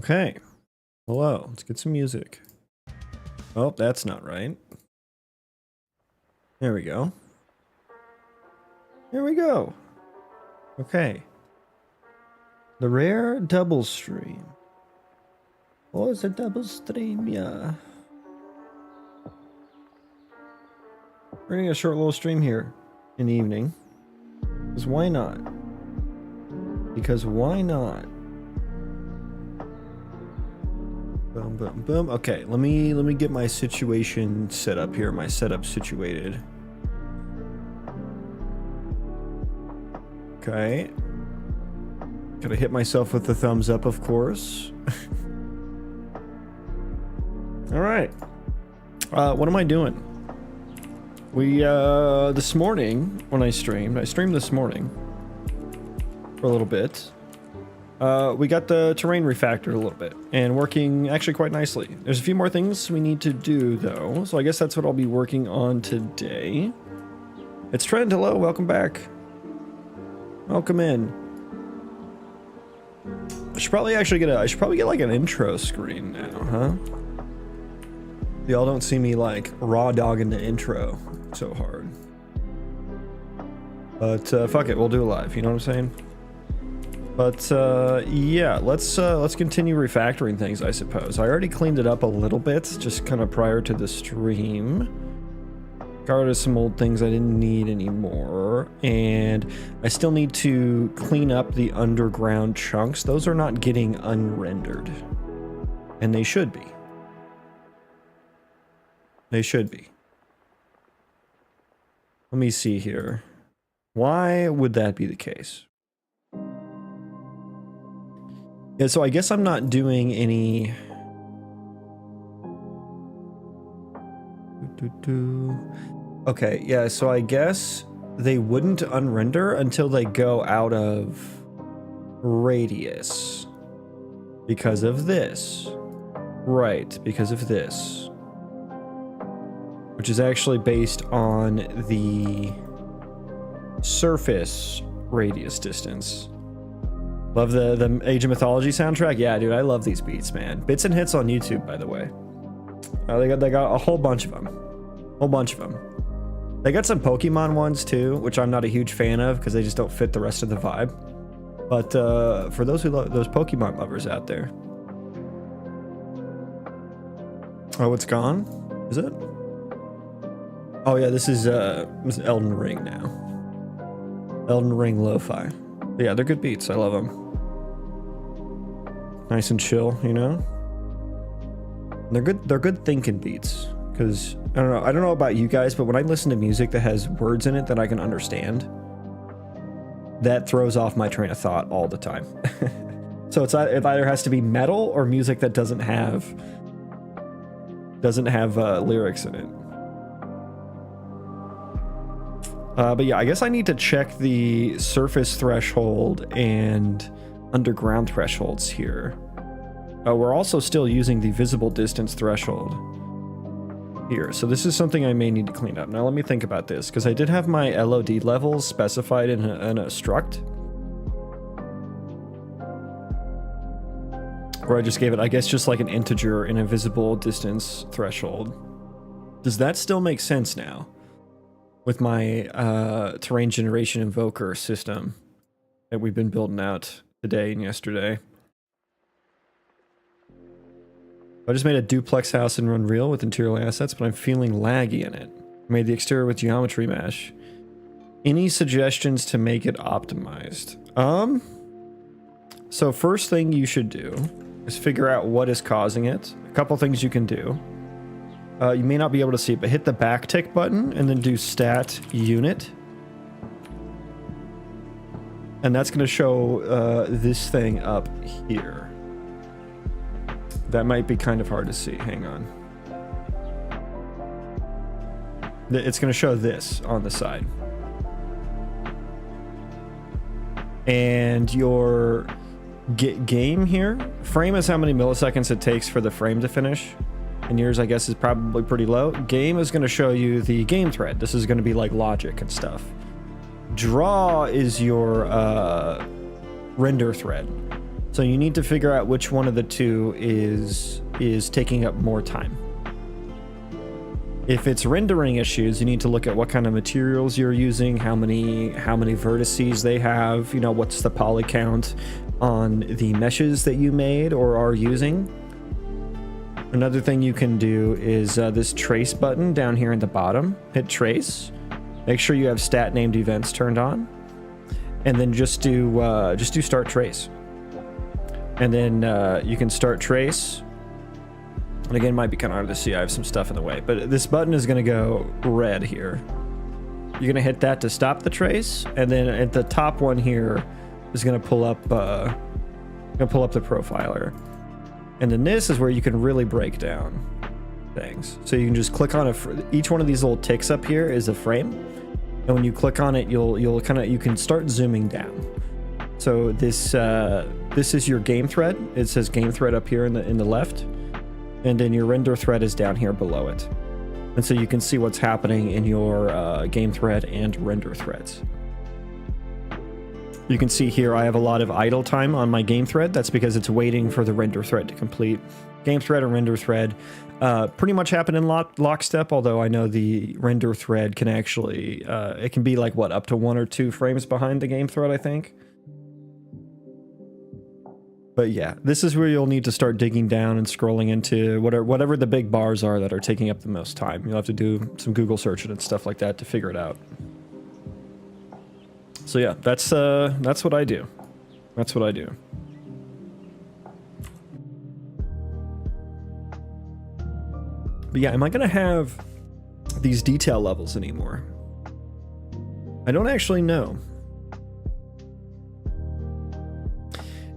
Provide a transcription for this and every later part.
Okay. Hello. Let's get some music. Oh, that's not right. There we go. There we go. Okay. The rare double stream. Oh, it's a double stream, yeah. We're doing a short little stream here in the evening. Because why not? Because why not? Boom, boom, boom. Okay, let me get my situation set up here. My setup situated. Okay. Gotta hit myself with the thumbs up, of course. All right. What am I doing? We this morning when I streamed this morning for a little bit. We got the terrain refactored a little bit and working actually quite nicely. There's a few more things we need to do though, so I guess that's what I'll be working on today. It's Trent. Hello, welcome back. Welcome in. I should probably get like an intro screen now, huh? Y'all don't see me like raw dogging the intro so hard. But fuck it, we'll do it live, you know what I'm saying? But yeah, let's continue refactoring things, I suppose. I already cleaned it up a little bit, just kind of prior to the stream. Got rid of some old things I didn't need anymore, and I still need to clean up the underground chunks. Those are not getting unrendered, and they should be. They should be. Let me see here. Why would that be the case? Yeah, so I guess I'm not doing any... Okay, yeah, so I guess they wouldn't unrender until they go out of radius. Because of this. Right, because of this. Which is actually based on the surface radius distance. Love the Age of Mythology soundtrack. Yeah, dude, I love these beats, man. Bits and hits on YouTube, by the way. They got a whole bunch of them. Whole bunch of them. They got some Pokemon ones too, which I'm not a huge fan of because they just don't fit the rest of the vibe. But for those who love those Pokemon lovers out there. Oh, it's gone? Is it? Oh yeah, this is Elden Ring now. Elden Ring lo-fi. Yeah, they're good beats. I love them. Nice and chill, you know. They're good thinking beats. Because I don't know about you guys, but when I listen to music that has words in it that I can understand, that throws off my train of thought all the time. So it either has to be metal or music that doesn't have lyrics in it. But yeah, I guess I need to check the surface threshold and underground thresholds here. We're also still using the visible distance threshold here. So this is something I may need to clean up. Now let me think about this, because I did have my LOD levels specified in a struct. Or I just gave it, I guess, just like an integer in a visible distance threshold. Does that still make sense now? With my terrain generation invoker system that we've been building out today and yesterday. I just made a duplex house in Unreal with interior assets, but I'm feeling laggy in it. I made the exterior with geometry mesh. Any suggestions to make it optimized? So first thing you should do is figure out what is causing it. A couple things you can do. You may not be able to see it, but hit the backtick button and then do stat unit. And that's going to show this thing up here. That might be kind of hard to see. Hang on. It's going to show this on the side. And your game here, frame is how many milliseconds it takes for the frame to finish. And yours, I guess, is probably pretty low. Game is going to show you the game thread. This is going to be like logic and stuff. Draw is your render thread. So you need to figure out which one of the two is taking up more time. If it's rendering issues, you need to look at what kind of materials you're using, how many vertices they have, you know, what's the poly count on the meshes that you made or are using. Another thing you can do is this trace button down here in the bottom. Hit trace. Make sure you have stat named events turned on, and then just do start trace. And then you can start trace. And again, it might be kind of hard to see. I have some stuff in the way, but this button is going to go red here. You're going to hit that to stop the trace, and then at the top one here is going to pull up the profiler. And then this is where you can really break down things. So you can just click on each one of these little ticks up here is a frame, and when you click on it, you can start zooming down. So this is your game thread. It says game thread up here in the left. And then your render thread is down here below it. And so you can see what's happening in your game thread and render threads. You can see here I have a lot of idle time on my game thread. That's because it's waiting for the render thread to complete. Game thread and render thread pretty much happen in lockstep, although I know the render thread can actually, it can be like, what, up to 1 or 2 frames behind the game thread, I think. But yeah, this is where you'll need to start digging down and scrolling into whatever the big bars are that are taking up the most time. You'll have to do some Google searching and stuff like that to figure it out. So yeah, that's what I do. That's what I do. But yeah, am I gonna have these detail levels anymore? I don't actually know.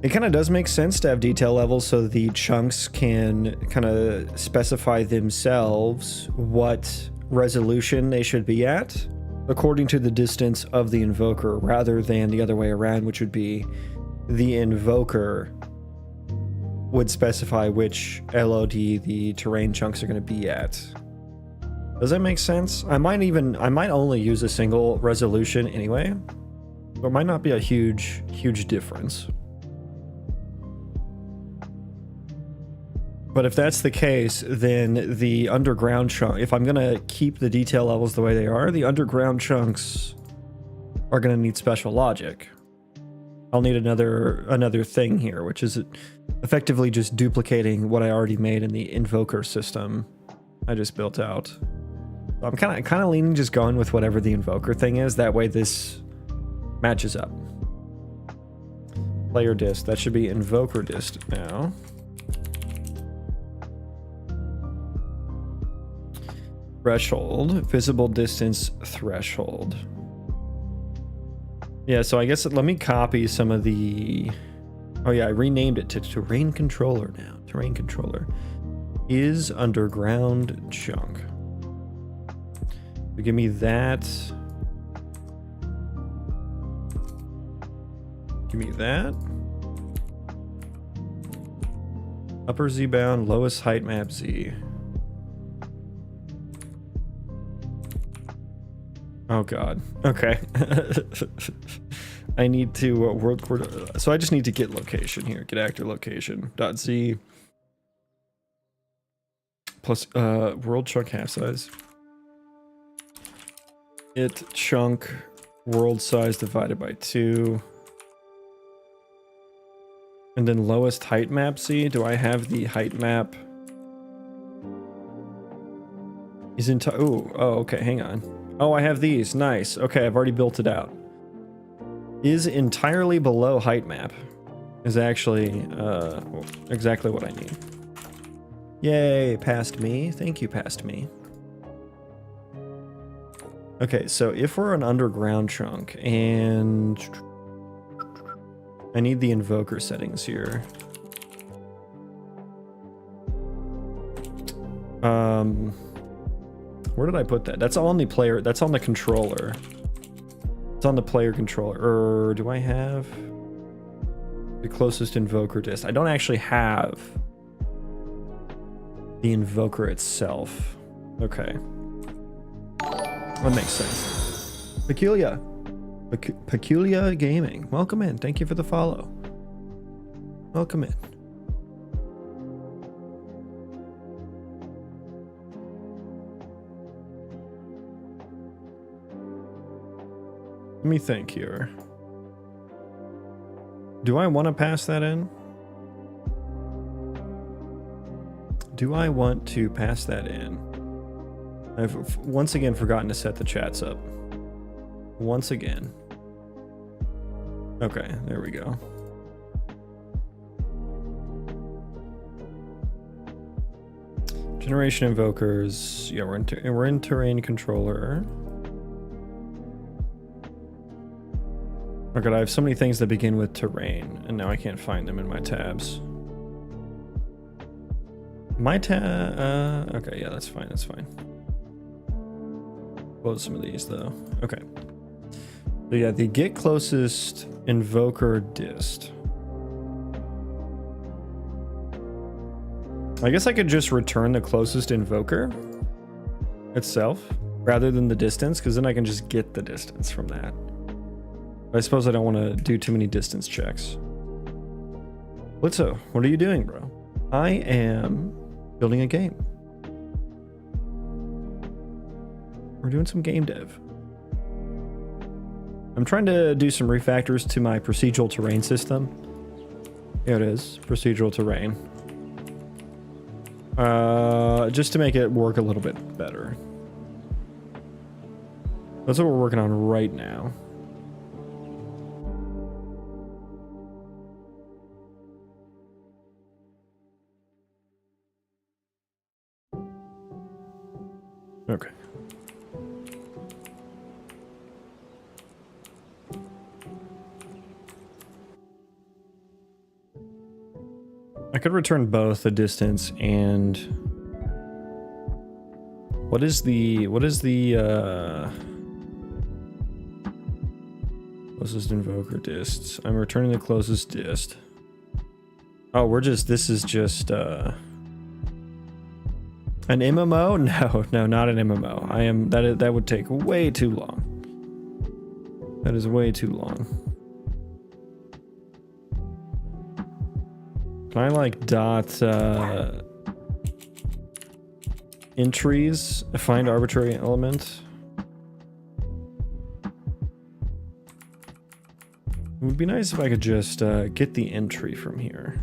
It kind of does make sense to have detail levels so the chunks can kind of specify themselves what resolution they should be at according to the distance of the invoker, rather than the other way around, which would be the invoker would specify which LOD the terrain chunks are going to be at. Does that make sense? I might only use a single resolution anyway. There might not be a huge difference. But if that's the case, then the underground chunk, if I'm going to keep the detail levels the way they are, the underground chunks are going to need special logic. I'll need another thing here, which is effectively just duplicating what I already made in the invoker system I just built out. So I'm kind of leaning just going with whatever the invoker thing is. That way this matches up. Player dist, that should be invoker dist now. Threshold, visible distance threshold. Yeah, so I guess let me copy some of the... Oh yeah, I renamed it to terrain controller now. Terrain controller is underground chunk. So give me that. Give me that. Upper Z bound, lowest height map Z. Oh god. Okay. I need to so I just need to get location here. Get actor location dot z plus world chunk half size. It chunk world size divided by 2. And then lowest height map Z. Do I have the height map? Is in oh, okay, hang on. Oh, I have these. Nice. Okay, I've already built it out. Is entirely below height map is actually exactly what I need. Yay, past me. Thank you, past me. Okay, so if we're an underground chunk and I need the invoker settings here. Where did I put that? That's on the player. That's on the controller. It's on the player controller. Or do I have the closest invoker dist? I don't actually have the invoker itself. Okay. That makes sense. Peculiar Gaming. Welcome in. Thank you for the follow. Welcome in. Let me think here. Do I want to pass that in? Do I want to pass that in? I've once again forgotten to set the chats up. Once again. Okay, there we go. Generation invokers. Yeah, we're in terrain controller. Oh god, I have so many things that begin with terrain, and now I can't find them in my tabs. My okay, yeah, that's fine, that's fine. Close some of these though. Okay. So yeah, the get closest invoker dist. I guess I could just return the closest invoker itself rather than the distance, because then I can just get the distance from that. I suppose I don't want to do too many distance checks. Blitzo, what are you doing, bro? I am building a game. We're doing some game dev. I'm trying to do some refactors to my procedural terrain system. Here it is, procedural terrain. Just to make it work a little bit better. That's what we're working on right now. Okay. I could return both the distance and what is the closest invoker dist? I'm returning the closest dist. Oh, this is just an MMO? No, not an MMO. That would take way too long. That is way too long. Can I like dot entries, find arbitrary element? It would be nice if I could just get the entry from here.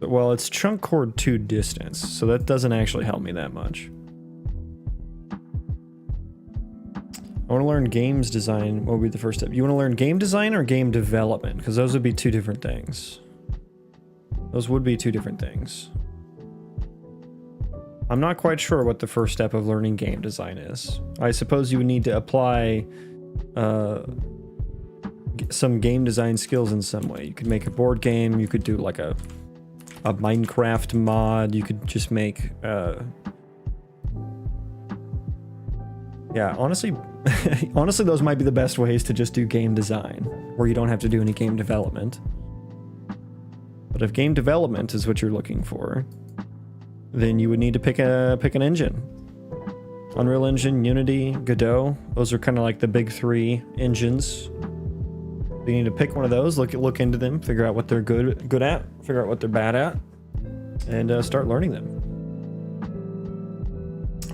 But, well, it's chunk chord to distance, so that doesn't actually help me that much. I want to learn games design. What would be the first step? You want to learn game design or game development? Because those would be two different things. Those would be two different things. I'm not quite sure what the first step of learning game design is. I suppose you would need to apply some game design skills in some way. You could make a board game. You could do like a Minecraft mod. You could just make... yeah, honestly, honestly, those might be the best ways to just do game design, where you don't have to do any game development. But if game development is what you're looking for, then you would need to pick an engine. Unreal Engine, Unity, Godot. Those are kind of like the big three engines. You need to pick one of those, look into them, figure out what they're good at, figure out what they're bad at, and start learning them.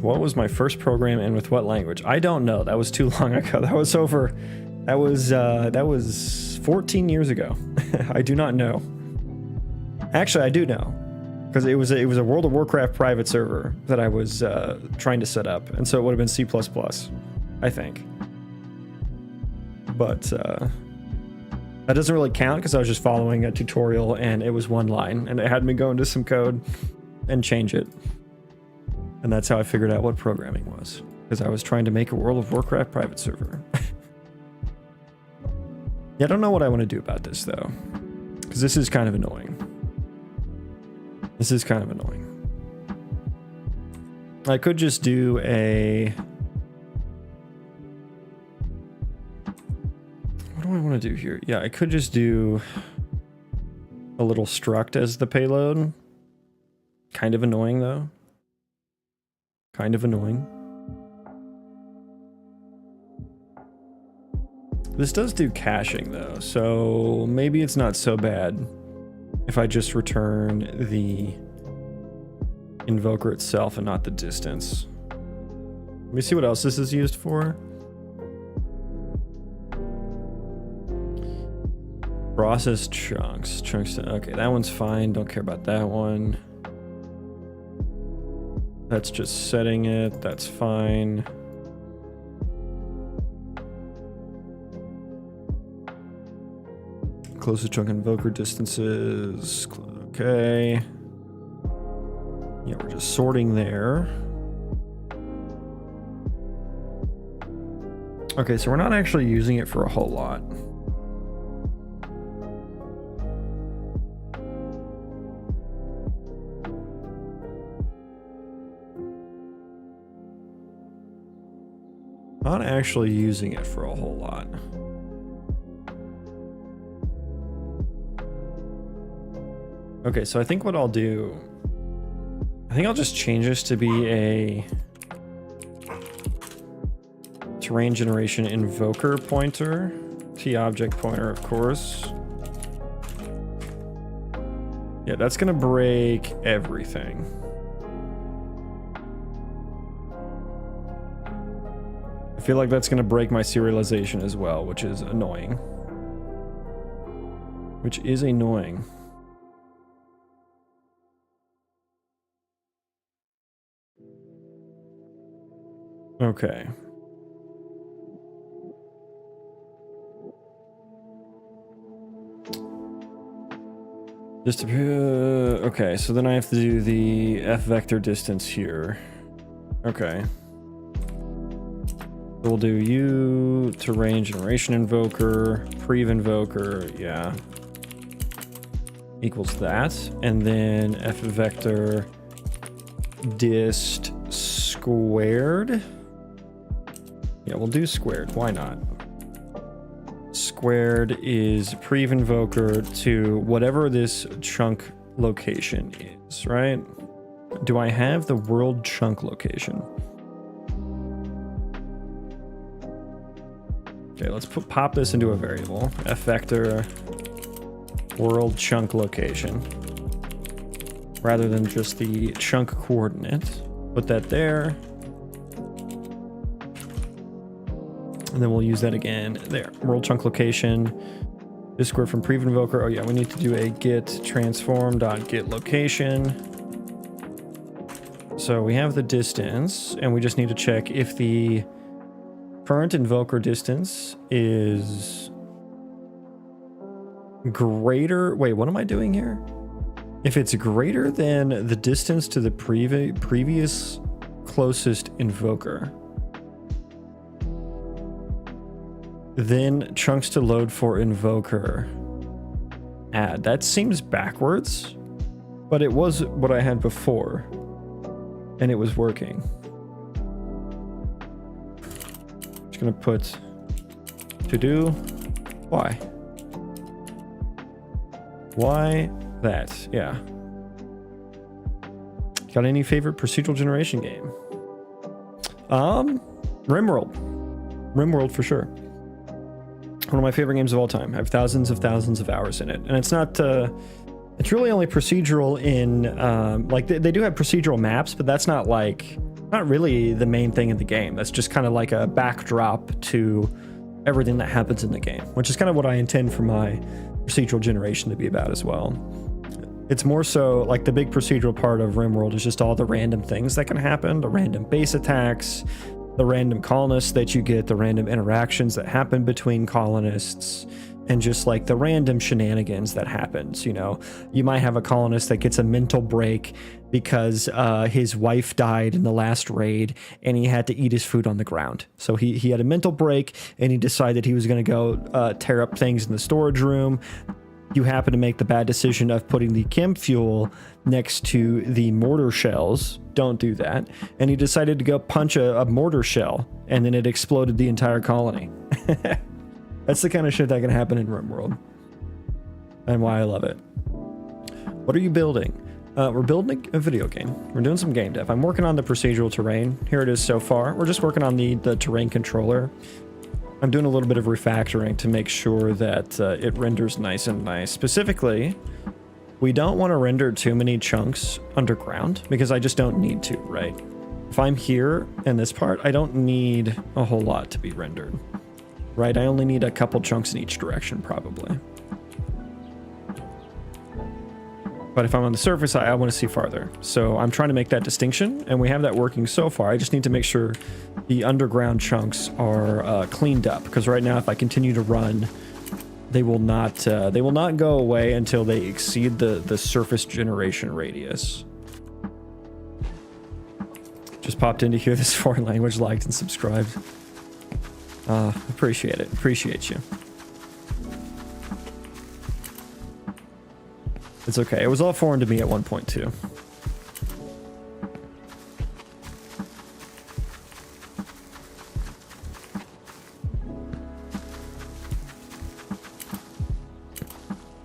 What was my first program and with what language? I don't know. That was too long ago. That was 14 years ago. I do not know. Actually, I do know, because it was a World of Warcraft private server that I was trying to set up, and so it would have been C++, I think. But that doesn't really count because I was just following a tutorial and it was one line, and it had me go into some code and change it, and that's how I figured out what programming was, because I was trying to make a World of Warcraft private server. Yeah, I don't know what I want to do about this though, because this is kind of annoying. This is kind of annoying. I could just do a... What do I want to do here? Yeah, I could just do a little struct as the payload. Kind of annoying though. Kind of annoying. This does do caching though, so maybe it's not so bad if I just return the invoker itself and not the distance. Let me see what else this is used for. Process chunks. Okay, that one's fine. Don't care about that one. That's just setting it. That's fine. Closest chunk invoker distances. Okay. Yeah, we're just sorting there. Okay, so we're not actually using it for a whole lot. Not actually using it for a whole lot. Okay, so I think what I'll do, I think I'll just change this to be a terrain generation invoker pointer, t-object pointer, of course. Yeah, that's gonna break everything. I feel like that's gonna break my serialization as well, which is annoying. Okay. Okay, so then I have to do the F vector distance here. Okay. We'll do U terrain generation invoker, prev invoker, yeah. Equals that. And then F vector dist squared. Yeah, we'll do squared. Why not? Squared is prev invoker to whatever this chunk location is, right? Do I have the world chunk location? Okay, let's pop this into a variable. F vector world chunk location. Rather than just the chunk coordinate. Put that there. And then we'll use that again there. World chunk location. This square from prev invoker. Oh yeah, we need to do a git transform.get location. So we have the distance, and we just need to check if the current invoker distance is greater. Wait, what am I doing here? If it's greater than the distance to the previous closest invoker, then chunks to load for invoker add. That seems backwards, but it was what I had before, and it was working. Just gonna put to do. Why that? Yeah. Got any favorite procedural generation game? RimWorld for sure. One of my favorite games of all time. I have thousands of hours in it, and it's not. It's really only procedural in like they do have procedural maps, but that's not really the main thing in the game. That's just kind of like a backdrop to everything that happens in the game, which is kind of what I intend for my procedural generation to be about as well. It's more so like the big procedural part of RimWorld is just all the random things that can happen, the random base attacks, the random colonists that you get, the random interactions that happen between colonists, and just like the random shenanigans that happens. You know, you might have a colonist that gets a mental break because his wife died in the last raid and he had to eat his food on the ground. So he had a mental break and he decided he was going to go tear up things in the storage room. You happen to make the bad decision of putting the chem fuel next to the mortar shells. Don't do that. And he decided to go punch a mortar shell, and then it exploded the entire colony. That's the kind of shit that can happen in RimWorld, and why I love it. What are you building? We're building a video game. We're doing some game dev. I'm working on the procedural terrain. Here it is so far. We're just working on the terrain controller. I'm doing a little bit of refactoring to make sure that it renders nice and nice. Specifically, we don't want to render too many chunks underground because I just don't need to, right? If I'm here in this part, I don't need a whole lot to be rendered, right? I only need a couple chunks in each direction, probably. But if I'm on the surface, I want to see farther. So I'm trying to make that distinction, and we have that working so far. I just need to make sure the underground chunks are cleaned up, because right now, if I continue to run, they will not go away until they exceed the surface generation radius. Just popped in to hear this foreign language, liked and subscribed. Appreciate it. Appreciate you. It's okay. It was all foreign to me at one point too.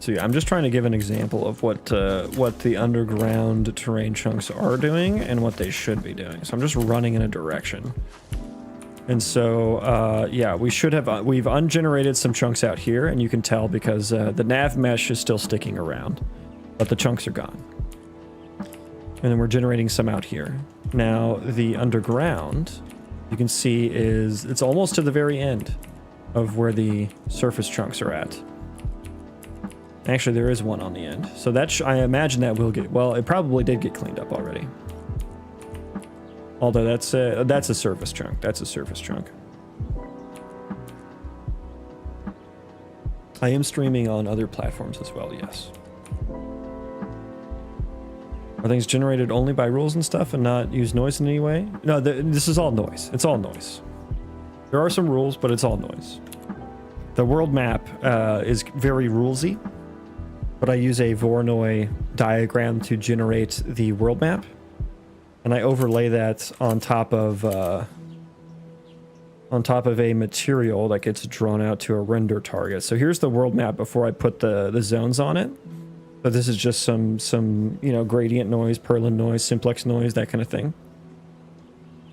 So yeah, I'm just trying to give an example of what the underground terrain chunks are doing and what they should be doing. So I'm just running in a direction. And so, yeah, we've ungenerated some chunks out here, and you can tell because the nav mesh is still sticking around, but the chunks are gone. And then we're generating some out here. Now, the underground, you can see it's almost to the very end of where the surface chunks are at. Actually, there is one on the end. So that I imagine that will get, well, it probably did get cleaned up already. Although that's a surface chunk. That's a surface chunk. I am streaming on other platforms as well, yes. Are things generated only by rules and stuff and not use noise in any way? No, this is all noise. It's all noise. There are some rules, but it's all noise. The world map is very rulesy, but I use a Voronoi diagram to generate the world map. And I overlay that on top of a material that gets drawn out to a render target. So here's the world map before I put the zones on it. So this is just some gradient noise, Perlin noise, simplex noise, that kind of thing.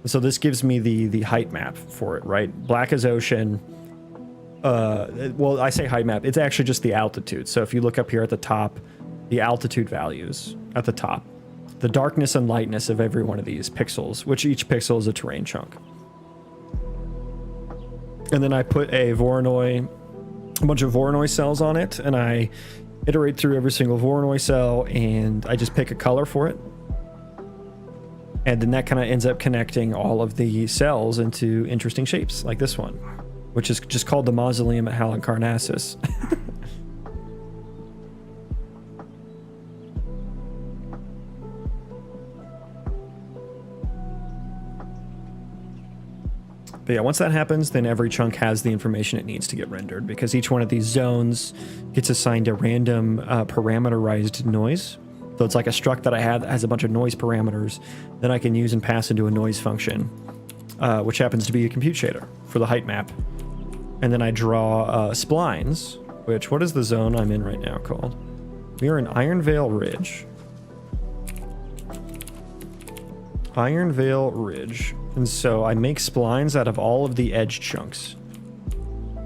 So this gives me the height map for it, right? Black as ocean. Well, I say height map. It's actually just the altitude. So if you look up here at the top, the altitude values at the top. The darkness and lightness of every one of these pixels, which each pixel is a terrain chunk. And then I put a bunch of Voronoi cells on it, and I iterate through every single Voronoi cell, and I just pick a color for it. And then that kind of ends up connecting all of the cells into interesting shapes, like this one, which is just called the Mausoleum at Halicarnassus. But yeah, once that happens, then every chunk has the information it needs to get rendered, because each one of these zones gets assigned a random parameterized noise. So it's like a struct that I have that has a bunch of noise parameters that I can use and pass into a noise function, which happens to be a compute shader for the height map. And then I draw splines, which, what is the zone I'm in right now called? We are in Iron Vale Ridge. Iron Vale Ridge. And so I make splines out of all of the edge chunks.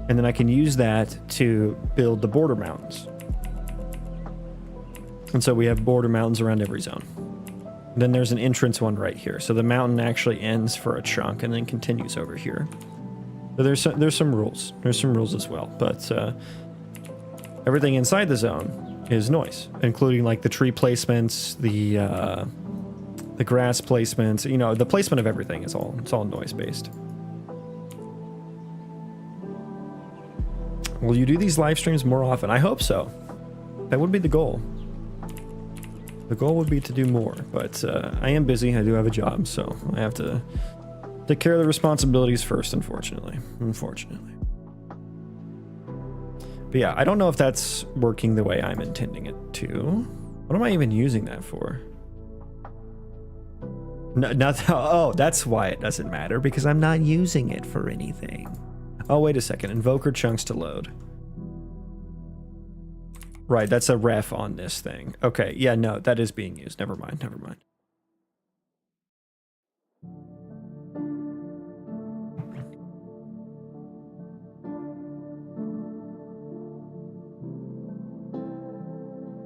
And then I can use that to build the border mountains. And so we have border mountains around every zone. And then there's an entrance one right here. So the mountain actually ends for a chunk and then continues over here. So there's some rules. There's some rules as well. But everything inside the zone is noise, including like the tree placements, the grass placements, the placement of everything is all noise based. Will you do these live streams more often? I hope so. That would be the goal. The goal would be to do more, but I am busy. I do have a job, so I have to take care of the responsibilities first, unfortunately. But yeah, I don't know if that's working the way I'm intending it to. What am I even using that for? No, oh, that's why it doesn't matter, because I'm not using it for anything. Oh, wait a second. Invoker chunks to load. Right, that's a ref on this thing. Okay, yeah, no, that is being used. Never mind.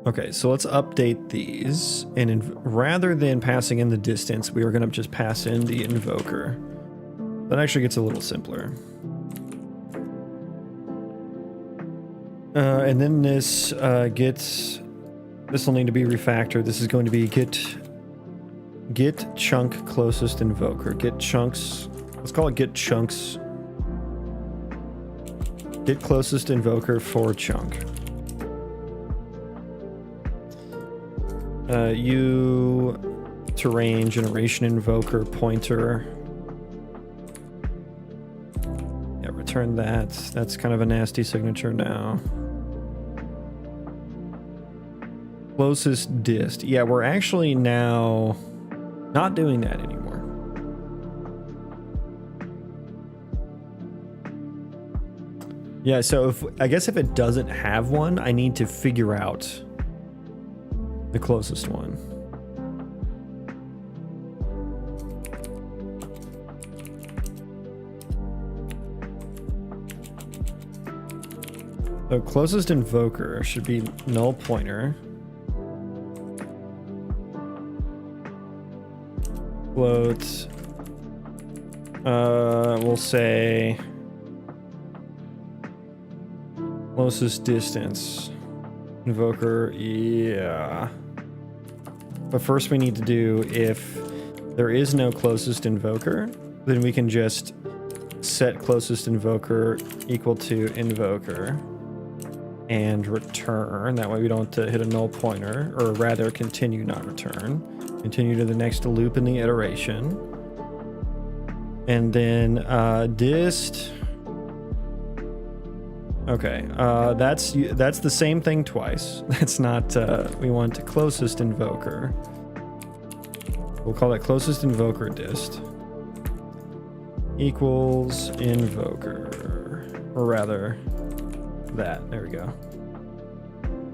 Okay, so let's update these. And rather than passing in the distance, we are going to just pass in the invoker. That actually gets a little simpler. And then this this will need to be refactored. This is going to be get chunk closest invoker. Get chunks. Let's call it get chunks. Get closest invoker for chunk. Terrain generation invoker pointer. Yeah, return that. That's kind of a nasty signature now. Closest dist. Yeah, we're actually now not doing that anymore. Yeah, so I guess if it doesn't have one, I need to figure out the closest one. So closest invoker should be null pointer. Float. We'll say closest distance. Invoker, yeah. But first we need to do, if there is no closest invoker, then we can just set closest invoker equal to invoker and return. That way we don't hit a null pointer, or rather continue, not return. Continue to the next loop in the iteration. And then dist. Okay, that's the same thing twice. That's not, we want closest invoker. We'll call that closest invoker dist equals invoker, or rather that, there we go.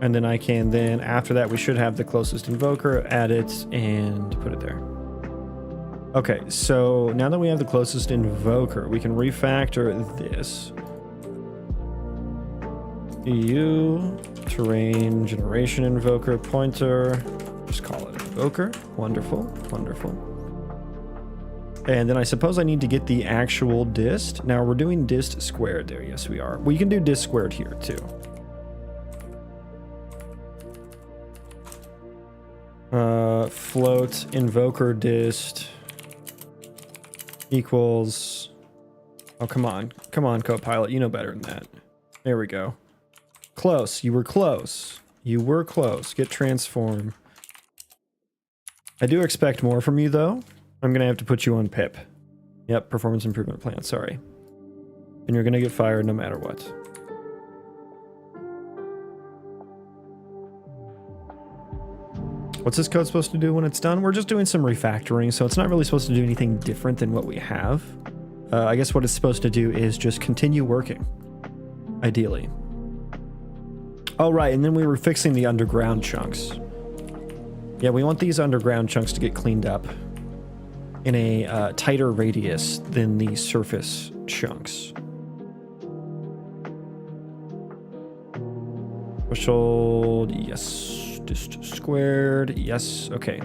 And then I can then, after that, we should have the closest invoker, add it and put it there. Okay, so now that we have the closest invoker, we can refactor this. EU terrain generation invoker pointer, just call it invoker. Wonderful, wonderful. And then I suppose I need to get the actual dist. Now we're doing dist squared there. Yes, we are. We can do dist squared here too. Float invoker dist equals, oh, come on, Copilot, you know better than that. There we go. Close. You were close. You were close. Get transform. I do expect more from you, though. I'm going to have to put you on PIP. Yep, performance improvement plan. Sorry. And you're going to get fired no matter what. What's this code supposed to do when it's done? We're just doing some refactoring, so it's not really supposed to do anything different than what we have. I guess what it's supposed to do is just continue working. Ideally. Oh, right, and then we were fixing the underground chunks. Yeah, we want these underground chunks to get cleaned up in a tighter radius than the surface chunks. Threshold, yes. Dist squared, yes. Okay.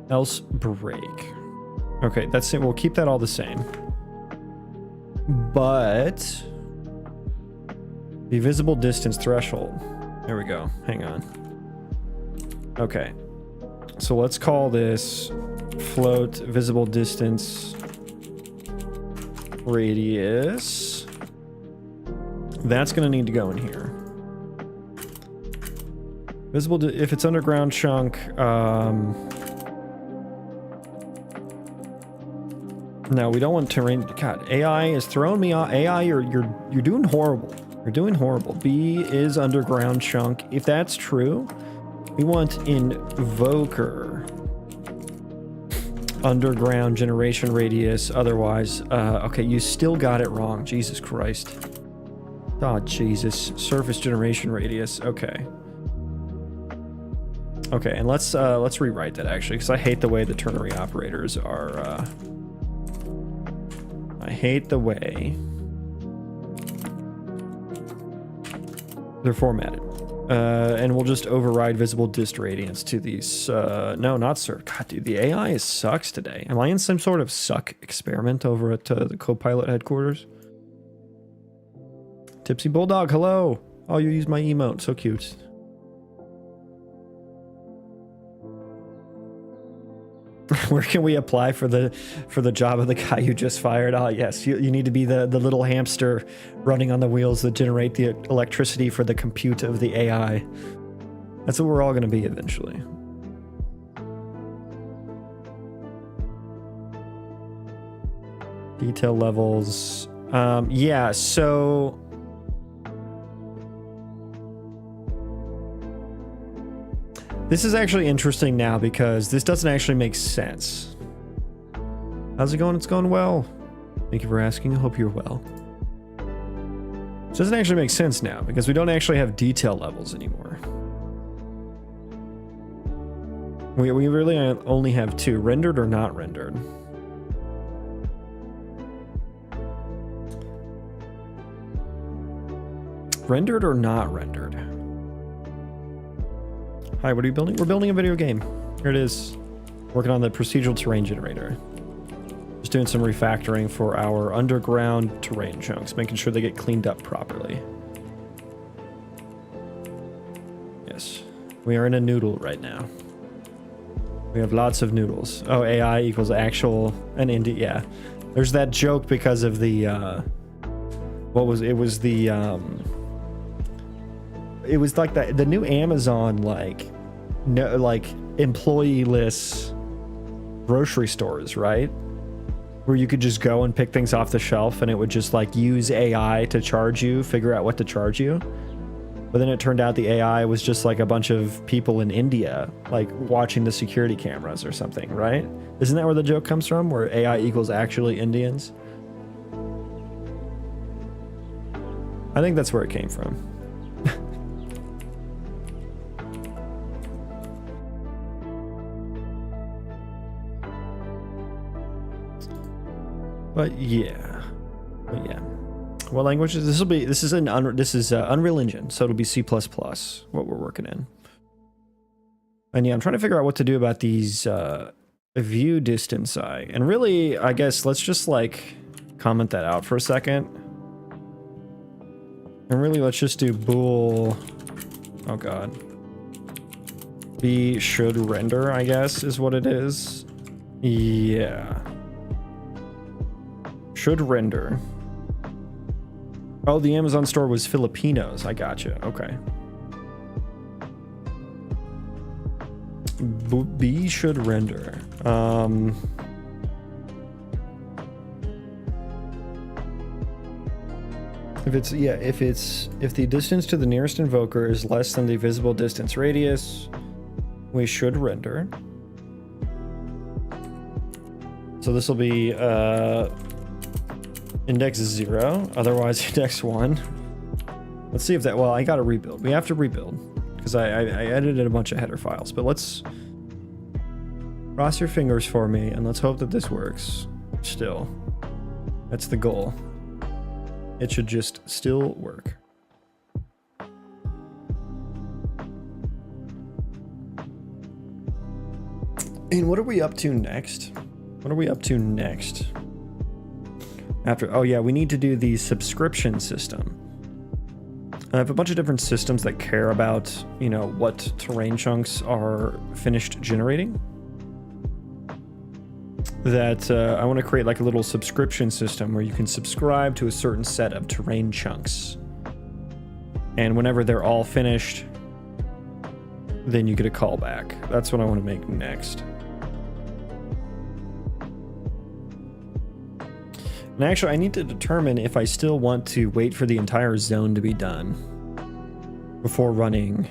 Else break. Okay, that's it. We'll keep that all the same. But the visible distance threshold. There we go. Hang on. Okay. So let's call this float visible distance radius. That's going to need to go in here. Visible, if it's underground chunk, no, we don't want terrain. God, AI is throwing me off. AI, you're doing horrible. You're doing horrible. B is underground chunk. If that's true, we want invoker underground generation radius. Otherwise, okay, you still got it wrong. Jesus Christ. Oh, Jesus. Surface generation radius. Okay. Okay, and let's rewrite that actually, because I hate the way the ternary operators are. I hate the way they're formatted. And we'll just override visible dist radiance to these. No, not sir. God, dude, the AI sucks today. Am I in some sort of suck experiment over at the Copilot headquarters? Tipsy Bulldog, hello. Oh, you used my emote. So cute. Where can we apply for the job of the guy you just fired? Ah, yes, you need to be the little hamster running on the wheels that generate the electricity for the compute of the AI. That's what we're all going to be eventually. Detail levels. Yeah, so... This is actually interesting now because this doesn't actually make sense. How's it going? It's going well. Thank you for asking. I hope you're well. This doesn't actually make sense now because we don't actually have detail levels anymore. We really only have two, rendered or not rendered. Rendered or not rendered? Hi, what are you building? We're building a video game. Here it is. Working on the procedural terrain generator. Just doing some refactoring for our underground terrain chunks, making sure they get cleaned up properly. Yes. We are in a noodle right now. We have lots of noodles. Oh, AI equals actual and indie. Yeah. There's that joke because of the, what was, it was the, it was like the new Amazon, like, no, like employee-less grocery stores, right? Where you could just go and pick things off the shelf and it would just like use AI to charge you, figure out what to charge you. But then it turned out the AI was just like a bunch of people in India, like watching the security cameras or something, right? Isn't that where the joke comes from? Where AI equals actually Indians? I think that's where it came from. But yeah. What languages? This is Unreal Engine, so it'll be C++, what we're working in. And yeah, I'm trying to figure out what to do about these view distance I. And really, I guess let's just like comment that out for a second. And really, let's just do bool. Oh god. B should render, I guess, is what it is. Yeah. Should render. Oh, the Amazon store was Filipinos. I gotcha. Okay. B should render. If the distance to the nearest invoker is less than the visible distance radius, we should render. So this will be index 0, otherwise index 1. Let's see if that, well, I gotta rebuild. We have to rebuild because I edited a bunch of header files, but let's cross your fingers for me and let's hope that this works still. That's the goal. It should just still work. And what are we up to next? After, oh yeah, we need to do the subscription system. I have a bunch of different systems that care about, you know, what terrain chunks are finished generating. That I want to create like a little subscription system where you can subscribe to a certain set of terrain chunks. And whenever they're all finished, then you get a callback. That's what I want to make next. And actually, I need to determine if I still want to wait for the entire zone to be done before running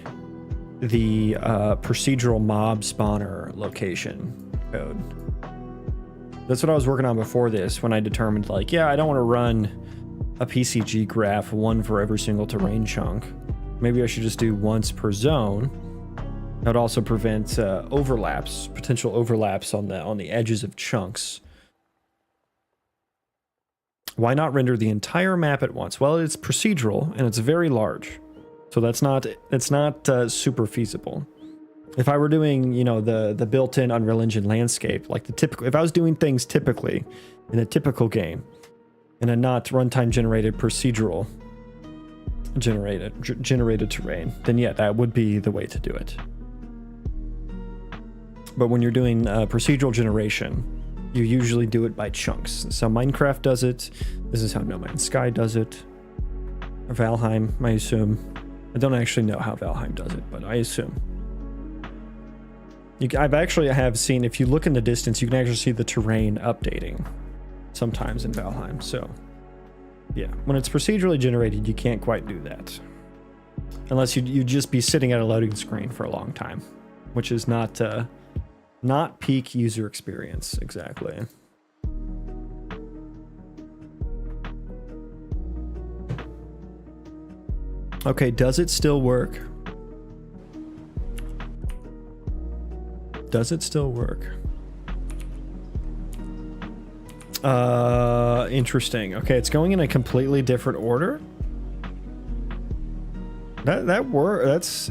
the procedural mob spawner location code. That's what I was working on before this, when I determined, like, yeah, I don't want to run a PCG graph, one for every single terrain chunk. Maybe I should just do once per zone. That would also prevent overlaps, potential overlaps on the edges of chunks. Why not render the entire map at once? Well, it's procedural and it's very large. So it's not super feasible. If I were doing, you know, the built-in Unreal Engine landscape, like the typical, if I was doing things typically in a typical game, in a not runtime generated procedural generated terrain, then yeah, that would be the way to do it. But when you're doing procedural generation, you usually do it by chunks. So Minecraft does it. This is how No Man's Sky does it. Or Valheim, I assume. I don't actually know how Valheim does it, but I assume. I've actually seen, if you look in the distance, you can actually see the terrain updating sometimes in Valheim. So yeah, when it's procedurally generated, you can't quite do that. Unless you'd just be sitting at a loading screen for a long time, which is not peak user experience exactly. Okay, does it still work? Does it still work? Interesting. Okay, it's going in a completely different order. It's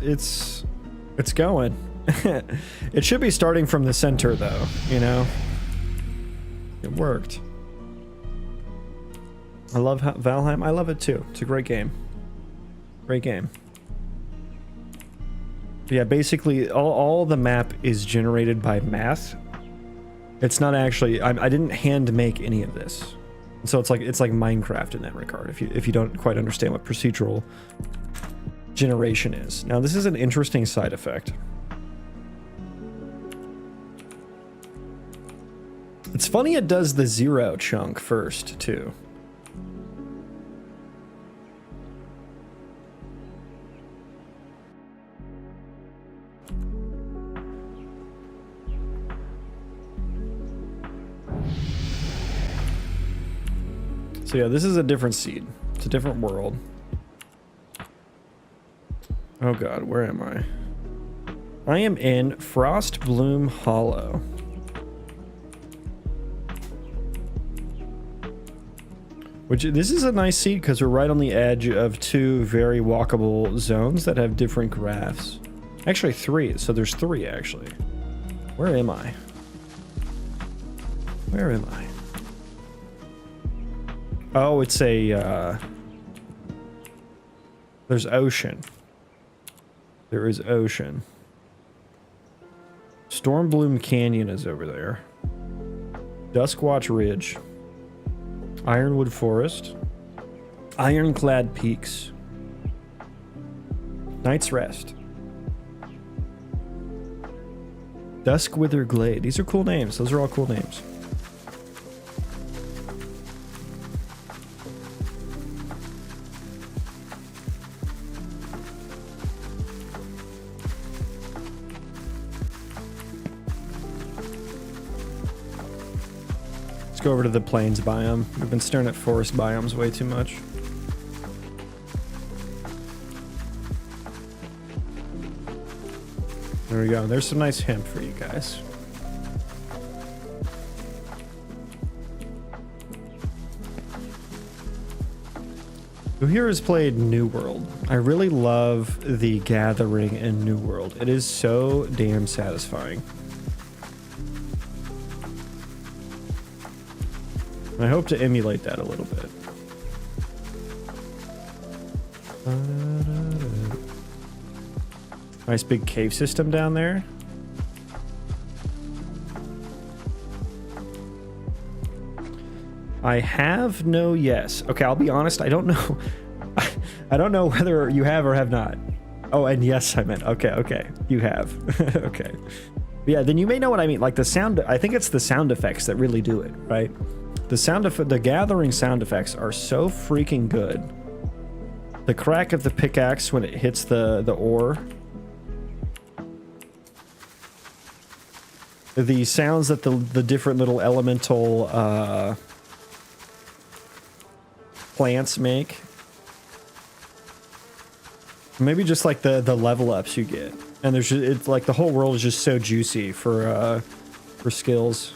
going. It should be starting from the center though, you know? It worked. I love Valheim. I love it too. It's a great game. Great game. But yeah, basically all the map is generated by math. It's not actually, I didn't hand make any of this. So it's like Minecraft in that regard, if you don't quite understand what procedural generation is. Now this is an interesting side effect. It's funny it does the 0 chunk first too. So yeah, this is a different seed. It's a different world. Oh god, where am I? I am in Frostbloom Hollow. Which, this is a nice seed because we're right on the edge of 2 very walkable zones that have different graphs. Actually 3, so there's 3 actually. Where am I? Where am I? Oh, it's a, there's ocean. There is ocean. Stormbloom Canyon is over there. Duskwatch Ridge. Ironwood Forest. Ironclad Peaks. Night's Rest. Duskwither Glade. These are cool names. Those are all cool names. Let's go over to the plains biome. We've been staring at forest biomes way too much. There we go. There's some nice hemp for you guys. Who here has played New World? I really love the gathering in New World. It is so damn satisfying. I hope to emulate that a little bit. Nice big cave system down there. I have no yes. Okay, I'll be honest, I don't know. I don't know whether you have or have not. Oh, and yes, I meant. Okay, you have. Okay. Yeah, then you may know what I mean. Like the sound, I think it's the sound effects that really do it, right? The gathering sound effects are so freaking good. The crack of the pickaxe when it hits the ore. The sounds that the different little elemental plants make. Maybe just like the level ups you get. And there's just, it's like the whole world is just so juicy for skills.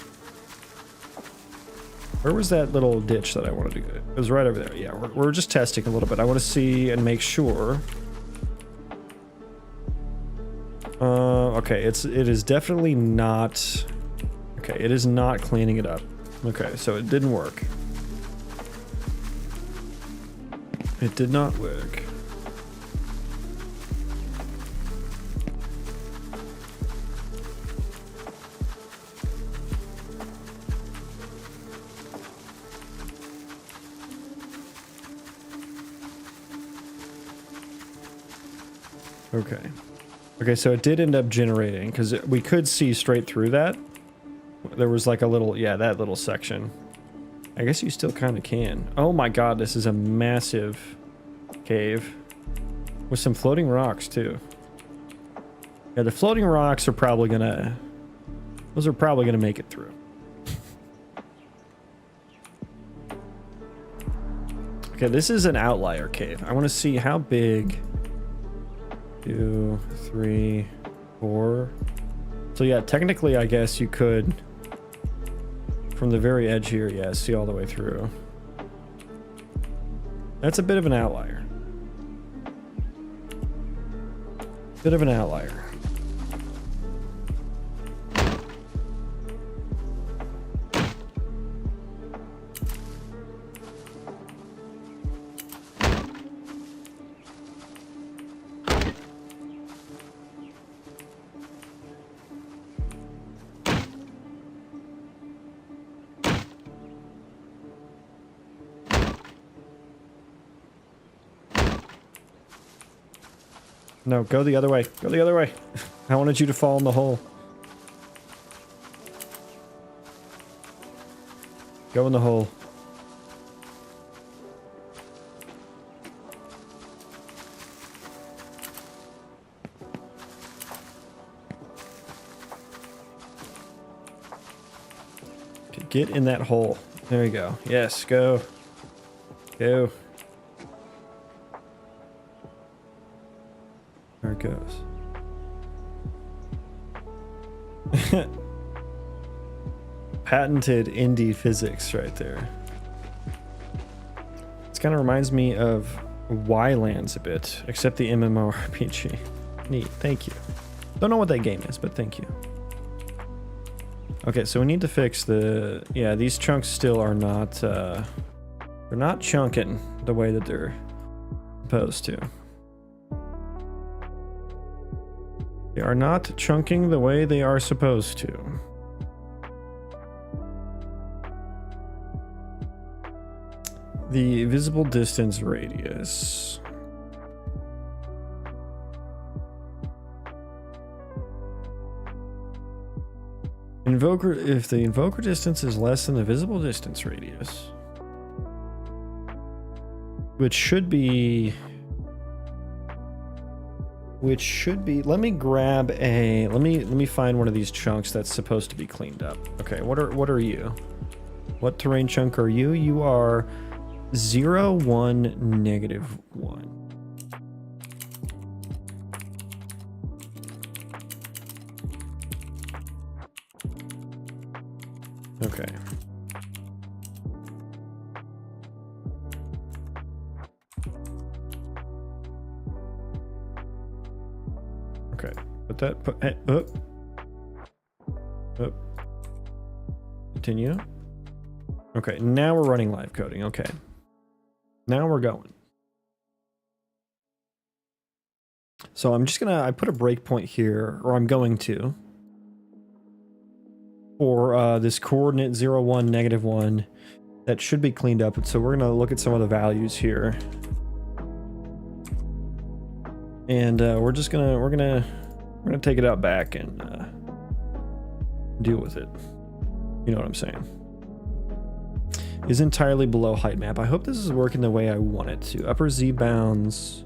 Where was that little ditch that I wanted to go? It was right over there. Yeah, we're just testing a little bit. I want to see and make sure Okay, it is definitely not. Okay, it is not cleaning it up. Okay, so it didn't work. It did not work. Okay. Okay, so it did end up generating, because we could see straight through that. There was like a little, yeah, that little section. I guess you still kind of can. Oh my god, this is a massive cave. With some floating rocks, too. Yeah, the floating rocks are probably gonna... Those are probably gonna make it through. Okay, this is an outlier cave. I want to see how big... 2, 3, 4. So yeah, technically I guess you could, from the very edge here, yeah, see all the way through. That's a bit of an outlier. Bit of an outlier. No, go the other way. Go the other way. I wanted you to fall in the hole. Go in the hole. Okay, get in that hole. There you go. Yes, go. Go. There it goes. Patented indie physics right there. This kind of reminds me of Y-Lands a bit, except the MMORPG. Neat, thank you. Don't know what that game is, but thank you. Okay, so we need to fix the... Yeah, these chunks still are not... they're not chunking the way that they're supposed to. They are not chunking the way they are supposed to. The visible distance radius. Invoker, if the invoker distance is less than the visible distance radius, which should be, let me grab a, let me find one of these chunks that's supposed to be cleaned up. Okay, what are you? What terrain chunk are you? You are 0, 1, negative 1. Okay. Okay. Put that, up. Up. Continue. Okay, now we're running live coding. Okay. Now we're going. So I'm just gonna, I put a breakpoint here, or I'm going to, for this coordinate 0, 1, negative 1. That should be cleaned up. And so we're gonna look at some of the values here. And we're gonna take it out back and deal with it. You know what I'm saying? Is entirely below height map. I hope this is working the way I want it to. Upper Z bounds.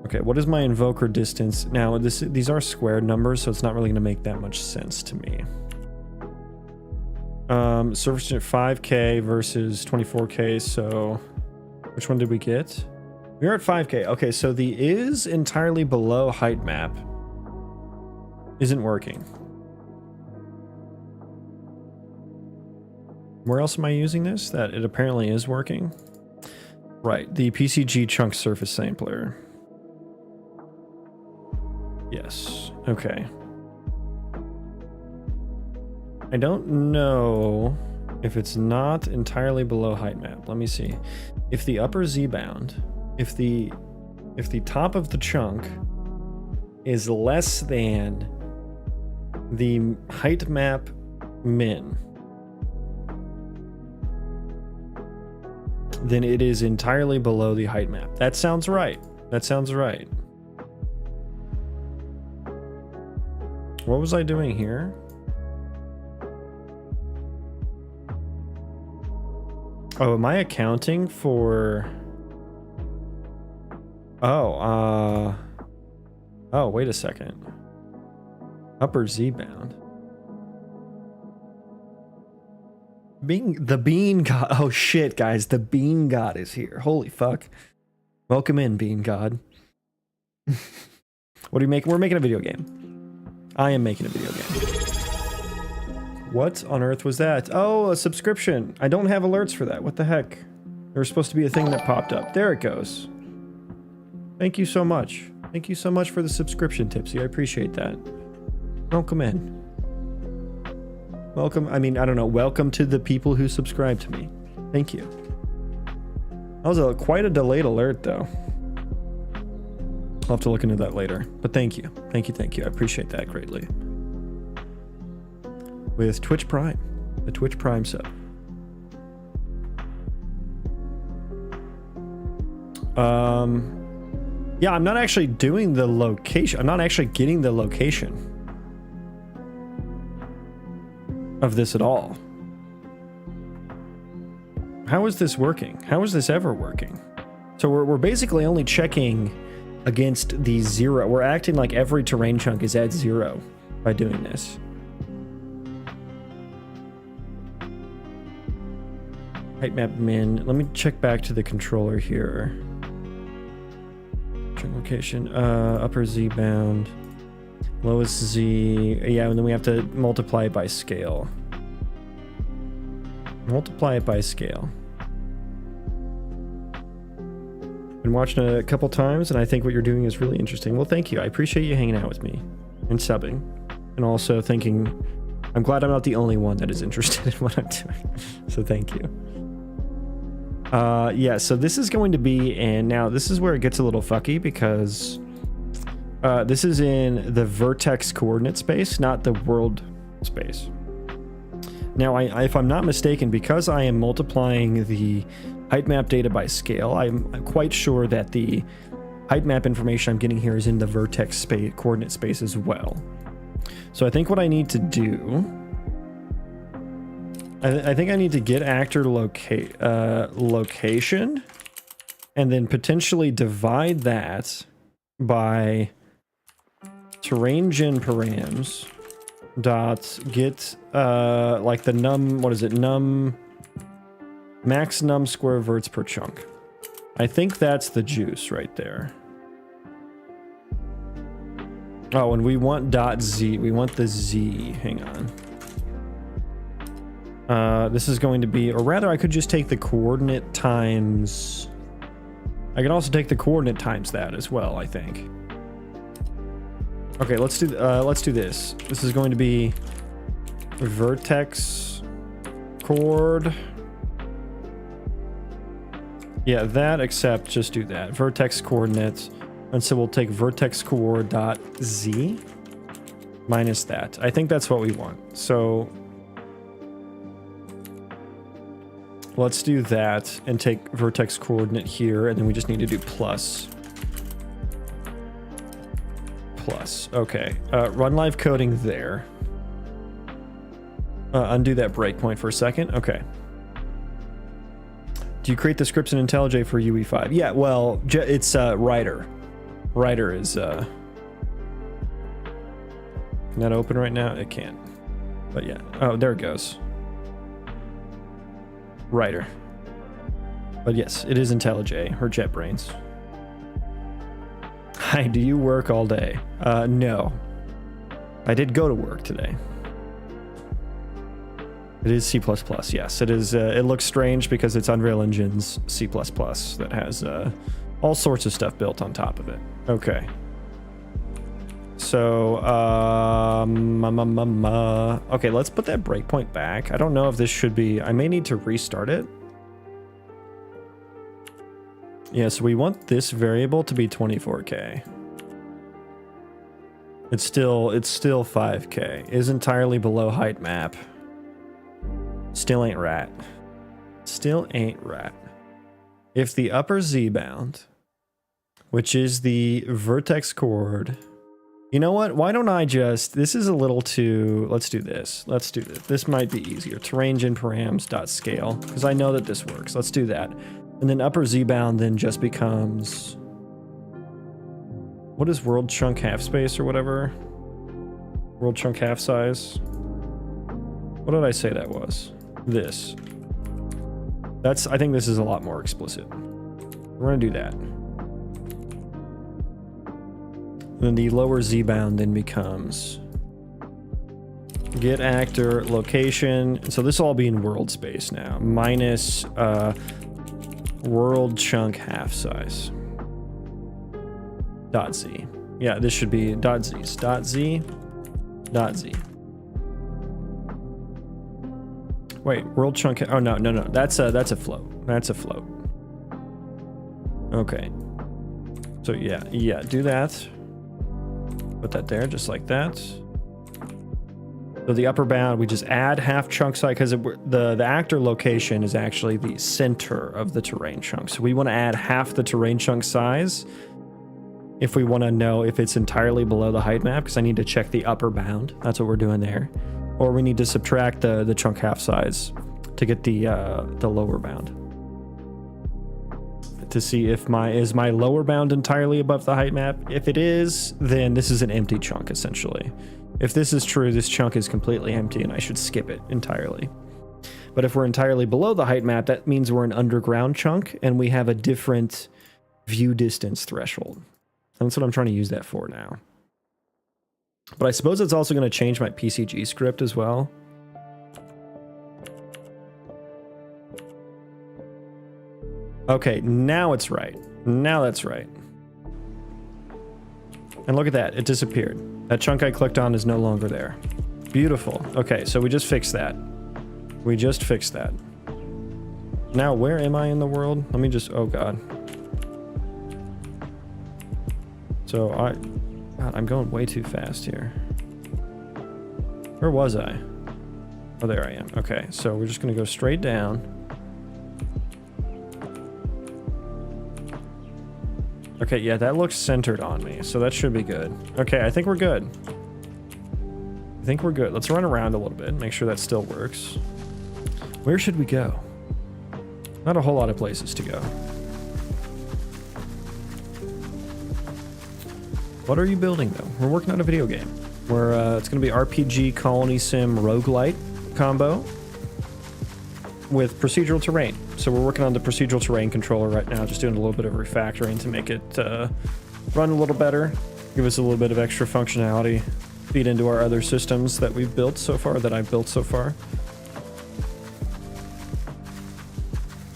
Okay, what is my invoker distance? Now, these are squared numbers, so it's not really going to make that much sense to me. Surface at 5K versus 24K, so which one did we get? We're at 5K. Okay, so the is entirely below height map isn't working. Where else am I using this? That it apparently is working. Right, the PCG chunk surface sampler. Yes. Okay. I don't know if it's not entirely below height map. Let me see. If the upper Z bound, if the top of the chunk is less than the height map min, then it is entirely below the height map. That sounds right. That sounds right. What was I doing here? Oh, am I accounting for... Oh, wait a second. Upper Z bound. The bean god. Oh shit, guys. The bean god is here. Holy fuck. Welcome in, bean god. What are you making? We're making a video game. I am making a video game. What on earth was that? Oh, a subscription. I don't have alerts for that. What the heck? There was supposed to be a thing that popped up. There it goes. Thank you so much. Thank you so much for the subscription, Tipsy. I appreciate that. Welcome in. Welcome. I mean, I don't know. Welcome to the people who subscribe to me. Thank you. That was quite a delayed alert, though. I'll have to look into that later. But thank you. Thank you. Thank you. I appreciate that greatly. With Twitch Prime. The Twitch Prime sub. Yeah, I'm not actually doing the location. I'm not actually getting the location of this at all. How is this working? How is this ever working? So we're basically only checking against the 0. We're acting like every terrain chunk is at 0 by doing this. Height map min. Let me check back to the controller here. Check location. Upper Z bound. Lowest Z. Yeah, and then we have to multiply it by scale. Multiply it by scale. Been watching it a couple times, and I think what you're doing is really interesting. Well, thank you. I appreciate you hanging out with me and subbing, and also thinking. I'm glad I'm not the only one that is interested in what I'm doing. So thank you. Yeah, so this is going to be, and now this is where it gets a little fucky because this is in the vertex coordinate space, not the world space. Now, if I'm not mistaken, because I am multiplying the height map data by scale, I'm quite sure that the height map information I'm getting here is in the vertex space, coordinate space as well. So I think what I need to do, I think I need to get actor location, and then potentially divide that by terrain gen params dot get like the num, what is it, max num square verts per chunk. I think that's the juice right there. Oh, and we want dot z, we want the z, hang on. This is going to be, or rather I could just take the coordinate times, I can also take the coordinate times that as well, I think. Okay, let's do this. This is going to be vertex chord. Yeah, that, except just do that. Vertex coordinates. And so we'll take vertex coord dot z minus that. I think that's what we want. So let's do that and take vertex coordinate here, and then we just need to do plus. Plus. Okay. Run live coding there. Undo that breakpoint for a second. Okay. Do you create the scripts in IntelliJ for UE5? Yeah, well, it's writer. Writer is can that open right now? It can't. But yeah. Oh, there it goes. Writer. But yes, it is IntelliJ, her JetBrains. Hi, do you work all day? No. I did go to work today. It is C++, yes. It is. It looks strange because it's Unreal Engine's C++ that has all sorts of stuff built on top of it. Okay. So, okay, let's put that breakpoint back. I don't know if this should be, I may need to restart it. Yeah, so we want this variable to be 24K. It's still 5K. Is entirely below height map. Still ain't rat. Still ain't rat. If the upper Z bound, which is the vertex chord, you know what? Why don't I just, this is a little too, let's do this. Let's do this. This might be easier. Terrain params.scale, because I know that this works. Let's do that. And then upper Z bound then just becomes, what is world chunk half space or whatever? World chunk half size. What did I say that was? This. That's, I think this is a lot more explicit. We're gonna do that. And then the lower Z bound then becomes get actor location. So this will all be in world space now. Minus world chunk half size. Dot Z. Yeah, this should be dot Z's. Dot Z. Dot Z. Wait, world chunk. Oh no. That's a float. That's a float. Okay. So yeah. Do that. Put that there, just like that. So the upper bound, we just add half chunk size because the actor location is actually the center of the terrain chunk. So we want to add half the terrain chunk size if we want to know if it's entirely below the height map, because I need to check the upper bound. That's what we're doing there. Or we need to subtract the chunk half size to get the lower bound. To see if is my lower bound entirely above the height map. If it is, then this is an empty chunk essentially. If this is true, this chunk is completely empty and I should skip it entirely. But if we're entirely below the height map, that means we're an underground chunk and we have a different view distance threshold. And that's what I'm trying to use that for now. But I suppose it's also going to change my PCG script as well. Okay, now it's right. Now that's right. And look at that, it disappeared. That chunk I clicked on is no longer there. Beautiful. Okay, so we just fixed that. We just fixed that. Now, where am I in the world? Let me just, oh God. So God, I'm going way too fast here. Where was I? Oh, there I am. Okay, so we're just gonna go straight down. Okay, yeah, that looks centered on me, so that should be good. Okay, I think we're good. I think we're good. Let's run around a little bit, make sure that still works. Where should we go? Not a whole lot of places to go. What are you building, though? We're working on a video game. It's going to be RPG Colony Sim Roguelite combo with procedural terrain. So we're working on the procedural terrain controller right now, just doing a little bit of refactoring to make it run a little better, give us a little bit of extra functionality, feed into our other systems that we've built so far, that I've built so far.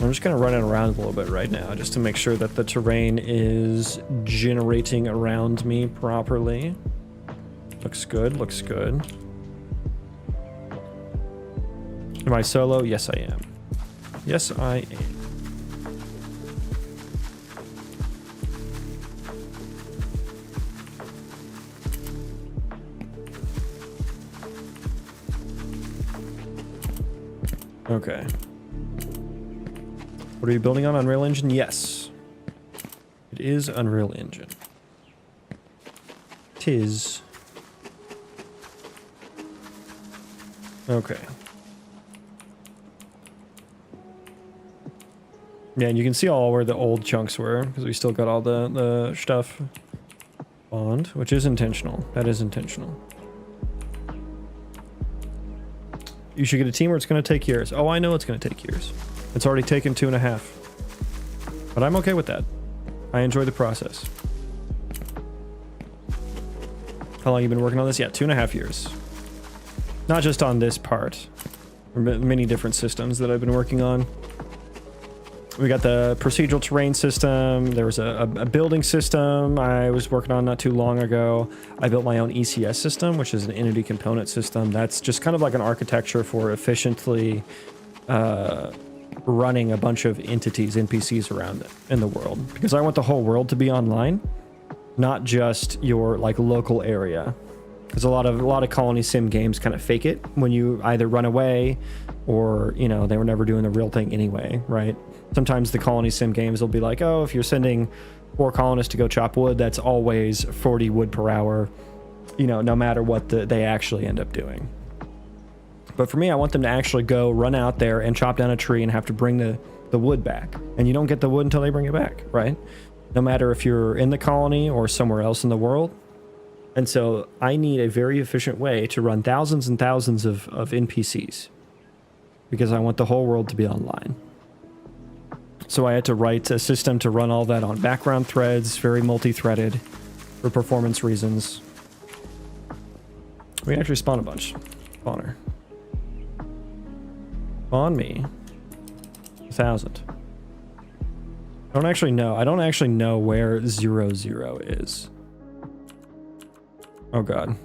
I'm just kind of running around a little bit right now just to make sure that the terrain is generating around me properly. Looks good, looks good. Am I solo? Yes, I am. Yes, I am. Okay. What are you building on? Unreal Engine? Yes. It is Unreal Engine. Tis. Okay. Yeah, and you can see all where the old chunks were, because we still got all the stuff spawned, which is intentional. That is intentional. You should get a team where it's going to take years. Oh, I know it's going to take years. It's already taken 2.5. But I'm okay with that. I enjoy the process. How long have you been working on this? Yeah, 2.5 years. Not just on this part. There are many different systems that I've been working on. We got the procedural terrain system. There was a building system I was working on not too long ago. I built my own ECS system, which is an entity component system. That's just kind of like an architecture for efficiently running a bunch of entities, NPCs around in the world. Because I want the whole world to be online, not just your like local area. Because a lot of Colony Sim games kind of fake it when you either run away or, you know, they were never doing the real thing anyway, right? Sometimes the Colony Sim games will be like, oh, if you're sending 4 colonists to go chop wood, that's always 40 wood per hour, you know, no matter what they actually end up doing. But for me, I want them to actually go run out there and chop down a tree and have to bring the wood back. And you don't get the wood until they bring it back, right? No matter if you're in the colony or somewhere else in the world. And so I need a very efficient way to run thousands and thousands of NPCs because I want the whole world to be online. So I had to write a system to run all that on background threads, very multi-threaded for performance reasons. We actually spawned a bunch. Spawner. Spawn me 1,000. I don't actually know where 0, 0 is. Oh god.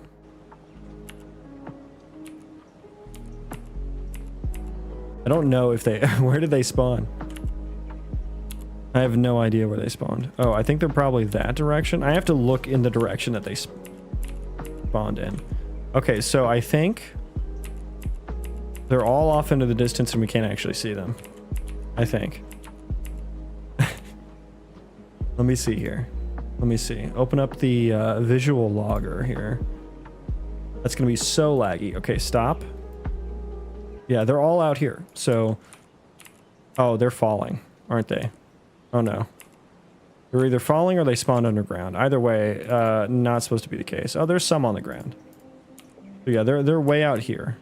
I don't know if they... Where did they spawn? I have no idea where they spawned. Oh, I think they're probably that direction. I have to look in the direction that they spawned in. Okay, so I think they're all off into the distance and we can't actually see them. I think. Let me see here. Let me see. Open up the visual logger here. That's going to be so laggy. Okay, stop. Yeah, they're all out here. So... Oh, they're falling, aren't they? Oh no. They're either falling or they spawned underground. Either way, not supposed to be the case. Oh, there's some on the ground. But yeah, they're way out here.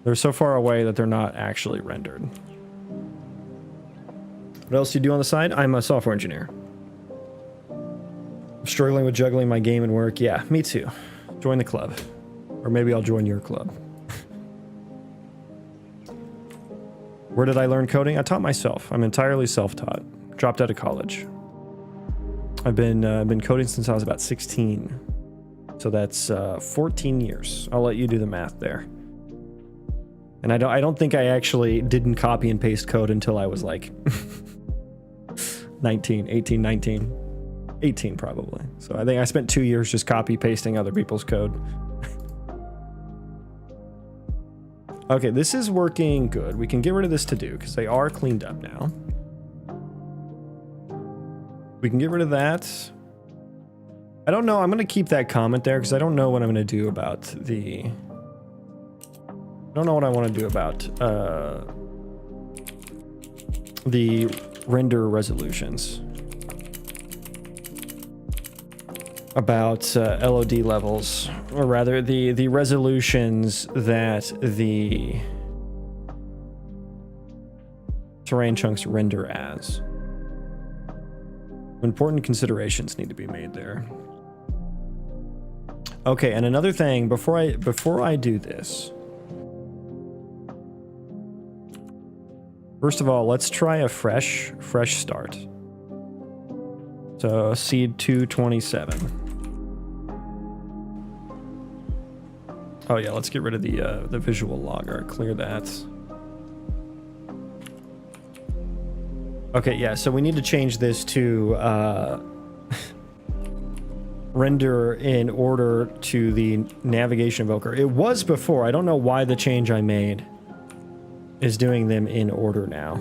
They're so far away that they're not actually rendered. What else do you do on the side? I'm a software engineer. I'm struggling with juggling my game and work. Yeah, me too. Join the club. Or maybe I'll join your club. Where did I learn coding? I taught myself. I'm entirely self-taught. Dropped out of college. I've been coding since I was about 16. So that's 14 years. I'll let you do the math there. And I don't think I actually didn't copy and paste code until I was like 19, 18, 19. 18 probably. So I think I spent 2 years just copy pasting other people's code. Okay, this is working good. We can get rid of this to-do because they are cleaned up now. We can get rid of that. I don't know. I'm going to keep that comment there because I don't know what I'm going to do about the... I don't know what I want to do about the render resolutions. About LOD levels, or rather the resolutions that the terrain chunks render as. Important considerations need to be made there. Okay, and another thing before I do this. First of all, let's try a fresh start. So seed 227. Oh yeah, let's get rid of the visual logger. Clear that. Okay, yeah. So we need to change this to render in order to the navigation invoker. It was before. I don't know why the change I made is doing them in order now.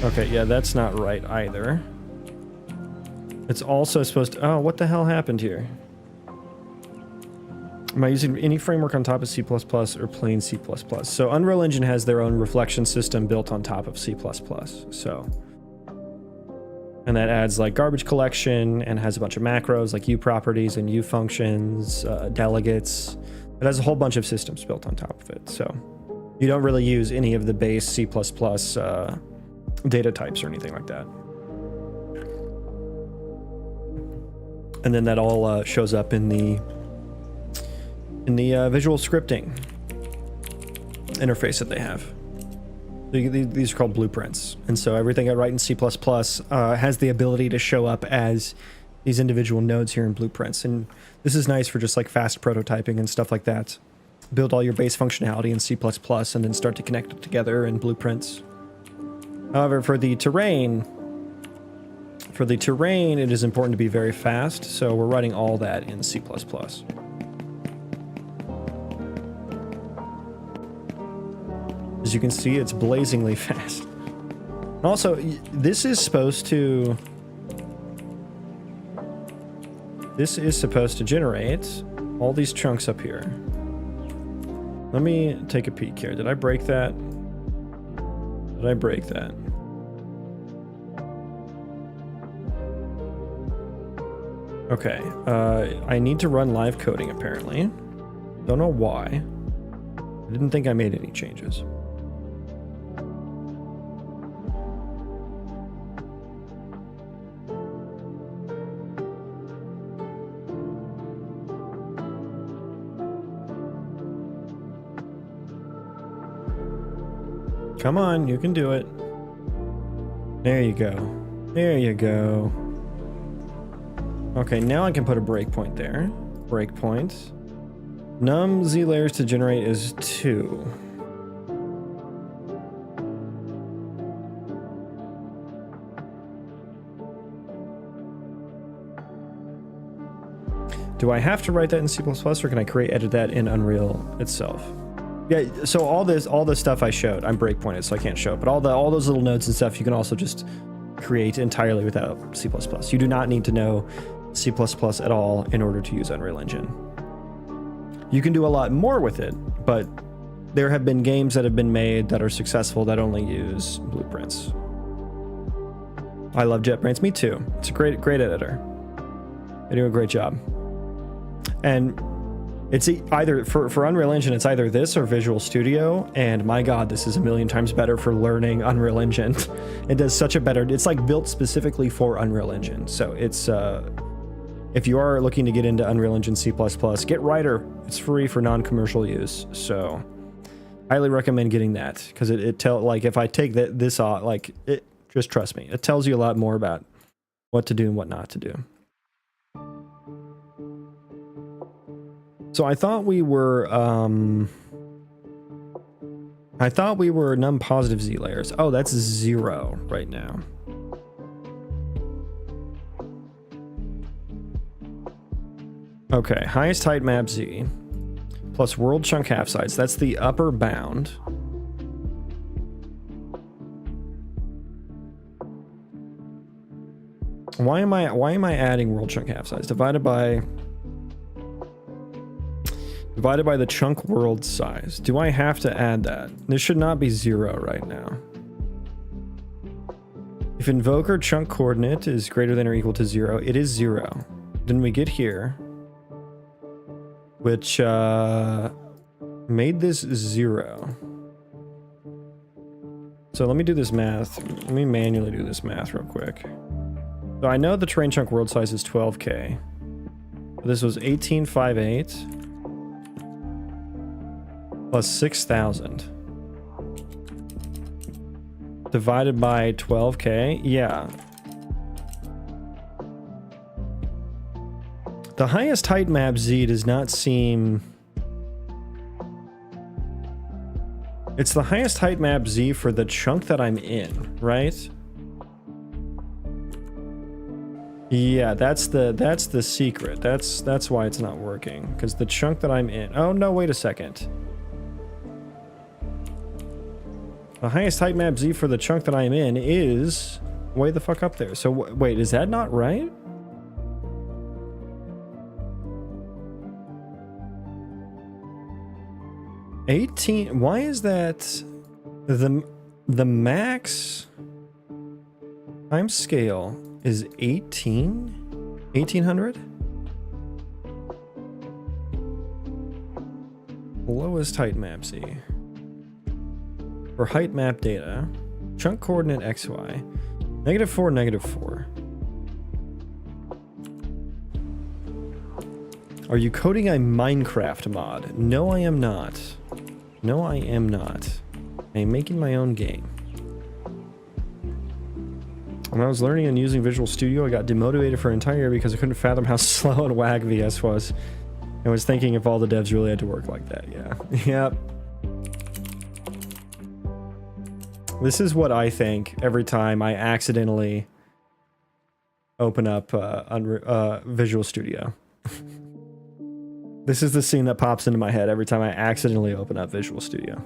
Okay, yeah, that's not right either. It's also supposed to... Oh, what the hell happened here? Am I using any framework on top of C++ or plain C++? So Unreal Engine has their own reflection system built on top of C++. So... And that adds like garbage collection and has a bunch of macros like U properties and U functions, delegates. It has a whole bunch of systems built on top of it. So you don't really use any of the base C++ data types or anything like that. And then that all shows up in the visual scripting interface that they have. These are called blueprints. And so everything I write in C++ has the ability to show up as these individual nodes here in blueprints. And this is nice for just like fast prototyping and stuff like that. Build all your base functionality in C++ and then start to connect it together in blueprints. However, for the terrain, it is important to be very fast. So we're writing all that in C++. As you can see, it's blazingly fast. And also, this is supposed to generate all these chunks up here. Let me take a peek here. Did I break that? Did I break that? Okay, I need to run live coding apparently. Don't know why. I didn't think I made any changes. Come on, you can do it. There you go. There you go. Okay, now I can put a breakpoint there. Breakpoint. Num z layers to generate is 2. Do I have to write that in C++ or can I edit that in Unreal itself? Yeah, so all this stuff I showed, I'm breakpointed, so I can't show it. But all those little nodes and stuff, you can also just create entirely without C++. You do not need to know C++ at all in order to use Unreal Engine. You can do a lot more with it, but there have been games that have been made that are successful that only use blueprints. I love JetBrains. Me too. It's a great editor. They do a great job. And it's either for Unreal Engine, it's either this or Visual Studio, and my god, this is a million times better for learning Unreal Engine. It does such a better, it's like built specifically for Unreal Engine. So it's if you are looking to get into Unreal Engine C++, get Writer. It's free for non-commercial use. So highly recommend getting that, because like if I take this off, like just trust me, it tells you a lot more about what to do and what not to do. So I thought we were num positive z layers. Oh, that's 0 right now. Okay, highest height map z plus world chunk half size. That's the upper bound. Why am I adding world chunk half size? Divided by the chunk world size. Do I have to add that? This should not be 0 right now. If invoker chunk coordinate is greater than or equal to 0, it is 0. Then we get here, which made this 0. So let me do this math. Let me manually do this math real quick. So I know the terrain chunk world size is 12K. This was 1858 plus 6,000 divided by 12K. Yeah. The highest height map Z does not seem... It's the highest height map Z for the chunk that I'm in, right? Yeah, that's the secret. That's why it's not working, because the chunk that I'm in... Oh no, wait a second. The highest height map Z for the chunk that I'm in is way the fuck up there. So wait, is that not right? Why is that the max time scale is 1800? Lowest height map Z. For height map data, chunk coordinate XY, -4, -4. Are you coding a Minecraft mod? No, I am not. No, I am not. I'm making my own game. When I was learning and using Visual Studio, I got demotivated for an entire year because I couldn't fathom how slow and wag VS was. I was thinking if all the devs really had to work like that. Yeah. Yep. This is what I think every time I accidentally open up Visual Studio. This is the scene that pops into my head every time I accidentally open up Visual Studio.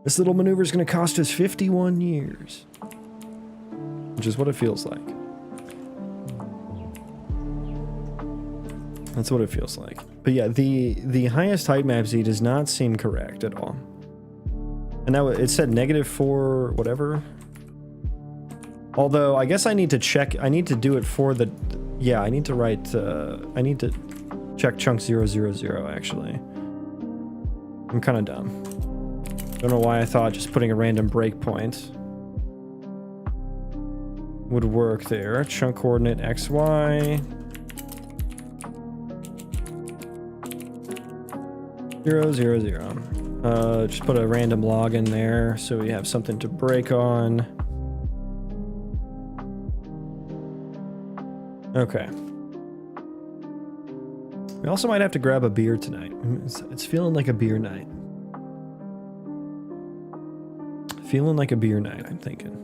This little maneuver is going to cost us 51 years. Which is what it feels like. That's what it feels like. But yeah, the highest height map Z does not seem correct at all. And now it said -4 whatever. Although I guess I need to check, I need to do it for the, yeah, I need to write, I need to check chunk 000 actually. I'm kind of dumb. Don't know why I thought just putting a random breakpoint would work there. Chunk coordinate XY. 000. Just put a random log in there so we have something to break on. Okay. We also might have to grab a beer tonight. It's feeling like a beer night. Feeling like a beer night, I'm thinking.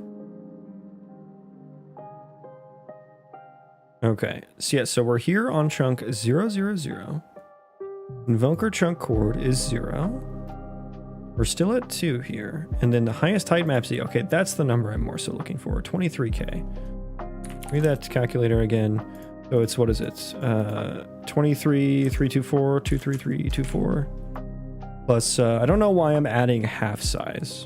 Okay, so yeah, so we're here on chunk 000. Invoker chunk chord is 0. We're still at 2 here. And then the highest height map Z, okay, that's the number I'm more so looking for, 23K. Read that calculator again. So it's, what is it? 23,324, 23324. Plus, I don't know why I'm adding half size.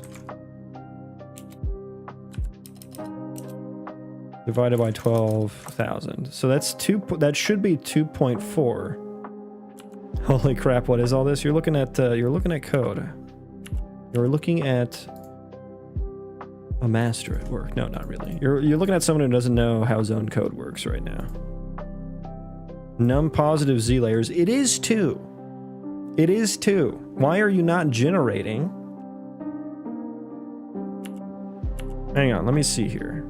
Divided by 12,000. So that's that should be 2.4. Holy crap, what is all this? You're looking at code. You're looking at a master at work. No, not really. You're looking at someone who doesn't know how zone code works right now. Num positive Z layers. It is 2. It is 2. Why are you not generating? Hang on, let me see here.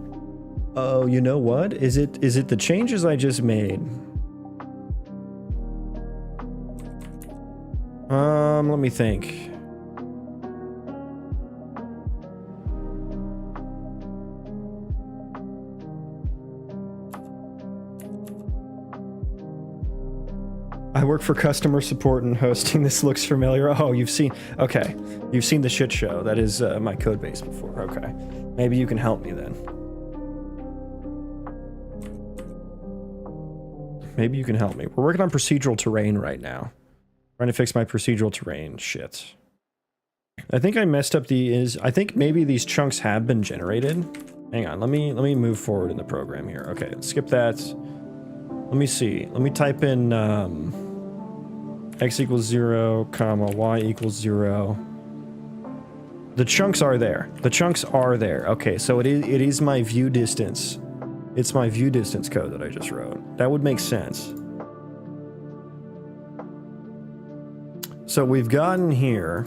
Oh, you know what? Is it the changes I just made? Let me think. I work for customer support and hosting. This looks familiar. Oh, you've seen, okay. You've seen the shit show. That is my code base before. Okay. Maybe you can help me then. Maybe you can help me. We're working on procedural terrain right now. Trying to fix my procedural terrain shit. I think I messed up I think maybe these chunks have been generated. Hang on, let me move forward in the program here. Okay, skip that. Let me see. Let me type in x equals 0, comma, y equals 0. The chunks are there. The chunks are there. Okay, so it is my view distance. It's my view distance code that I just wrote. That would make sense. So we've gotten here.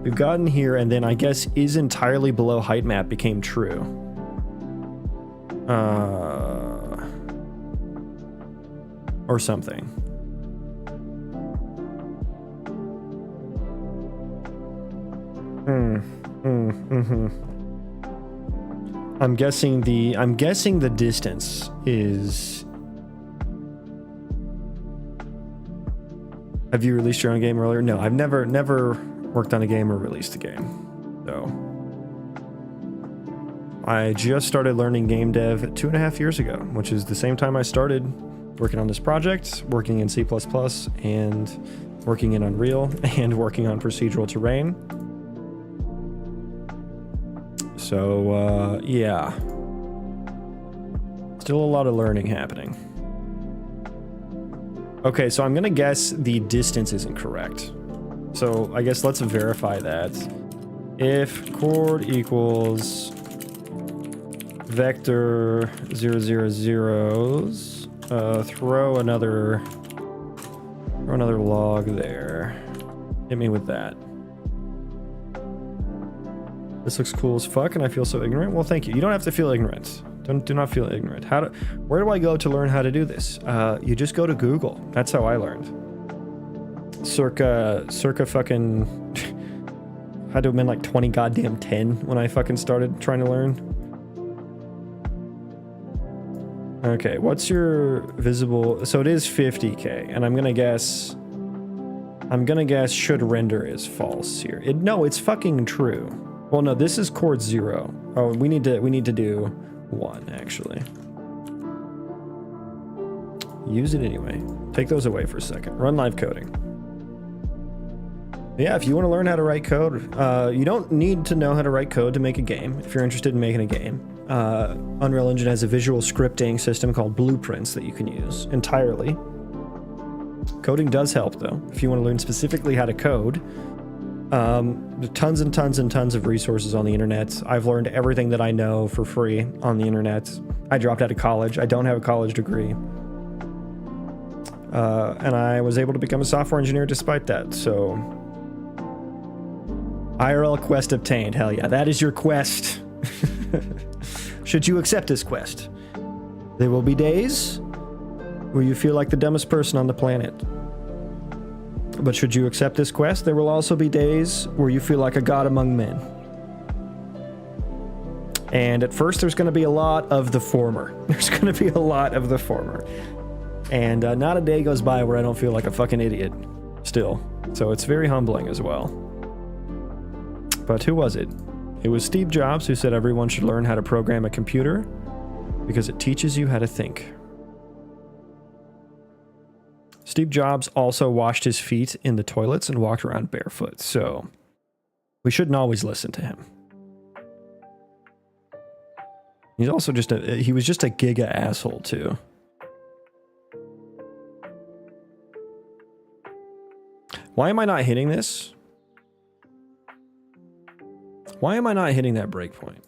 We've gotten here, and then I guess is entirely below height map became true. Or something. I'm guessing the distance is. Have you released your own game earlier? No, I've never worked on a game or released a game. So I just started learning game dev 2.5 years ago, which is the same time I started working on this project, working in C++ and working in Unreal and working on procedural terrain. So, yeah. Still a lot of learning happening. Okay, so I'm gonna guess the distance isn't correct. So I guess let's verify that. If chord equals vector 000 zeros, throw another log there. Hit me with that. This looks cool as fuck and I feel so ignorant. Well, thank you. You don't have to feel ignorant. Do not feel ignorant. Where do I go to learn how to do this? You just go to Google. That's how I learned. Circa fucking had to have been like 20 goddamn 10 when I fucking started trying to learn. Okay, what's your visible? So it is 50k, and I'm gonna guess should render is false here. No, it's fucking true. Well, no, this is chord 0. Oh, we need to do 1 actually. Use it anyway. Take those away for a second. Run live coding. Yeah, if you want to learn how to write code, you don't need to know how to write code to make a game. If you're interested in making a game, Unreal Engine has a visual scripting system called Blueprints that you can use entirely. Coding does help though. If you want to learn specifically how to code, tons and tons and tons of resources on the internet. I've learned everything that I know for free on the internet. I dropped out of college. I don't have a college degree. And I was able to become a software engineer despite that, so... IRL quest obtained. Hell yeah, that is your quest. Should you accept this quest, there will be days where you feel like the dumbest person on the planet. But should you accept this quest, there will also be days where you feel like a god among men. And at first, there's going to be a lot of the former. There's going to be a lot of the former. And not a day goes by where I don't feel like a fucking idiot still. So it's very humbling as well. But who was it? It was Steve Jobs who said everyone should learn how to program a computer because it teaches you how to think. Steve Jobs also washed his feet in the toilets and walked around barefoot, so we shouldn't always listen to him. He's also he was just a giga asshole too. Why am I not hitting this? Why am I not hitting that breakpoint?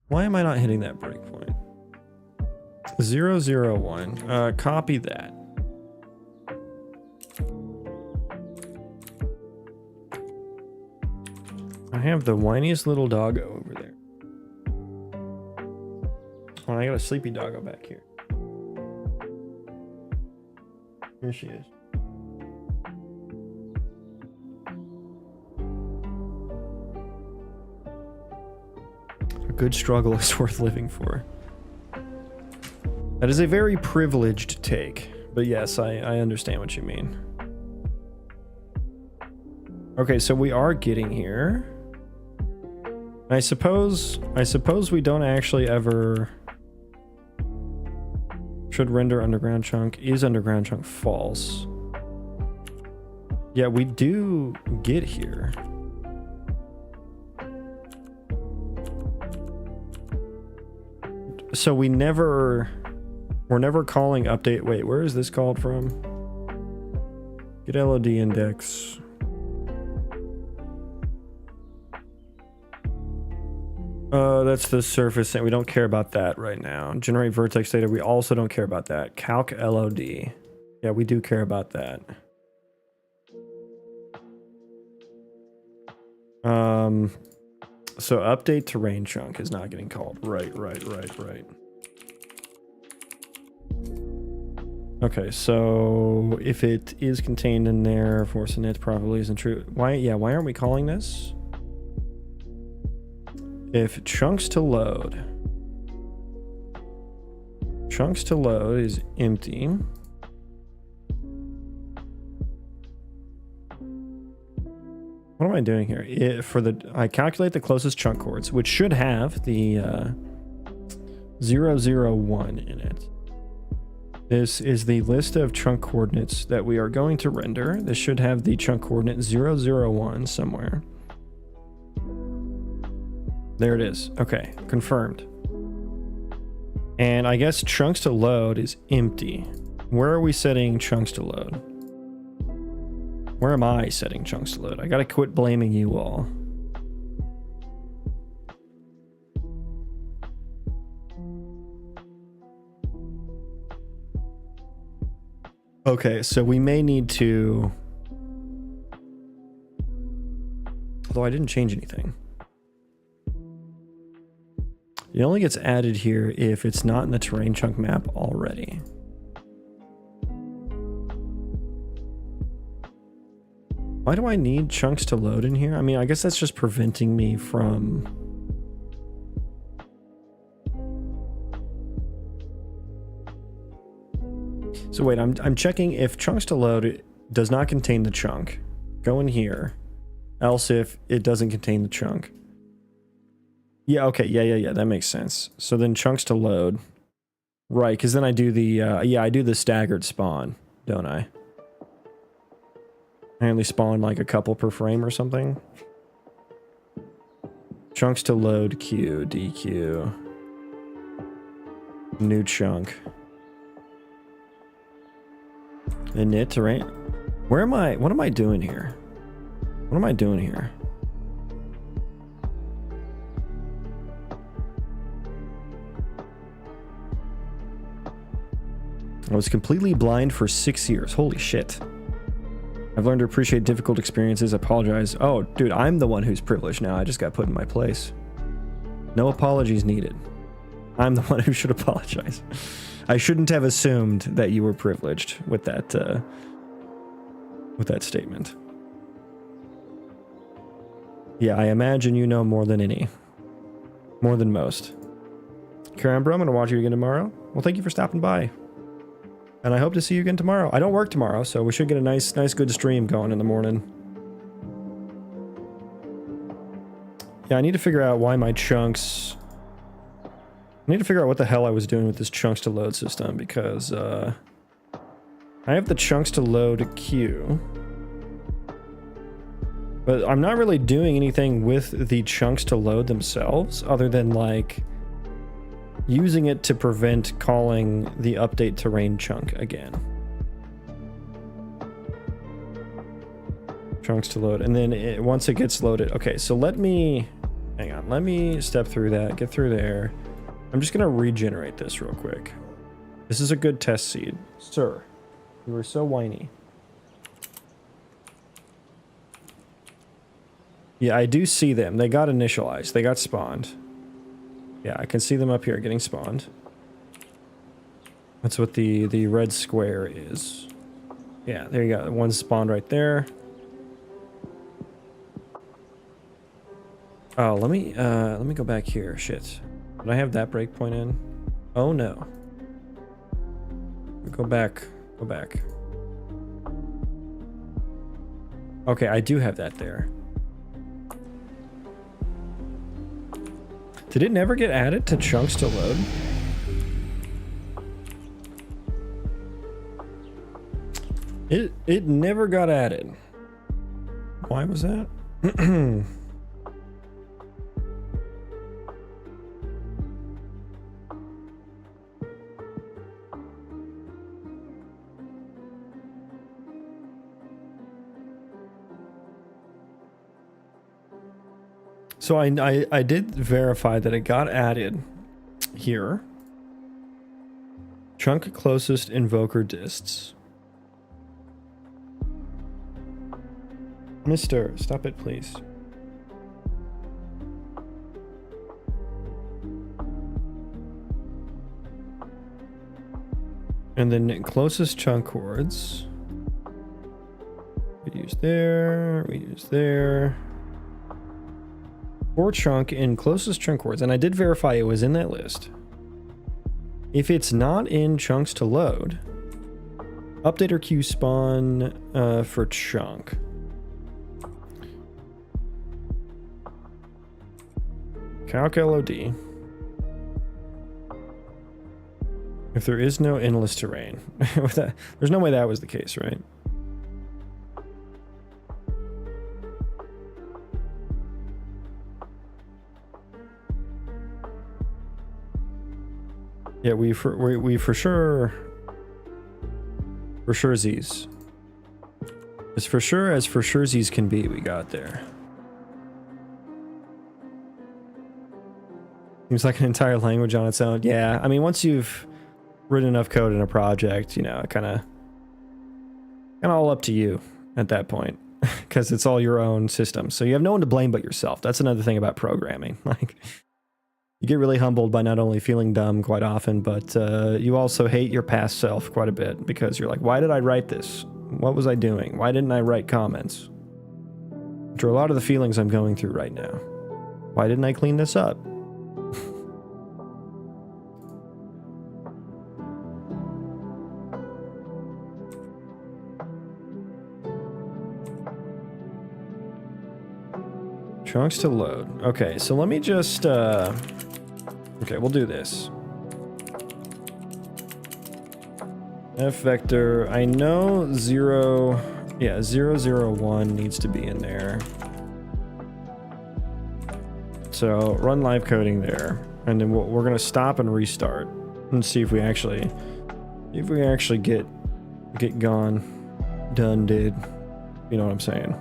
Why am I not hitting that breakpoint? 001. Copy that. I have the whiniest little doggo over there. Oh, I got a sleepy doggo back here. Here she is. A good struggle is worth living for. That is a very privileged take, but yes, I understand what you mean. Okay, so we are getting here. I suppose we don't actually ever... Should render underground chunk. Is underground chunk false? Yeah, we do get here. So we're never calling update. Wait, where is this called from? Get LOD index. That's the surface thing. We don't care about that right now. Generate vertex data. We also don't care about that. Calc LOD. Yeah, we do care about that. So update terrain chunk is not getting called. Right. Okay, so if it is contained in there, force init probably isn't true. Why aren't we calling this? If chunks to load is empty. What am I doing here? I calculate the closest chunk coords, which should have the 001 in it. This is the list of chunk coordinates that we are going to render. This should have the chunk coordinate 001 somewhere. There it is. Okay, confirmed. And I guess chunks to load is empty. Where are we setting chunks to load? Where am I setting chunks to load? I gotta quit blaming you all. Okay, so we may need to... Although I didn't change anything. It only gets added here if it's not in the terrain chunk map already. Why do I need chunks to load in here? I mean, I guess that's just preventing me from... So wait, I'm checking if chunks to load does not contain the chunk. Go in here. Else if it doesn't contain the chunk. Yeah, okay, yeah, that makes sense. So then chunks to load. Right, because then I do the, I do the staggered spawn, don't I? I only spawn like a couple per frame or something. Chunks to load, Q, DQ. New chunk. Init terrain. Where am I? What am I doing here? What am I doing here? I was completely blind for 6 years. Holy shit. I've learned to appreciate difficult experiences. Apologize. Oh, dude, I'm the one who's privileged now. I just got put in my place. No apologies needed. I'm the one who should apologize. I shouldn't have assumed that you were privileged with that statement. Yeah, I imagine you know more than any. More than most. Karambra, I'm going to watch you again tomorrow. Well, thank you for stopping by. And I hope to see you again tomorrow. I don't work tomorrow, so we should get a nice good stream going in the morning. Yeah, I need to figure out why my chunks... I need to figure out what the hell I was doing with this chunks to load system, because I have the chunks to load queue. But I'm not really doing anything with the chunks to load themselves, other than like using it to prevent calling the update terrain chunk again. Chunks to load, and then once it gets loaded, okay, so let me, hang on, let me step through that, get through there. I'm just gonna regenerate this real quick. This is a good test seed. Sir, you were so whiny. Yeah, I do see them. They got initialized. They got spawned. Yeah, I can see them up here getting spawned. That's what the red square is. Yeah, there you go. One spawned right there. Oh, let me go back here. Shit. Did I have that breakpoint in? Oh no. Go back. Go back. Okay, I do have that there. Did it never get added to chunks to load? It never got added. Why was that? So I did verify that it got added here. Chunk closest invoker dists. Mister, stop it, please. And then closest chunk chords. We use there, we use there. For chunk in closest chunk chords, and I did verify it was in that list. If it's not in chunks to load, update or queue spawn for chunk. Calc LOD. If there is no endless terrain. There's no way that was the case, right? Yeah, we for sure Z's. As for sure Z's can be, we got there. Seems like an entire language on its own. Yeah, I mean, once you've written enough code in a project, you know, it kind of And all up to you at that point, because it's all your own system. So you have no one to blame but yourself. That's another thing about programming. Like, you get really humbled by not only feeling dumb quite often, but you also hate your past self quite a bit, because you're like, why did I write this? What was I doing? Why didn't I write comments? Which are a lot of the feelings I'm going through right now. Why didn't I clean this up? Chunks to load. Okay, so let me just, okay, we'll do this. F vector, I know 0, yeah, 001 needs to be in there. So run live coding there, and then we're gonna stop and restart and see if we actually, get done, dude. You know what I'm saying?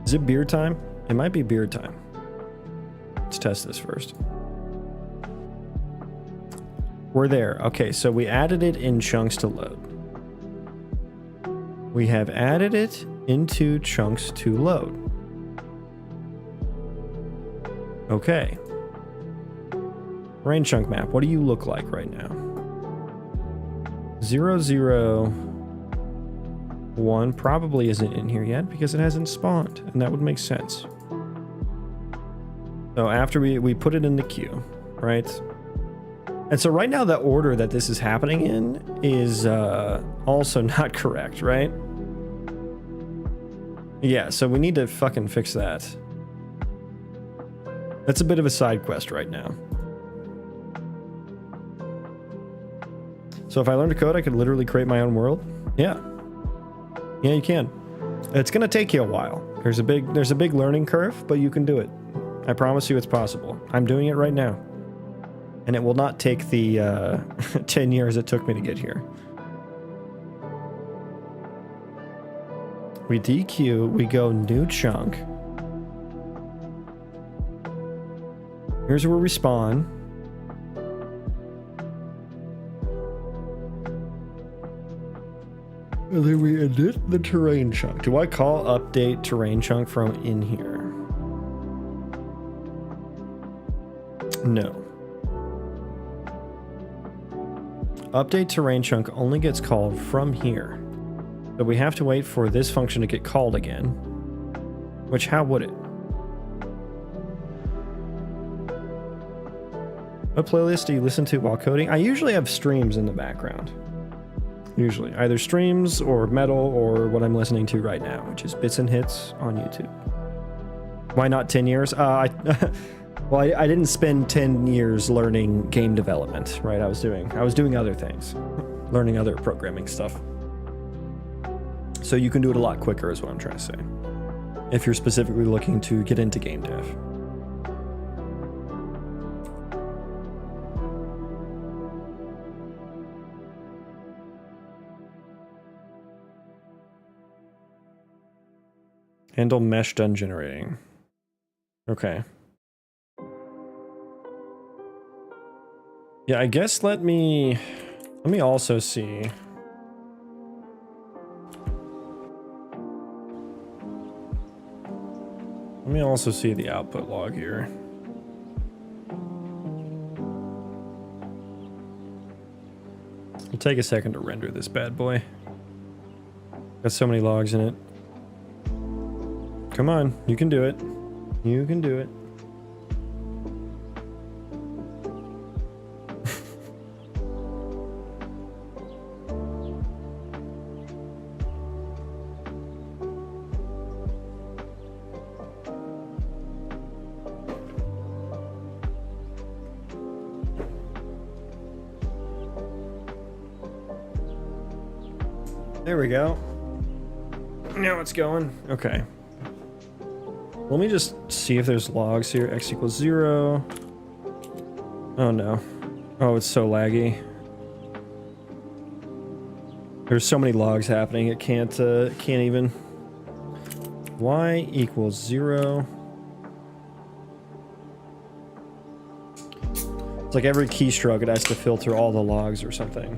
Is it beer time? It might be beer time. Let's test this first. We're there. Okay, so we added it in chunks to load. We have added it into chunks to load. Okay. Rain chunk map, what do you look like right now? 001 probably isn't in here yet because it hasn't spawned, and that would make sense. So after we put it in the queue, right? And so right now the order that this is happening in is also not correct, right? Yeah, so we need to fucking fix that. That's a bit of a side quest right now. So if I learned to code, I could literally create my own world? Yeah. Yeah, you can. It's gonna take you a while. There's a big learning curve, but you can do it. I promise you it's possible. I'm doing it right now. And it will not take the 10 years it took me to get here. We DQ, we go new chunk. Here's where we spawn. And then we edit the terrain chunk. Do I call update terrain chunk from in here? No. Update terrain chunk only gets called from here. So we have to wait for this function to get called again. Which, how would it? What playlist do you listen to while coding? I usually have streams in the background. Usually. Either streams or metal or what I'm listening to right now, which is Bits and Hits on YouTube. Why not 10 years? Well, I didn't spend 10 years learning game development, right? I was doing other things. Learning other programming stuff. So you can do it a lot quicker is what I'm trying to say. If you're specifically looking to get into game dev. Handle mesh done generating. Okay. Yeah, I guess let me also see. Let me also see the output log here. It'll take a second to render this bad boy. Got so many logs in it. Come on, you can do it. You can do it. There we go. Now it's going. Okay. Let me just see if there's logs here. X equals 0. Oh no. Oh, it's so laggy. There's so many logs happening. It can't even. Y equals 0. It's like every keystroke, it has to filter all the logs or something.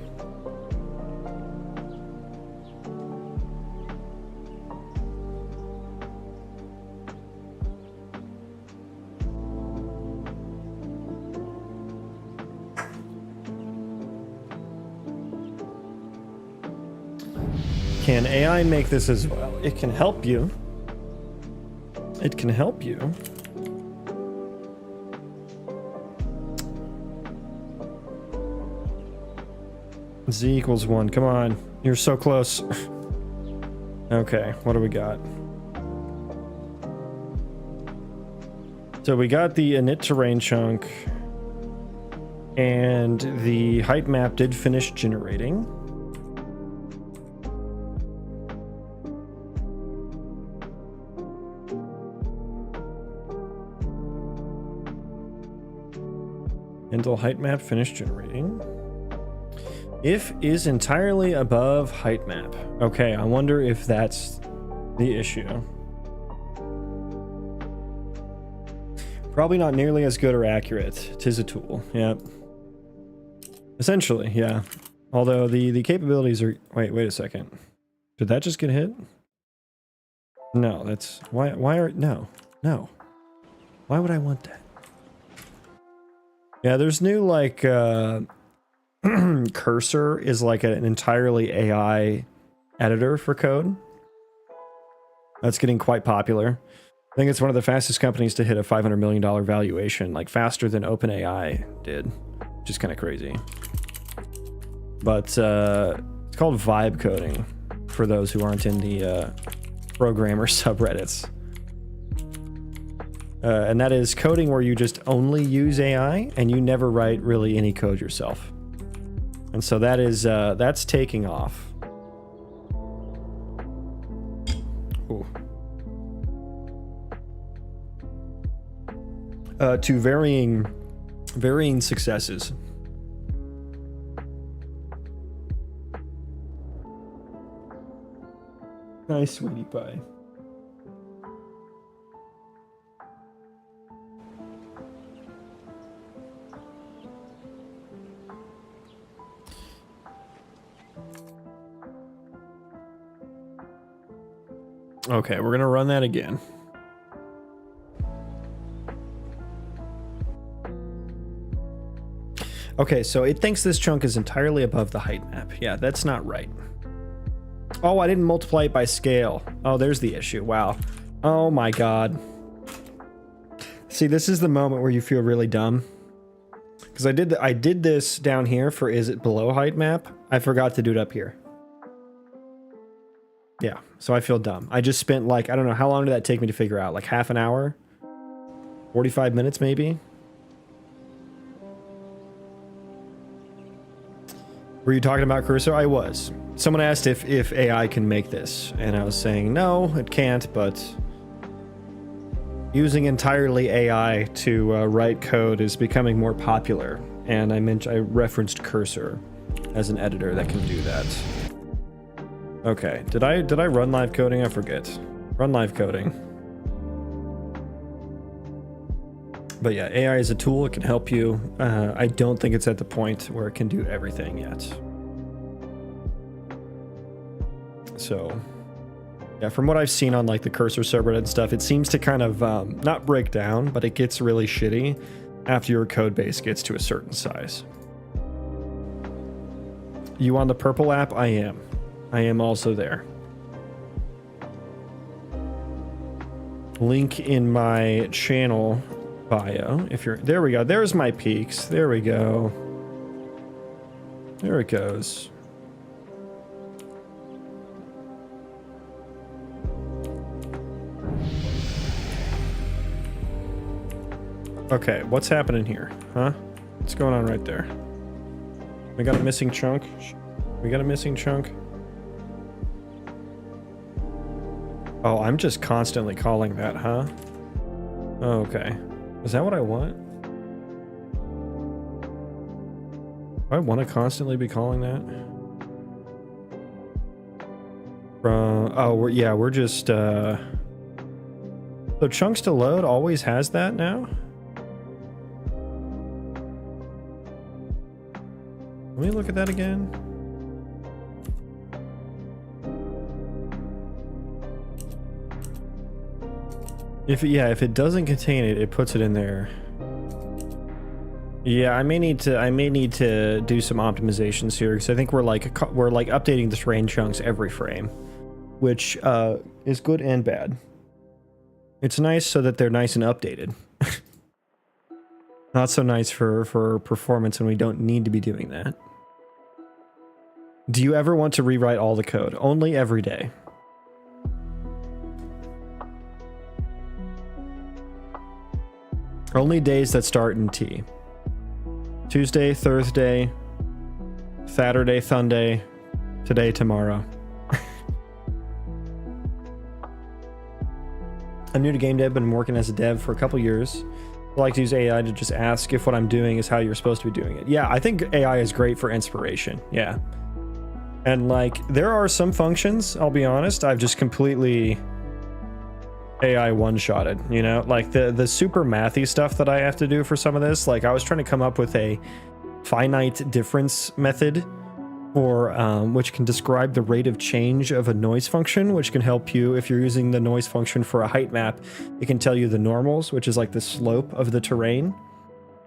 Can AI make this as well? It can help you. It can help you. Z equals 1. Come on. You're so close. Okay, what do we got? So we got the init terrain chunk. And the height map did finish generating. Until height map finished generating. If is entirely above height map. Okay, I wonder if that's the issue. Probably not nearly as good or accurate. Tis a tool. Yep. Essentially, yeah. Although the capabilities are... Wait a second. Did that just get hit? No, that's... Why are... No. Why would I want that? Yeah, there's new, like, Cursor is like an entirely AI editor for code. That's getting quite popular. I think it's one of the fastest companies to hit a $500 million valuation, like faster than OpenAI did, which is kind of crazy. But it's called vibe coding for those who aren't in the programmer subreddits. And that is coding where you just only use AI and you never write really any code yourself. And so that is that's taking off. Ooh. To varying successes. Nice, sweetie pie. Okay, we're gonna run that again. Okay, so it thinks this chunk is entirely above the height map. Yeah, that's not right. Oh, I didn't multiply it by scale. Oh, there's the issue. Wow. Oh my god. See, this is the moment where you feel really dumb. Because I did this down here for is it below height map. I forgot to do it up here. Yeah, so I feel dumb. I just spent like, I don't know, how long did that take me to figure out? Like half an hour? 45 minutes maybe? Were you talking about Cursor? I was. Someone asked if AI can make this, and I was saying, no, it can't, but using entirely AI to write code is becoming more popular, and I referenced Cursor as an editor that can do that. Okay, did I run live coding? I forget. Run live coding. But yeah, AI is a tool. It can help you. I don't think it's at the point where it can do everything yet. So, yeah, from what I've seen on like the Cursor subreddit and stuff, it seems to kind of not break down, but it gets really shitty after your code base gets to a certain size. You on the purple app? I am. I am also there. Link in my channel bio. If you're there, we go. There's my peaks. There we go. There it goes. Okay, what's happening here? Huh? What's going on right there? We got a missing chunk. We got a missing chunk. Oh, I'm just constantly calling that, huh? Oh, okay. Is that what I want? Do I want to constantly be calling that? Oh, we're just, So chunks to load always has that now? Let me look at that again. If it doesn't contain it, it puts it in there. Yeah, I may need to do some optimizations here because I think we're like updating the terrain chunks every frame, which is good and bad. It's nice so that they're nice and updated. Not so nice for performance when we don't need to be doing that. Do you ever want to rewrite all the code? Only every day. Only days that start in T. Tuesday, Thursday, Saturday, Sunday, today, tomorrow. I'm new to game dev, been working as a dev for a couple years. I like to use AI to just ask if what I'm doing is how you're supposed to be doing it. Yeah, I think AI is great for inspiration. Yeah. And like, there are some functions, I'll be honest, I've just completely AI one-shotted, you know? Like the super mathy stuff that I have to do for some of this, like I was trying to come up with a finite difference method for which can describe the rate of change of a noise function, which can help you if you're using the noise function for a height map. It can tell you the normals, which is like the slope of the terrain,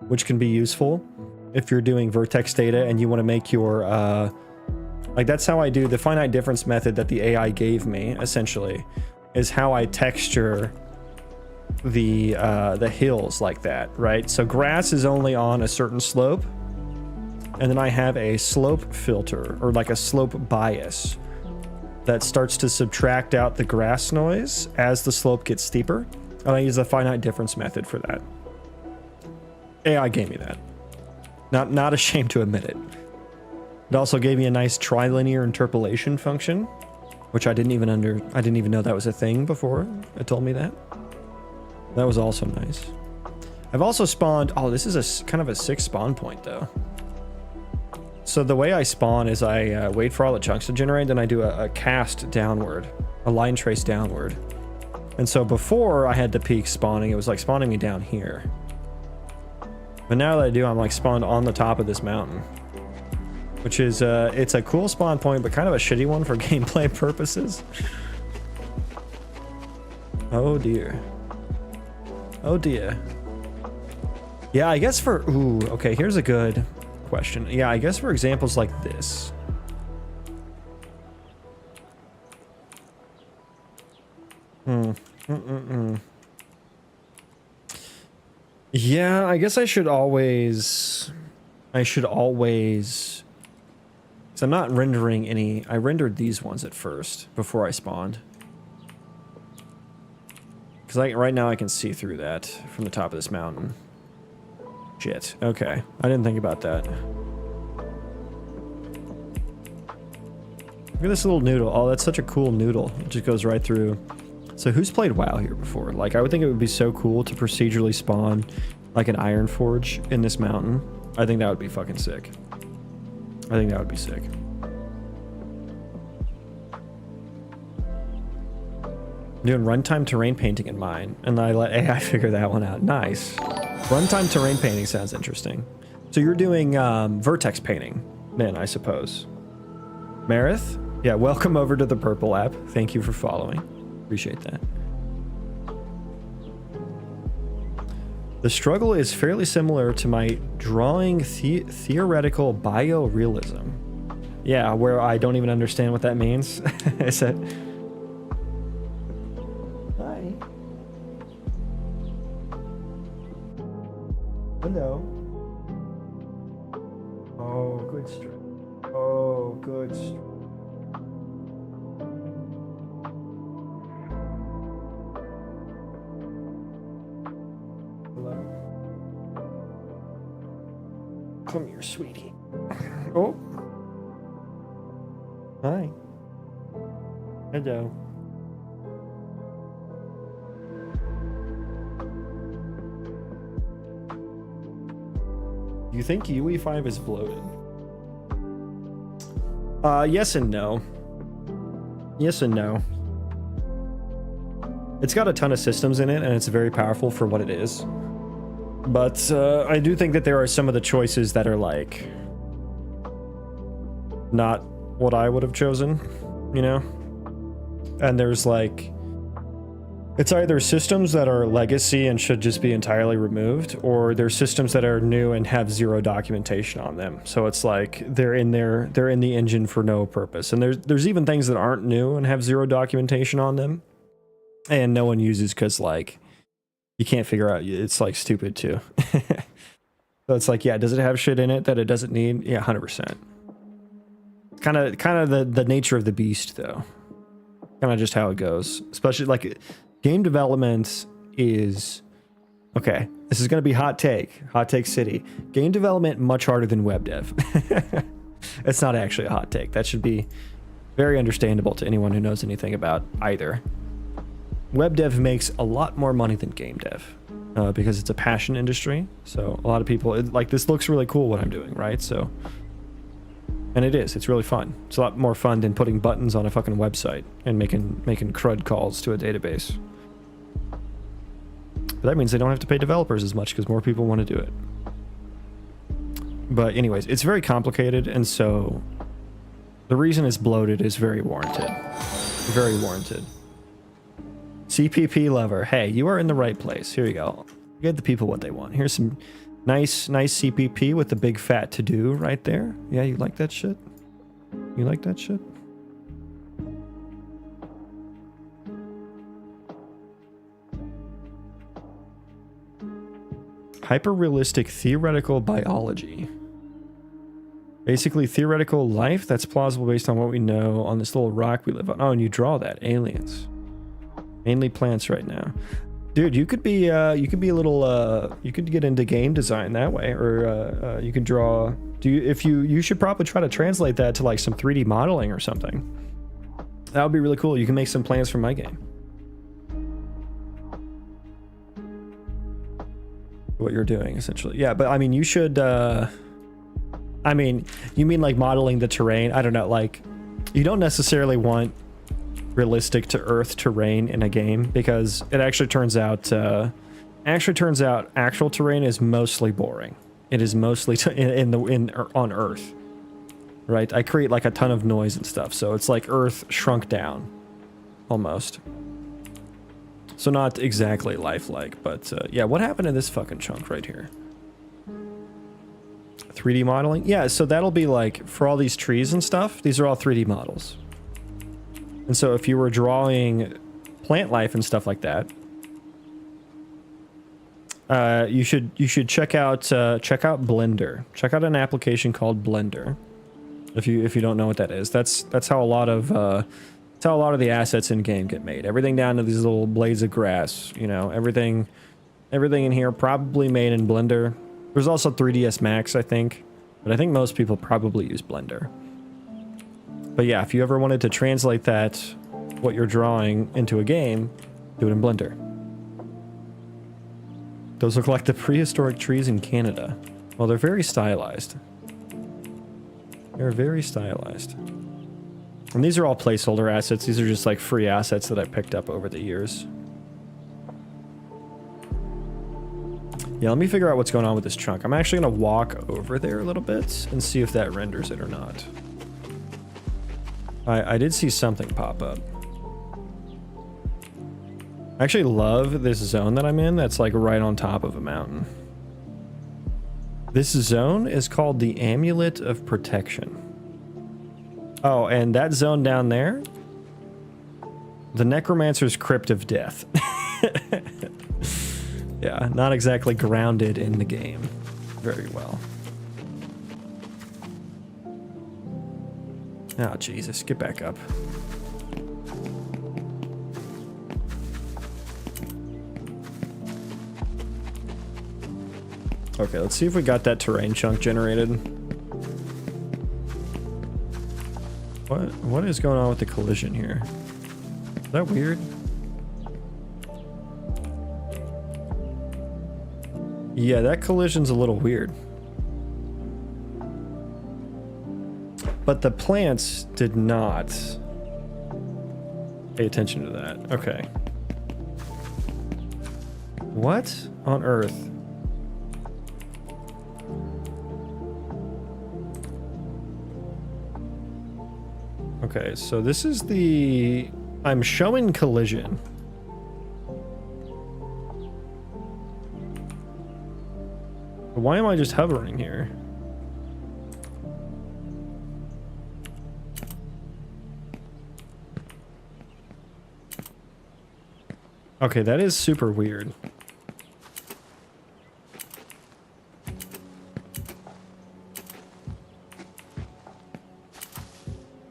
which can be useful if you're doing vertex data and you want to make your like that's how I do the finite difference method that the AI gave me, essentially, is how I texture the hills like that, right? So grass is only on a certain slope, and then I have a slope filter, or like a slope bias, that starts to subtract out the grass noise as the slope gets steeper, and I use the finite difference method for that. AI gave me that. Not ashamed to admit it. It also gave me a nice trilinear interpolation function, which I didn't even know that was a thing before it told me that. That was also nice. I've also spawned, oh, this is a kind of a sick spawn point though. So the way I spawn is I wait for all the chunks to generate, then I do a cast downward, a line trace downward. And so before I had the peak spawning, it was like spawning me down here. But now that I do, I'm like spawned on the top of this mountain. Which is, it's a cool spawn point, but kind of a shitty one for gameplay purposes. Oh dear. Oh dear. Yeah, I guess for, ooh, okay, here's a good question. Yeah, I guess for examples like this. Yeah, I guess I should always, because I'm not rendering any, I rendered these ones at first before I spawned. Because right now I can see through that from the top of this mountain. Shit, okay. I didn't think about that. Look at this little noodle. Oh, that's such a cool noodle. It just goes right through. So who's played WoW here before? Like, I would think it would be so cool to procedurally spawn like an iron forge in this mountain. I think that would be fucking sick. I think that would be sick. Doing runtime terrain painting in mine, and I let AI figure that one out. Nice. Runtime terrain painting sounds interesting. So you're doing vertex painting then, I suppose. Marith? Yeah, welcome over to the Purple app. Thank you for following. Appreciate that. The struggle is fairly similar to my drawing theoretical biorealism. Yeah, where I don't even understand what that means. Is that... Hi. Hello. Oh, good stream. Oh, good stream. Come here, sweetie. Oh. Hi. Hello. You think UE5 is bloated? Yes and no. Yes and no. It's got a ton of systems in it, and it's very powerful for what it is. But I do think that there are some of the choices that are like not what I would have chosen, you know? And there's like, it's either systems that are legacy and should just be entirely removed, or there's systems that are new and have zero documentation on them. So it's like they're in the engine for no purpose. And there's even things that aren't new and have zero documentation on them, and no one uses because like you can't figure out. It's like stupid too. So it's like, yeah, does it have shit in it that it doesn't need? Yeah, 100%. Kind of the nature of the beast though. Kind of just how it goes, especially like. Game development is, okay, this is going to be hot take city. Game development much harder than web dev. It's not actually a hot take. That should be very understandable to anyone who knows anything about either. Web dev makes a lot more money than game dev because it's a passion industry. So a lot of people, like, this looks really cool what I'm doing, right? So, and it is, it's really fun. It's a lot more fun than putting buttons on a fucking website and making CRUD calls to a database. But that means they don't have to pay developers as much because more people want to do it. But anyways, it's very complicated, and so the reason it's bloated is very warranted. Very warranted. CPP lover, hey, you are in the right place. Here you go. Give the people what they want. Here's some nice CPP with the big fat to-do right there. Yeah, you like that shit? You like that shit? Hyper-realistic theoretical biology. Basically, theoretical life that's plausible based on what we know on this little rock we live on. Oh, and you draw that. Aliens. Mainly plants right now. Dude, you could be a little, you could get into game design that way, or you could draw. You should probably try to translate that to like some 3D modeling or something. That would be really cool. You can make some plans for my game. What you're doing, essentially. Yeah, but I mean, you should, I mean, you mean like modeling the terrain? I don't know, like, you don't necessarily want realistic to Earth terrain in a game because it actually turns out actual terrain is mostly boring. It is mostly on Earth, right? I create like a ton of noise and stuff, so it's like Earth shrunk down, almost. So not exactly lifelike, but yeah. What happened to this fucking chunk right here? 3D modeling? Yeah, so that'll be like for all these trees and stuff. These are all 3D models. And so if you were drawing plant life and stuff like that, you should check out Blender. Check out an application called Blender. If you don't know what that is, that's how a lot of the assets in game get made. Everything down to these little blades of grass. You know, everything in here probably made in Blender. There's also 3ds Max, I think, but I think most people probably use Blender. But yeah, if you ever wanted to translate that, what you're drawing, into a game, do it in Blender. Those look like the prehistoric trees in Canada. Well, they're very stylized. They're very stylized. And these are all placeholder assets. These are just like free assets that I picked up over the years. Yeah, let me figure out what's going on with this chunk. I'm actually going to walk over there a little bit and see if that renders it or not. I did see something pop up. I actually love this zone that I'm in that's like right on top of a mountain. This zone is called the Amulet of Protection. Oh, and that zone down there, the Necromancer's Crypt of Death. Yeah, not exactly grounded in the game very well. Oh, Jesus, get back up. Okay, let's see if we got that terrain chunk generated. What is going on with the collision here? Is that weird? Yeah, that collision's a little weird. But the plants did not pay attention to that. Okay. What on earth? Okay, so this is the... I'm showing collision. Why am I just hovering here? Okay, that is super weird.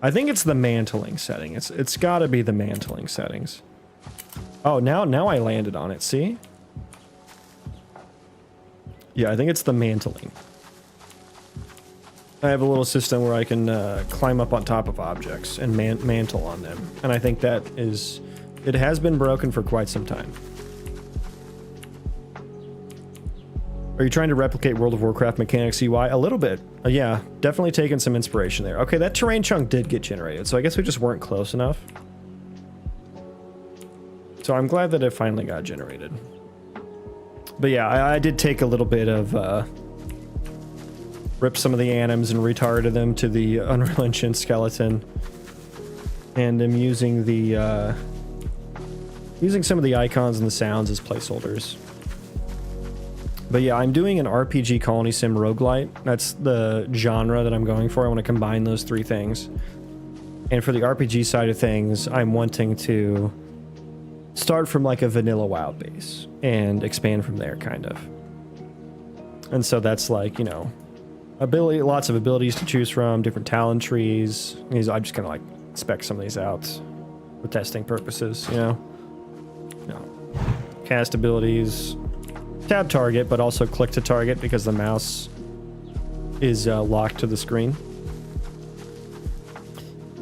I think it's the mantling setting. It's got to be the mantling settings. Oh, now I landed on it. See? Yeah, I think it's the mantling. I have a little system where I can climb up on top of objects and mantle on them, and I think that is... It has been broken for quite some time. Are you trying to replicate World of Warcraft mechanics UI? A little bit. Yeah, definitely taking some inspiration there. Okay, that terrain chunk did get generated, so I guess we just weren't close enough. So I'm glad that it finally got generated. But yeah, I did take a little bit of... rip some of the anims and retarded them to the Unreal Engine skeleton. And I'm using the... using some of the icons and the sounds as placeholders. But yeah, I'm doing an RPG Colony Sim Roguelite. That's the genre that I'm going for. I want to combine those three things. And for the RPG side of things, I'm wanting to start from like a vanilla WoW base and expand from there, kind of. And so that's like, you know, lots of abilities to choose from, different talent trees. I'm just gonna like spec some of these out for testing purposes, you know. Cast abilities, tab target, but also click to target because the mouse is locked to the screen.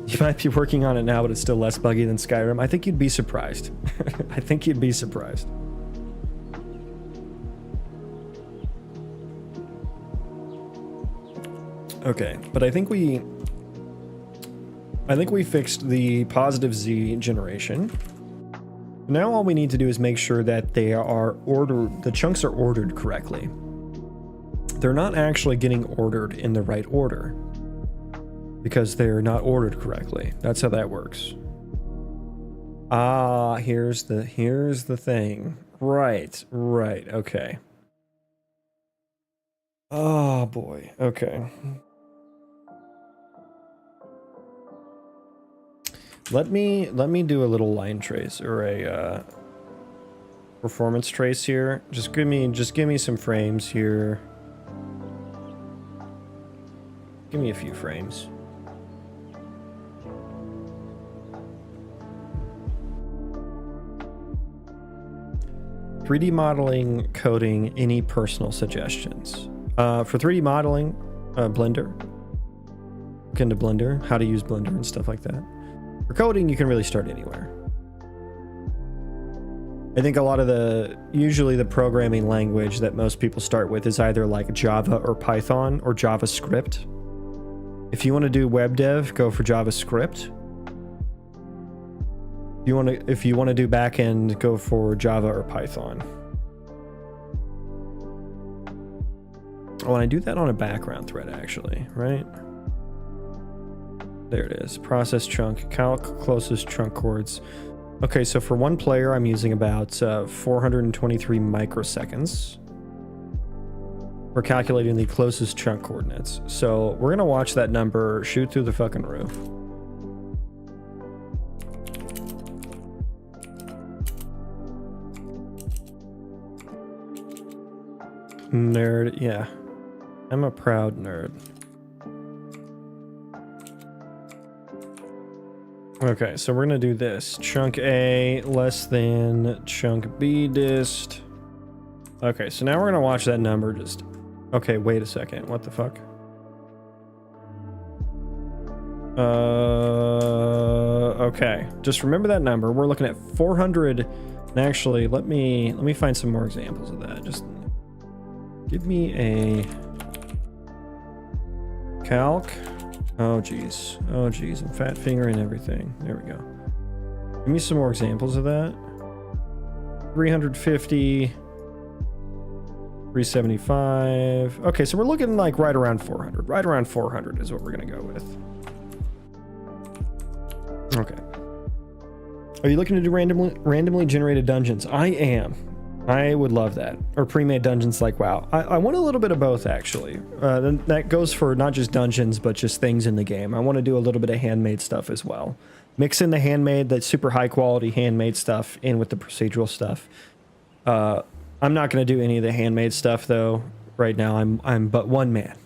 You might be working on it now, but it's still less buggy than Skyrim. I think you'd be surprised. I think you'd be surprised. Okay, but I think we fixed the positive Z generation. Now all we need to do is make sure that they are ordered, the chunks are ordered correctly. They're not actually getting ordered in the right order because they're not ordered correctly. That's how that works. Ah, here's the thing. Right, okay. Oh boy, okay. Let me do a little line trace or a performance trace here. Just give me some frames here. Give me a few frames. "3D modeling, coding, any personal suggestions?" For 3D modeling, Blender. Look into Blender, how to use Blender and stuff like that. For coding, you can really start anywhere. I think a lot of usually the programming language that most people start with is either like Java or Python or JavaScript. If you want to do web dev, go for JavaScript. If you want to do backend, go for Java or Python. Oh, and I do that on a background thread actually, right? There it is. Process chunk, calc closest chunk chords. Okay, so for one player, I'm using about 423 microseconds for calculating the closest chunk coordinates. So we're gonna watch that number shoot through the fucking roof. Nerd, yeah. I'm a proud nerd. Okay, so we're gonna do this. Chunk A less than chunk B dist. Okay, so now we're gonna watch that number just... Okay, wait a second. What the fuck? Okay. Just remember that number. We're looking at 400. And actually, let me find some more examples of that. Just give me a calc. Oh geez, I'm fat fingering everything. There we go. Give me some more examples of that. 350, 375. Okay, so we're looking like right around 400. Right around 400 is what we're gonna go with. Okay. Are you looking to do randomly generated dungeons? I am. I would love that. Or pre-made dungeons like WoW. I want a little bit of both, actually. That goes for not just dungeons, but just things in the game. I want to do a little bit of handmade stuff as well. Mix in the handmade, that super high quality handmade stuff in with the procedural stuff. I'm not going to do any of the handmade stuff, though. Right now, I'm but one man.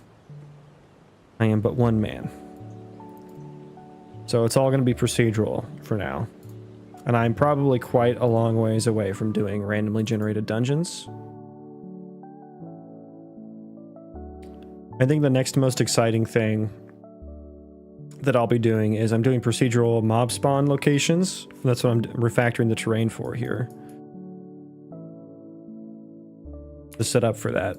I am but one man. So it's all going to be procedural for now. And I'm probably quite a long ways away from doing randomly generated dungeons. I think the next most exciting thing that I'll be doing is I'm doing procedural mob spawn locations. That's what I'm refactoring the terrain for here. To set up for that.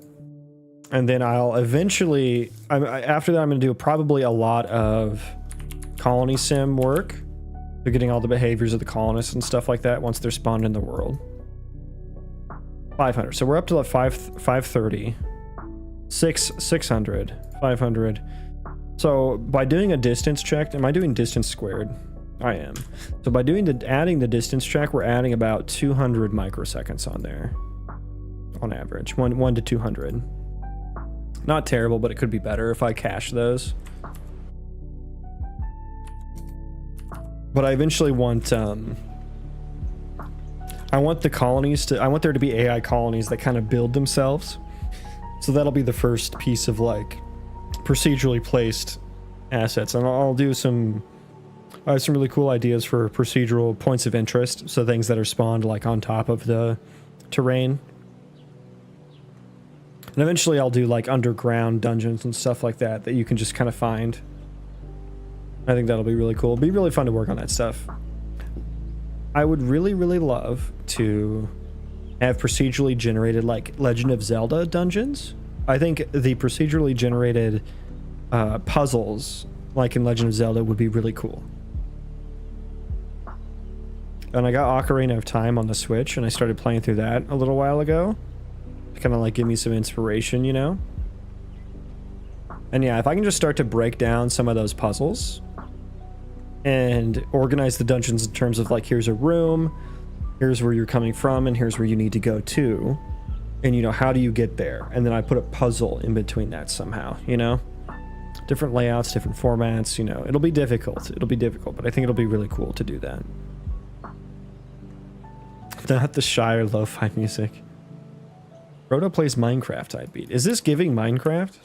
And then I'll eventually, after that, I'm going to do probably a lot of colony sim work. They're getting all the behaviors of the colonists and stuff like that once they're spawned in the world. 500. So we're up to like 530. 600. 500. So by doing a distance check, am I doing distance squared? I am. So by adding the distance check, we're adding about 200 microseconds on there. On average. 1 to 200. Not terrible, but it could be better if I cache those. But I eventually want, I want the colonies I want there to be AI colonies that kind of build themselves. So that'll be the first piece of like procedurally placed assets. And I'll do I have some really cool ideas for procedural points of interest. So things that are spawned like on top of the terrain. And eventually I'll do like underground dungeons and stuff like that you can just kind of find. I think that'll be really cool. It'll be really fun to work on that stuff. I would really, really love to have procedurally generated like Legend of Zelda dungeons. I think the procedurally generated puzzles like in Legend of Zelda would be really cool. And I got Ocarina of Time on the Switch and I started playing through that a little while ago. To kind of like give me some inspiration, you know? And yeah, if I can just start to break down some of those puzzles and organize the dungeons in terms of like, here's a room, here's where you're coming from, and here's where you need to go to. And, you know, how do you get there? And then I put a puzzle in between that somehow, you know? Different layouts, different formats, you know. It'll be difficult. It'll be difficult, but I think it'll be really cool to do that. Not the Shire lo-fi music. Roto plays Minecraft, I beat. Is this giving Minecraft?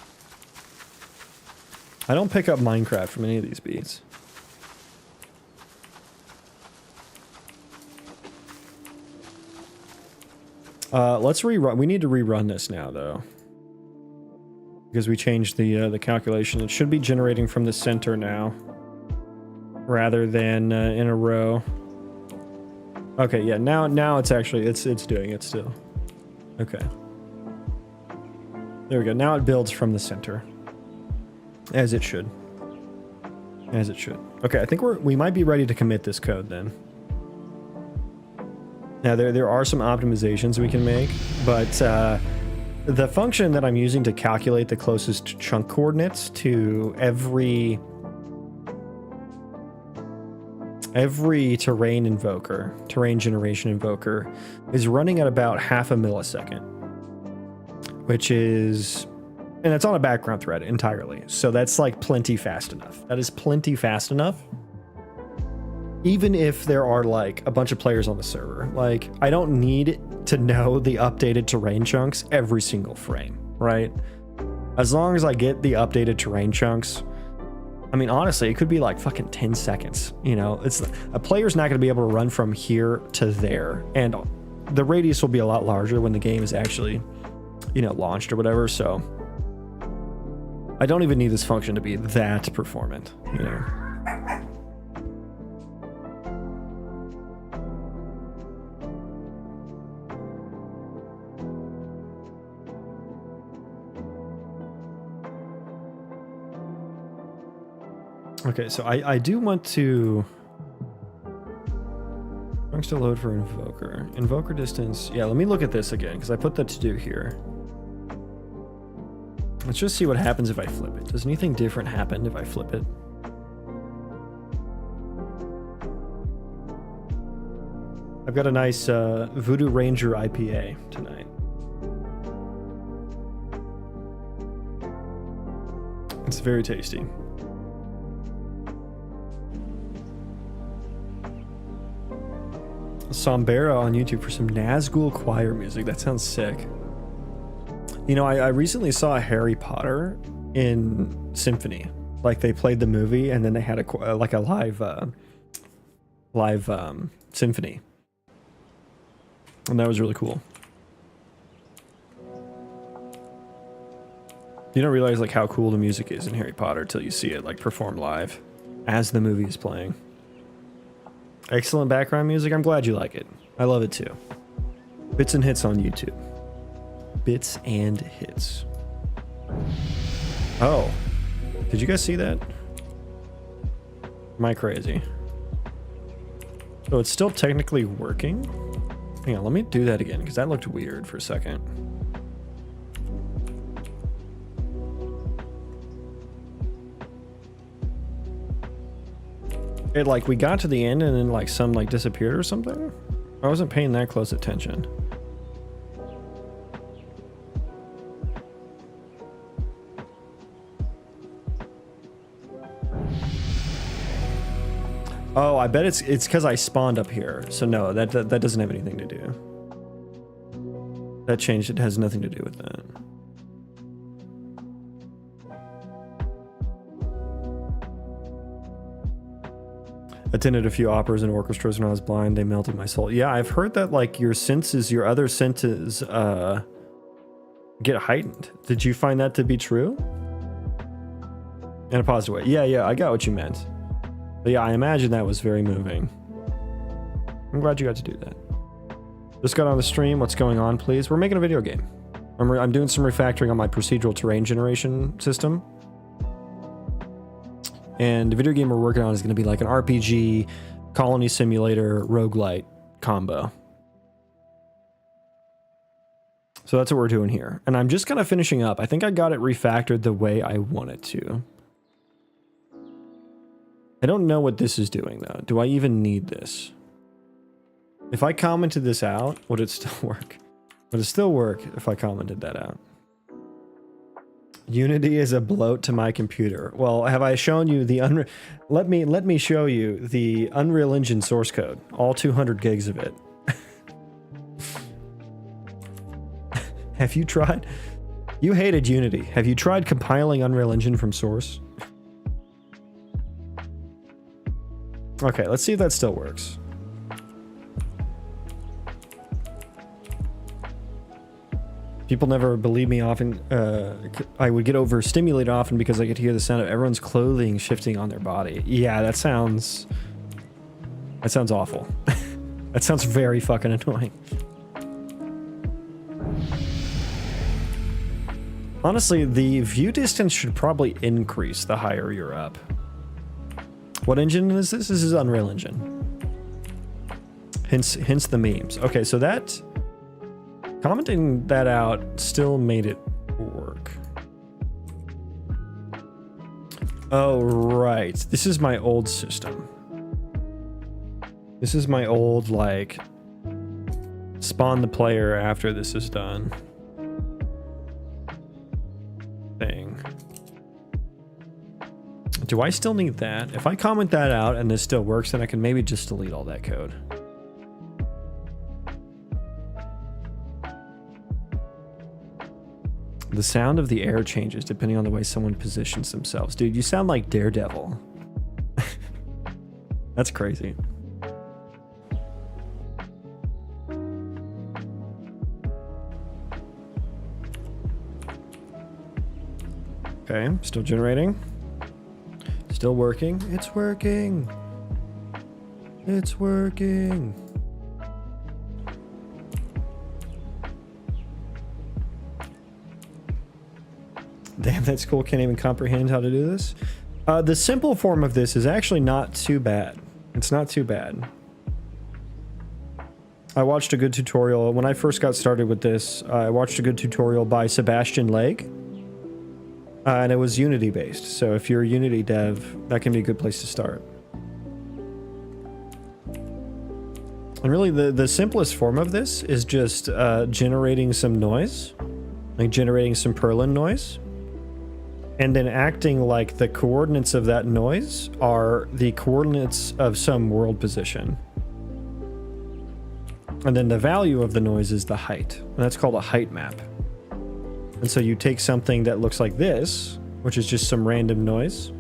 I don't pick up Minecraft from any of these beats. Let's rerun. We need to rerun this now, though, because we changed the calculation. It should be generating from the center now, rather than in a row. Okay, yeah. Now it's actually it's doing it still. Okay. There we go. Now it builds from the center, as it should. As it should. Okay, I think we might be ready to commit this code then. Now, there are some optimizations we can make, but the function that I'm using to calculate the closest chunk coordinates to every terrain invoker, terrain generation invoker, is running at about half a millisecond, which is, and it's on a background thread entirely. So that's like plenty fast enough. That is plenty fast enough. Even if there are like a bunch of players on the server, like I don't need to know the updated terrain chunks every single frame, right? As long as I get the updated terrain chunks, I mean, honestly, it could be like fucking 10 seconds, you know? It's a player's not going to be able to run from here to there, and the radius will be a lot larger when the game is actually, you know, launched or whatever. So I don't even need this function to be that performant, you know? Okay, so I do want to... Chunks to load for invoker. Invoker distance. Yeah, let me look at this again, because I put the to-do here. Let's just see what happens if I flip it. Does anything different happen if I flip it? I've got a nice Voodoo Ranger IPA tonight. It's very tasty. Sombera on YouTube for some Nazgul choir music. That sounds sick. You know, I recently saw Harry Potter in symphony. Like they played the movie and then they had a like a live symphony. And that was really cool. You don't realize like how cool the music is in Harry Potter till you see it like performed live as the movie is playing. Excellent background music. I'm glad you like it. I love it too. Bits and hits on YouTube. Bits and hits. Oh, did you guys see that? Am I crazy? So it's still technically working. Hang on, let me do that again because that looked weird for a second. It like we got to the end and then like some like disappeared or something. I wasn't paying that close attention. Oh, I bet it's because I spawned up here. So no, that doesn't have anything to do. That change, it has nothing to do with that. Attended a few operas and orchestras when I was blind. They melted my soul. Yeah, I've heard that like your senses, your other senses get heightened. Did you find that to be true? In a positive way. Yeah, I got what you meant. But yeah, I imagine that was very moving. I'm glad you got to do that. Just got on the stream. What's going on, please? We're making a video game. I'm doing some refactoring on my procedural terrain generation system. And the video game we're working on is going to be like an RPG, colony simulator, roguelite combo. So that's what we're doing here. And I'm just kind of finishing up. I think I got it refactored the way I want it to. I don't know what this is doing though. Do I even need this? If I commented this out, would it still work? Would it still work if I commented that out? Unity is a bloat to my computer. Well, have I shown you the let me show you the Unreal Engine source code. All 200 gigs of it. Have you tried? You hated Unity. Have you tried compiling Unreal Engine from source? Okay, let's see if that still works. People never believe me often. I would get overstimulated often because I could hear the sound of everyone's clothing shifting on their body. Yeah, that sounds awful. That sounds very fucking annoying. Honestly, the view distance should probably increase the higher you're up. What engine is this? This is Unreal Engine. Hence the memes. Okay, so that... commenting that out still made it work. Oh, right. This is my old system. This is my old, like, spawn the player after this is done thing. Do I still need that? If I comment that out and this still works, then I can maybe just delete all that code. The sound of the air changes depending on the way someone positions themselves. Dude, you sound like Daredevil. That's crazy. Okay, still generating. Still working. It's working. It's working. Damn, that's cool. Can't even comprehend how to do this. The simple form of this is actually not too bad. It's not too bad. I watched a good tutorial. When I first got started with this, I watched a good tutorial by Sebastian Legge. And it was Unity based. So if you're a Unity dev, that can be a good place to start. And really the simplest form of this is just generating some noise, like generating some Perlin noise, and then acting like the coordinates of that noise are the coordinates of some world position. And then the value of the noise is the height, and that's called a height map. And so you take something that looks like this, which is just some random noise,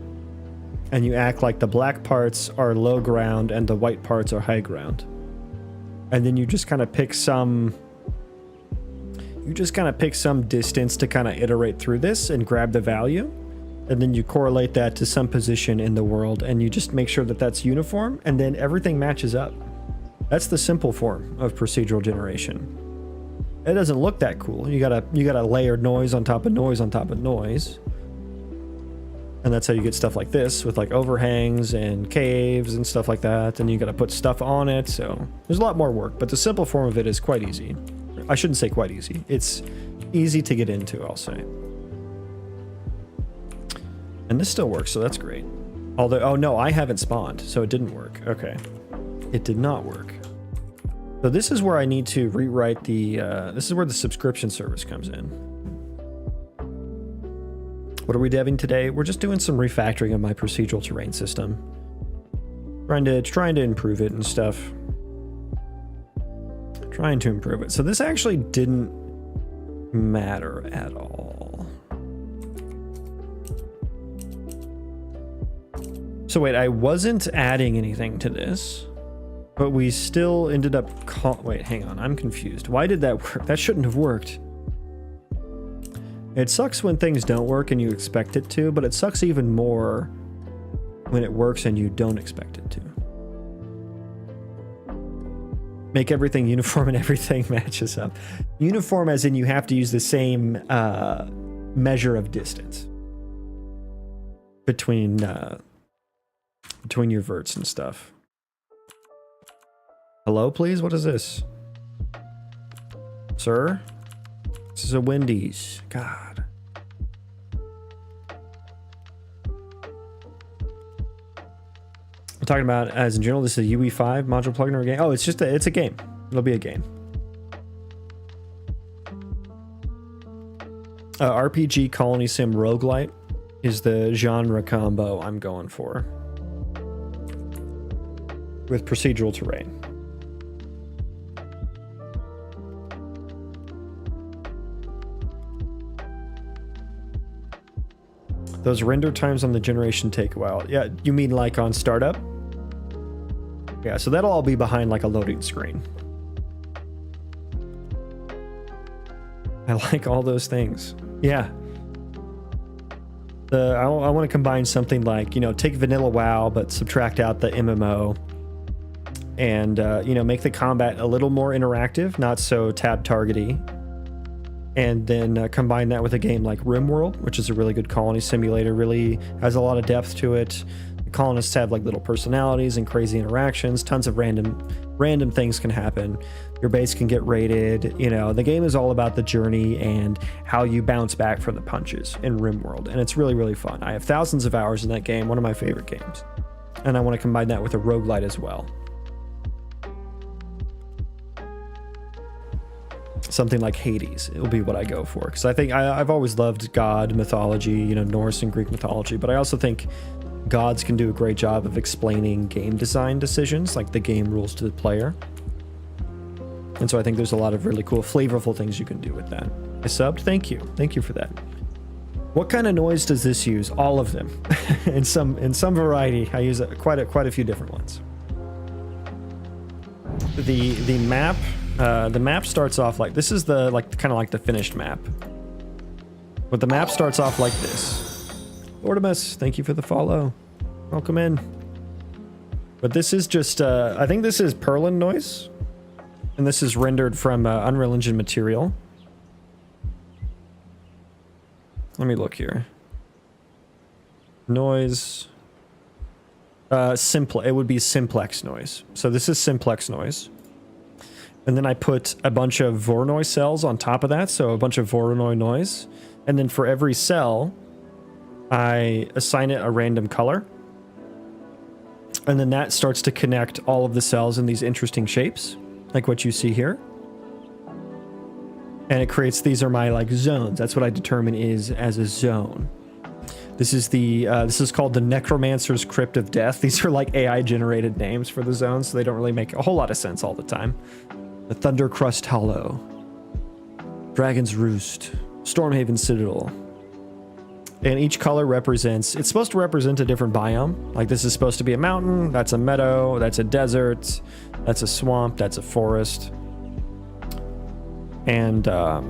and you act like the black parts are low ground and the white parts are high ground. And then you just kind of pick some distance to kind of iterate through this and grab the value. And then you correlate that to some position in the world, and you just make sure that that's uniform, and then everything matches up. That's the simple form of procedural generation. It doesn't look that cool. You gotta layer noise on top of noise on top of noise. And that's how you get stuff like this with like overhangs and caves and stuff like that. And you got to put stuff on it. So there's a lot more work, but the simple form of it is quite easy. I shouldn't say quite easy. It's easy to get into, I'll say. And this still works, so that's great. Although, oh no, I haven't spawned, so it didn't work. Okay. It did not work. So this is where I need to rewrite the, this is where the subscription service comes in. What are we deving today? We're just doing some refactoring of my procedural terrain system. Trying to improve it and stuff. Trying to improve it. So this actually didn't matter at all. So wait, I wasn't adding anything to this, but we still ended up wait, hang on, I'm confused. Why did that work? That shouldn't have worked. It sucks when things don't work and you expect it to, but it sucks even more when it works and you don't expect it to. Make everything uniform and everything matches up. Uniform as in you have to use the same measure of distance between your verts and stuff. Hello, please? What is this? Sir? This is a Wendy's. God. I'm talking about as in general, this is a UE5 module plugin or a game. Oh, it's just it's a game. It'll be a game. RPG Colony Sim Roguelite is the genre combo I'm going for with procedural terrain. Those render times on the generation take a while. Yeah, you mean like on startup? Yeah, so that'll all be behind like a loading screen. I like all those things. Yeah. I want to combine something like, you know, take vanilla WoW, but subtract out the MMO. And, you know, make the combat a little more interactive, not so tab targety. And then combine that with a game like RimWorld, which is a really good colony simulator, really has a lot of depth to it. The colonists have like little personalities and crazy interactions, tons of random things can happen. Your base can get raided, you know, the game is all about the journey and how you bounce back from the punches in RimWorld, and it's really, really fun. I have thousands of hours in that game, one of my favorite games. And I want to combine that with a roguelite as well. Something like Hades, it'll be what I go for, because I think I've always loved God mythology, you know, Norse and Greek mythology, but I also think gods can do a great job of explaining game design decisions, like the game rules to the player. And so I think there's a lot of really cool, flavorful things you can do with that. I subbed, thank you for that. What kind of noise does this use? All of them, in some variety. I use quite a few different ones. The map. The map starts off like this is the kind of like the finished map. But the map starts off like this. Lordimus, thank you for the follow. Welcome in. But this is just I think this is Perlin noise, and this is rendered from Unreal Engine material. Let me look here. Noise. It would be simplex noise. So this is simplex noise. And then I put a bunch of Voronoi cells on top of that, so a bunch of Voronoi noise. And then for every cell, I assign it a random color. And then that starts to connect all of the cells in these interesting shapes, like what you see here. And it creates, these are my like zones. That's what I determine is as a zone. This is the, this is called the Necromancer's Crypt of Death. These are like AI generated names for the zones, so they don't really make a whole lot of sense all the time. The Thundercrust Hollow, Dragon's Roost, Stormhaven Citadel. And each color represents, it's supposed to represent a different biome. Like this is supposed to be a mountain, that's a meadow, that's a desert, that's a swamp, that's a forest. And the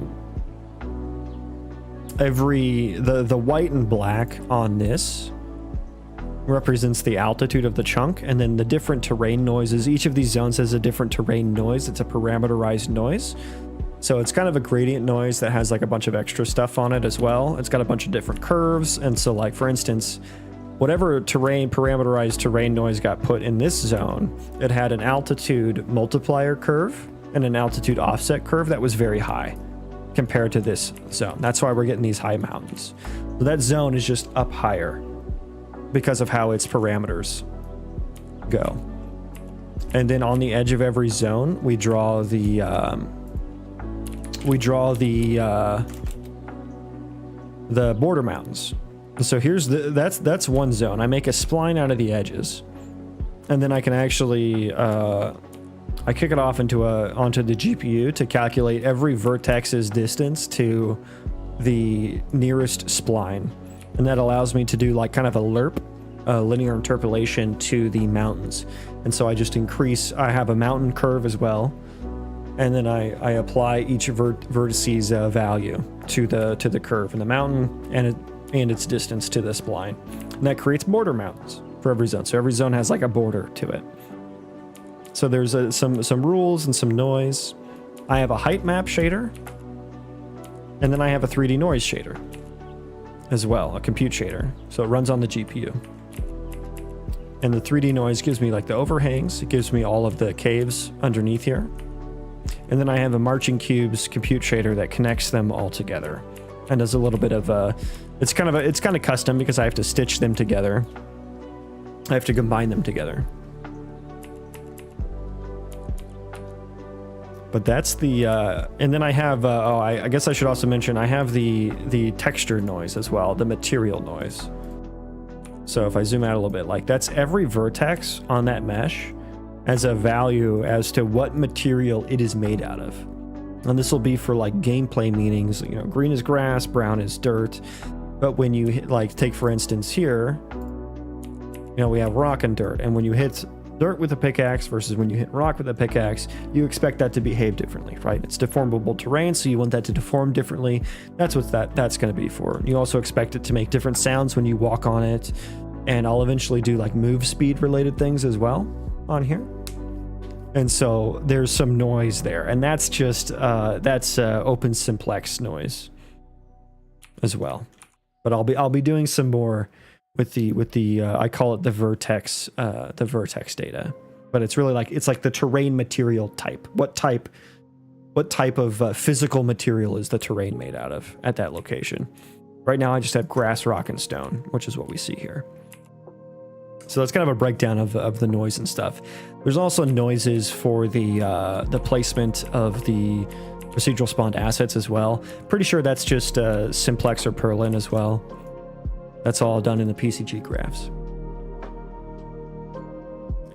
white and black on this represents the altitude of the chunk, and then the different terrain noises. Each of these zones has a different terrain noise. It's a parameterized noise. So it's kind of a gradient noise that has like a bunch of extra stuff on it as well. It's got a bunch of different curves. And so like, for instance, whatever parameterized terrain noise got put in this zone, it had an altitude multiplier curve and an altitude offset curve that was very high compared to this zone. That's why we're getting these high mountains. So that zone is just up higher because of how its parameters go. And then on the edge of every zone, we draw the border mountains. So here's that's one zone. I make a spline out of the edges, and then I can actually I kick it off onto the GPU to calculate every vertex's distance to the nearest spline, and that allows me to do like kind of a lerp, linear interpolation to the mountains. And so I just increase. I have a mountain curve as well. And then I apply each vertice's value to the curve in the mountain and its distance to the spline. And that creates border mountains for every zone. So every zone has like a border to it. So there's some rules and some noise. I have a height map shader. And then I have a 3D noise shader as well, a compute shader. So it runs on the GPU. And the 3D noise gives me like the overhangs. It gives me all of the caves underneath here. And then I have a marching cubes compute shader that connects them all together and does a little bit of it's kind of custom because I have to stitch them together. I have to combine them together. But that's the and then I have I guess I should also mention I have the texture noise as well, the material noise. So if I zoom out a little bit, like that's every vertex on that mesh as a value as to what material it is made out of. And this will be for like gameplay meanings, you know, green is grass, brown is dirt. But when you hit, like take for instance here, you know, we have rock and dirt. And when you hit dirt with a pickaxe versus when you hit rock with a pickaxe, you expect that to behave differently, right? It's deformable terrain, so you want that to deform differently. That's what that's going to be for. You also expect it to make different sounds when you walk on it. And I'll eventually do like move speed related things as well on here. And so there's some noise there, and that's just that's open simplex noise as well. But I'll be doing some more with the I call it the vertex data. But it's really like, it's like the terrain material type. What type of physical material is the terrain made out of at that location? Right now I just have grass, rock, and stone, which is what we see here. So that's kind of a breakdown of the noise and stuff. There's also noises for the placement of the procedural spawned assets as well. Pretty sure that's just simplex or Perlin as well. That's all done in the PCG graphs.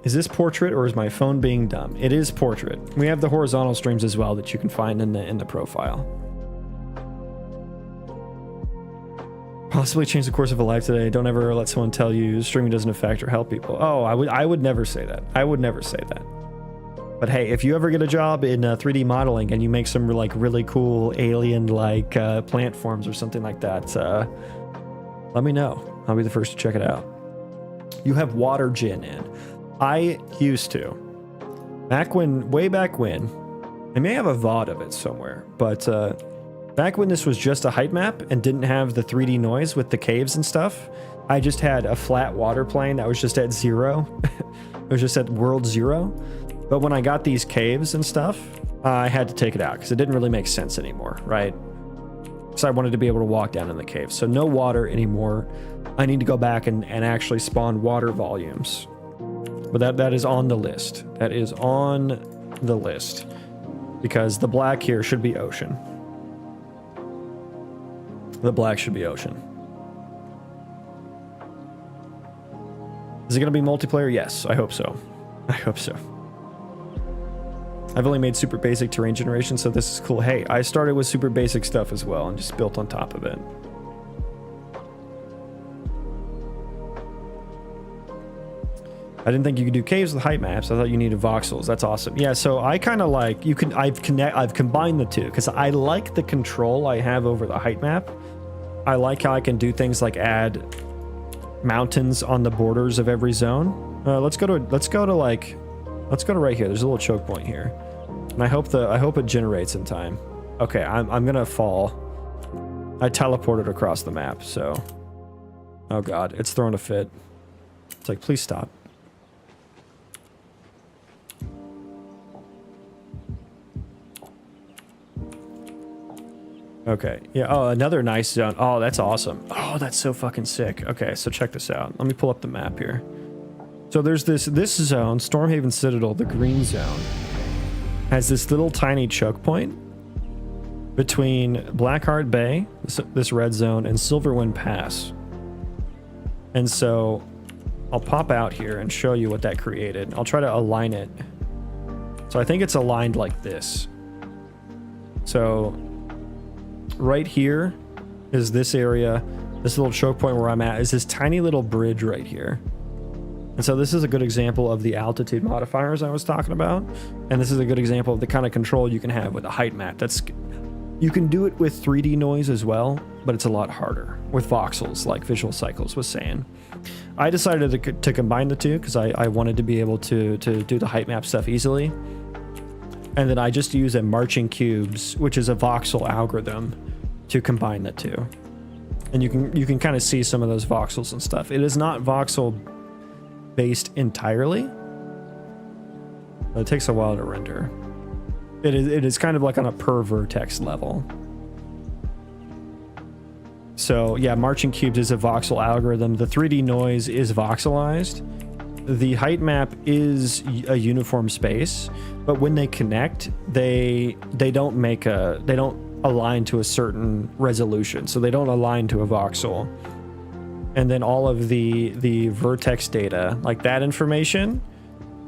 Is this portrait or is my phone being dumb? It is portrait. We have the horizontal streams as well that you can find in the profile. Possibly change the course of a life today. Don't ever let someone tell you streaming doesn't affect or help people. Oh, I would never say that. I would never say that. But hey, if you ever get a job in 3D modeling and you make some like really cool alien like plant forms or something like that, let me know. I'll be the first to check it out. You have water gin in. I used to. Way back when. I may have a VOD of it somewhere, but back when this was just a height map and didn't have the 3D noise with the caves and stuff, I just had a flat water plane that was just at 0. It was just at world 0. But when I got these caves and stuff, I had to take it out because it didn't really make sense anymore, right? So I wanted to be able to walk down in the cave. So no water anymore. I need to go back and actually spawn water volumes Well, that is on the list. That is on the list. Because the black here should be ocean. The black should be ocean. Is it going to be multiplayer? Yes, I hope so. I hope so. I've only made super basic terrain generation, so this is cool. Hey, I started with super basic stuff as well and just built on top of it. I didn't think you could do caves with height maps. I thought you needed voxels. That's awesome. Yeah, so I kind of like, I've combined the two because I like the control I have over the height map. I like how I can do things like add mountains on the borders of every zone. Let's go to right here. There's a little choke point here. And I hope it generates in time. Okay, I'm gonna fall. I teleported across the map, so. Oh god, it's throwing a fit. It's like, please stop. Okay, yeah, oh, another nice zone. Oh, that's awesome. Oh, that's so fucking sick. Okay, so check this out. Let me pull up the map here. So there's this zone, Stormhaven Citadel, the green zone, has this little tiny choke point between Blackheart Bay, this red zone, and Silverwind Pass. And so I'll pop out here and show you what that created. I'll try to align it. So I think it's aligned like this. So right here is this area. This little choke point where I'm at is this tiny little bridge right here. And so this is a good example of the altitude modifiers I was talking about. And this is a good example of the kind of control you can have with a height map. You can do it with 3D noise as well, but it's a lot harder with voxels, like Visual Cycles was saying. I decided to combine the two because I wanted to be able to do the height map stuff easily. And then I just use a marching cubes, which is a voxel algorithm, to combine the two. And you can kind of see some of those voxels and stuff. It is not voxel based entirely, but it takes a while to render. It is kind of like on a per vertex level. So yeah, marching cubes is a voxel algorithm. The 3D noise is voxelized. The height map is a uniform space, but when they connect, they don't align to a certain resolution. So they don't align to a voxel. And then all of the vertex data, like that information,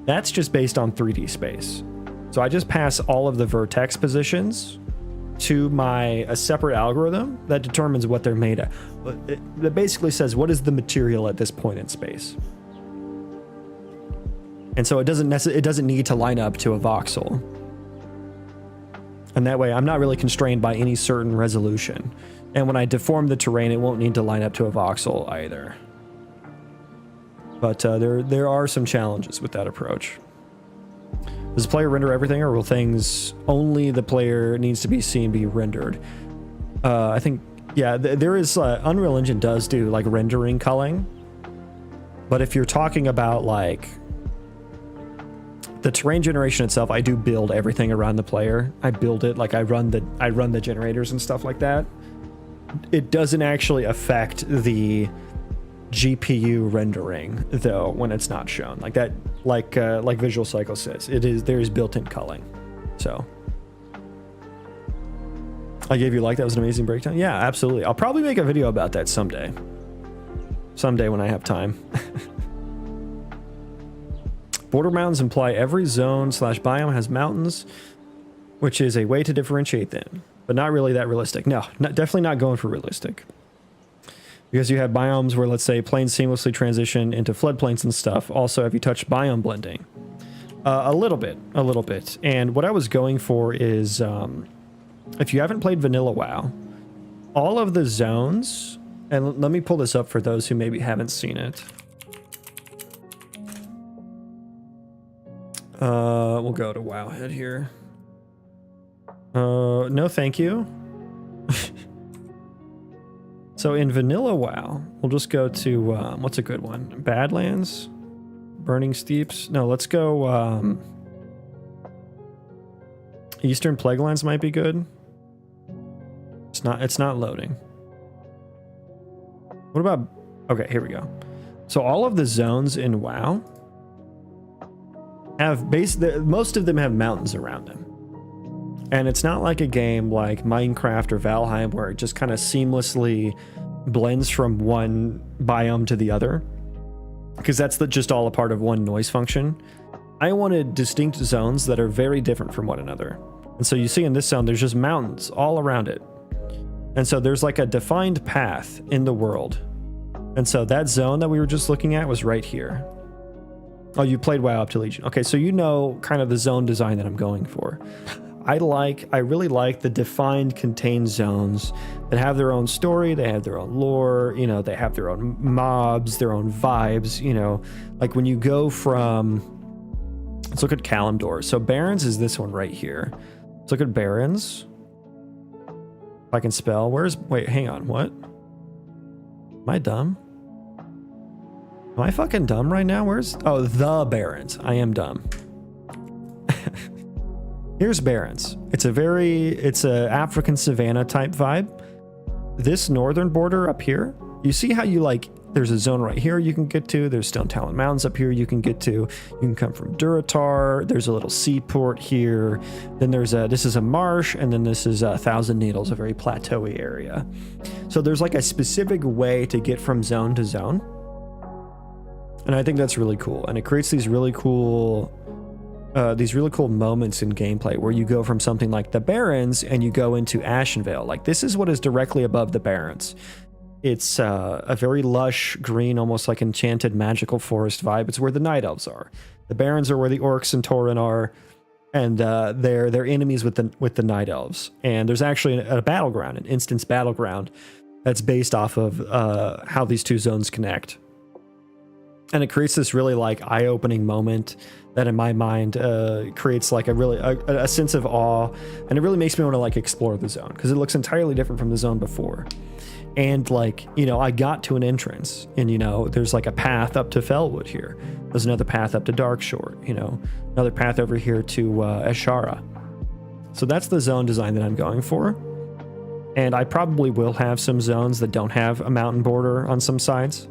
that's just based on 3D space. So I just pass all of the vertex positions to a separate algorithm that determines what they're made of. That basically says what is the material at this point in space. And so it doesn't need to line up to a voxel. And that way I'm not really constrained by any certain resolution. And when I deform the terrain, it won't need to line up to a voxel either. But there are some challenges with that approach. Does the player render everything, or will things only the player needs to be seen be rendered? I think, yeah, there is, Unreal Engine does do like rendering culling. But if you're talking about like the terrain generation itself, I do build everything around the player. I build it, like I run the generators and stuff like that. It doesn't actually affect the GPU rendering though when it's not shown like that, like Visual Cycle says. There is built-in culling. So I gave you like that was an amazing breakdown. Yeah, absolutely. I'll probably make a video about that someday when I have time. Border mountains imply every zone / biome has mountains, which is a way to differentiate them, but not really that realistic. No, definitely not going for realistic. Because you have biomes where, let's say, plains seamlessly transition into floodplains and stuff. Also, have you touched biome blending? A little bit. And what I was going for is, if you haven't played Vanilla WoW, all of the zones, and let me pull this up for those who maybe haven't seen it. We'll go to Wowhead here. No, thank you. So in Vanilla WoW, we'll just go to, what's a good one? Badlands? Burning Steeps? No, let's go, Eastern Plaguelands might be good. It's not loading. What about, okay, here we go. So all of the zones in WoW have most of them have mountains around them. And it's not like a game like Minecraft or Valheim where it just kind of seamlessly blends from one biome to the other, because that's just all a part of one noise function. I wanted distinct zones that are very different from one another. And so you see in this zone, there's just mountains all around it. And so there's like a defined path in the world. And so that zone that we were just looking at was right here. Oh, you played WoW up to Legion. Okay, so you know kind of the zone design that I'm going for. I really like the defined contained zones that have their own story, they have their own lore, you know, they have their own mobs, their own vibes, you know, like when you go from, let's look at Kalimdor. So Barrens is this one right here. Let's look at Barrens. If I can spell, wait, hang on, what? Am I dumb? Am I fucking dumb right now? Oh, the Barrens. I am dumb. Here's Barrens. It's a African savanna type vibe. This northern border up here, you see how there's a zone right here you can get to. There's Stone Talon Mountains up here you can get to. You can come from Duratar. There's a little seaport here. Then this is a marsh, and then this is Thousand Needles, a very plateauy area. So there's like a specific way to get from zone to zone. And I think that's really cool. And it creates these really cool moments in gameplay where you go from something like the Barrens and you go into Ashenvale. Like this is what is directly above the Barrens. It's a very lush green, almost like enchanted magical forest vibe. It's where the Night Elves are. The Barrens are where the Orcs and Tauren are, and they're enemies with the Night Elves. And there's actually a battleground, an instance battleground, that's based off of how these two zones connect. And it creates this really like eye-opening moment that in my mind creates like a sense of awe, and it really makes me want to like explore the zone because it looks entirely different from the zone before. And like, you know, I got to an entrance and, you know, there's like a path up to Felwood here. There's another path up to Darkshore, you know, another path over here to Ashara. So that's the zone design that I'm going for. And I probably will have some zones that don't have a mountain border on some sides.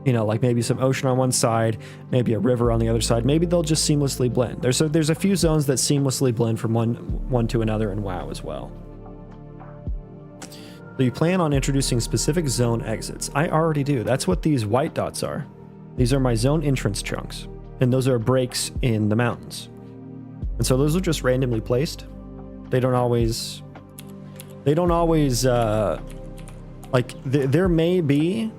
You know, like maybe some ocean on one side, maybe a river on the other side. Maybe they'll just seamlessly blend. There's a few zones that seamlessly blend from one to another in WoW as well. So you plan on introducing specific zone exits. I already do. That's what these white dots are. These are my zone entrance chunks, and those are breaks in the mountains. And so those are just randomly placed. They don't always like there may be.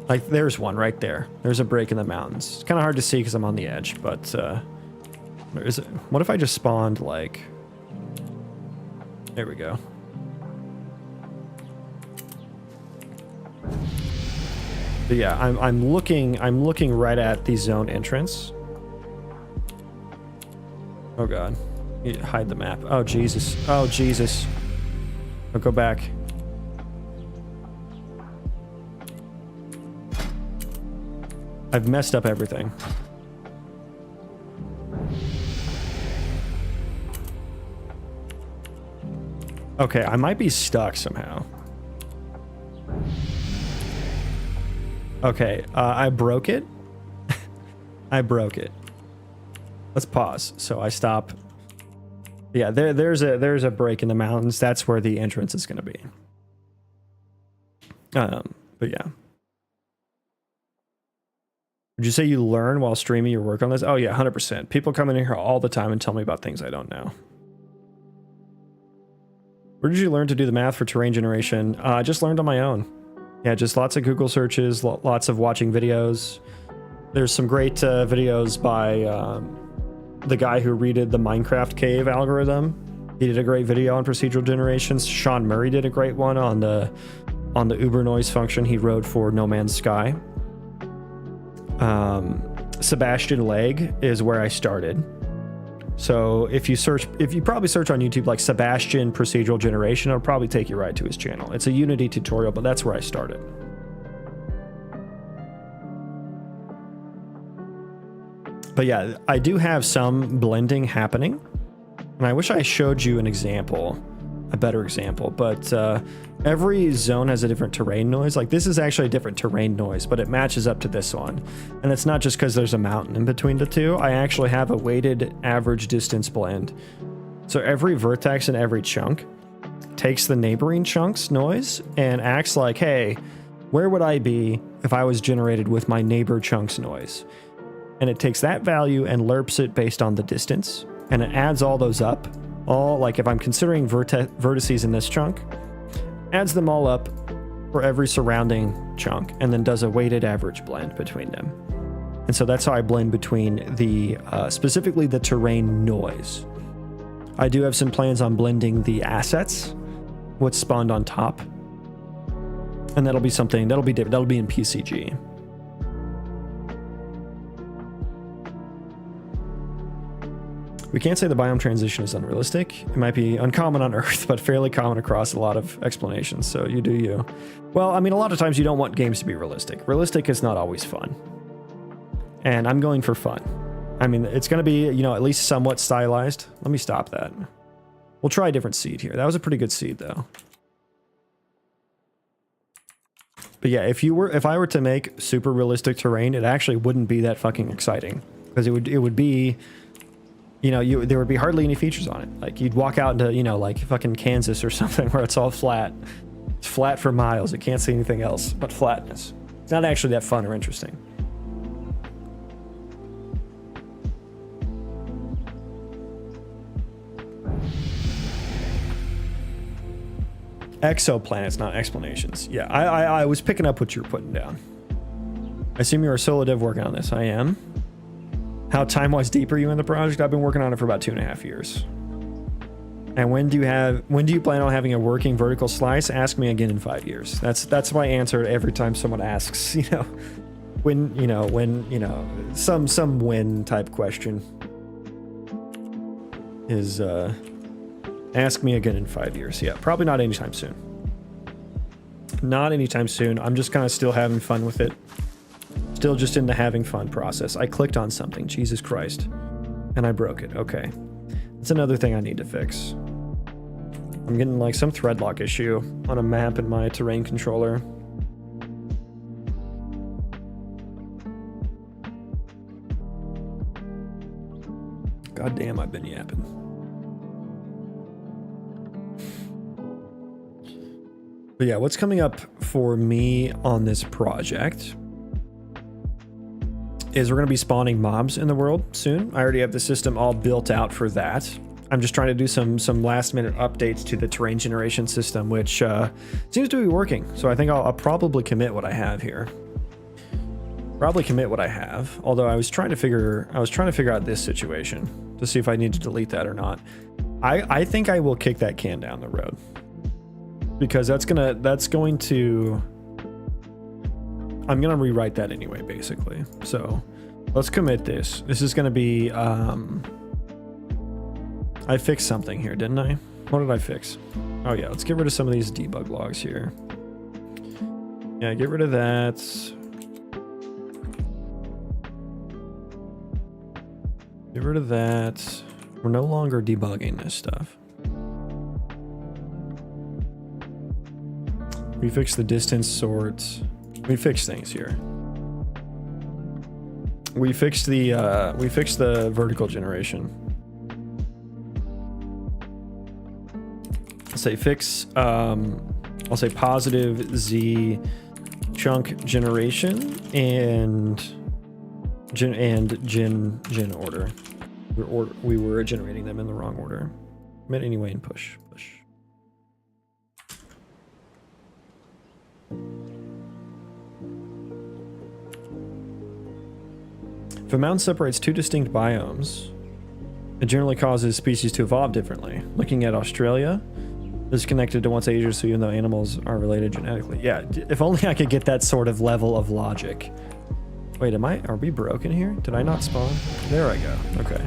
Like, there's one right there. There's a break in the mountains. It's kind of hard to see because I'm on the edge, but where is it? What if I just spawned, like... There we go. But yeah, I'm looking right at the zone entrance. Oh god. Hide the map. Oh Jesus. Oh Jesus. I'll go back. I've messed up everything. Okay, I might be stuck somehow. Okay, I broke it. I broke it. Let's pause. So I stop. Yeah, there's a break in the mountains. That's where the entrance is going to be. But yeah. Would you say you learn while streaming your work on this? Oh yeah, 100%. People come in here all the time and tell me about things I don't know. Where did you learn to do the math for terrain generation? I just learned on my own. Yeah, just lots of Google searches, lots of watching videos. There's some great videos by the guy who redid the Minecraft cave algorithm. He did a great video on procedural generations. Sean Murray did a great one on the Uber noise function he wrote for No Man's Sky. Sebastian Legg is where I started. So if you probably search on YouTube like Sebastian procedural generation, it'll probably take you right to his channel. It's a Unity tutorial, but that's where I started. But yeah, I do have some blending happening, and I wish I showed you an example a better example, but every zone has a different terrain noise. Like this is actually a different terrain noise, but it matches up to this one. And it's not just because there's a mountain in between the two. I actually have a weighted average distance blend. So every vertex and every chunk takes the neighboring chunk's noise and acts like, hey, where would I be if I was generated with my neighbor chunk's noise? And it takes that value and lerps it based on the distance, and it adds all those up. All, like if I'm considering vertices in this chunk, adds them all up for every surrounding chunk, and then does a weighted average blend between them. And so that's how I blend between the, specifically the terrain noise. I do have some plans on blending the assets, what's spawned on top. And that'll be something, that'll be different, that'll be in PCG. We can't say the biome transition is unrealistic. It might be uncommon on Earth, but fairly common across a lot of explanations, so you do you. Well, I mean, a lot of times you don't want games to be realistic. Realistic is not always fun. And I'm going for fun. I mean, it's going to be, you know, at least somewhat stylized. Let me stop that. We'll try a different seed here. That was a pretty good seed, though. But yeah, if I were to make super realistic terrain, it actually wouldn't be that fucking exciting, because it would be, you know, there would be hardly any features on it. Like you'd walk out into, you know, like fucking Kansas or something where it's all flat. It's flat for miles. It can't see anything else but flatness. It's not actually that fun or interesting. Exoplanets, not explanations. Yeah, I was picking up what you were putting down. I assume you're a solo dev working on this. I am. How time-wise deep are you in the project? I've been working on it for about 2.5 years. And when do you plan on having a working vertical slice? Ask me again in 5 years. That's my answer every time someone asks, you know, when some when type question is ask me again in 5 years. Yeah, probably not anytime soon. Not anytime soon. I'm just kind of still having fun with it. Still just in the having fun process. I clicked on something, Jesus Christ, and I broke it. Okay. That's another thing I need to fix. I'm getting like some thread lock issue on a map in my terrain controller. God damn, I've been yapping. But yeah, what's coming up for me on this project is we're going to be spawning mobs in the world soon. I already have the system all built out for that. I'm just trying to do some last minute updates to the terrain generation system, which seems to be working. So I think I'll probably commit what I have here. Probably commit what I have. Although I was trying to figure out this situation to see if I need to delete that or not. I think I will kick that can down the road, because that's going to I'm gonna rewrite that anyway, basically. So let's commit this. This is gonna be I fixed something here, didn't I? What did I fix? Oh yeah, let's get rid of some of these debug logs here. Yeah, get rid of that. Get rid of that. We're no longer debugging this stuff. We fixed the distance sorts. We fixed things here. We fixed the vertical generation. I'll say fix, I'll say positive Z chunk generation and gen order. We were generating them in the wrong order. Commit anyway and push. If a mountain separates two distinct biomes, it generally causes species to evolve differently. Looking at Australia, this is connected to once Asia, so even though animals are related genetically. Yeah, if only I could get that sort of level of logic. Wait, are we broken here? Did I not spawn? There I go. Okay.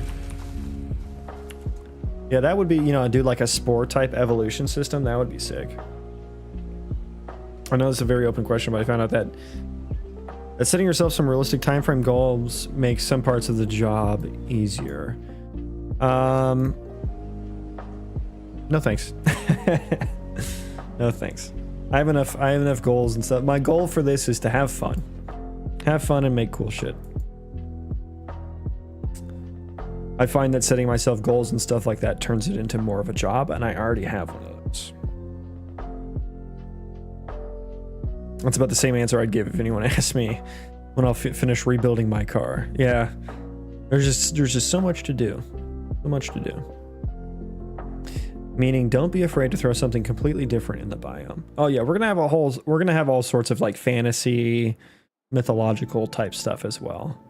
Yeah, that would be, you know, do like a spore type evolution system. That would be sick. I know it's a very open question, but I found out that setting yourself some realistic time frame goals makes some parts of the job easier. No thanks. No thanks. I have enough goals and stuff. My goal for this is to have fun. Have fun and make cool shit. I find that setting myself goals and stuff like that turns it into more of a job, and I already have one of those. That's about the same answer I'd give if anyone asked me when I'll finish rebuilding my car. Yeah, there's just so much to do. So much to do. Meaning, don't be afraid to throw something completely different in the biome. Oh yeah, we're gonna have all sorts of like fantasy, mythological type stuff as well.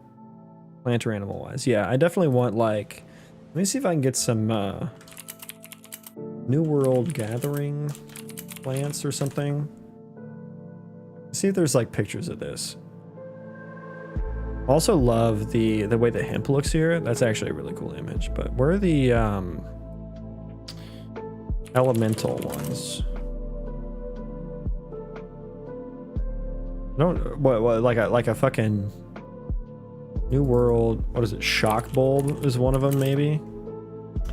Plant or animal wise. Yeah, I definitely want like, let me see if I can get some New World gathering plants or something. See if there's like pictures of this. Also love the way the hemp looks here. That's actually a really cool image. But where are the elemental ones? What like a fucking New World, what is it? Shock bulb is one of them, maybe.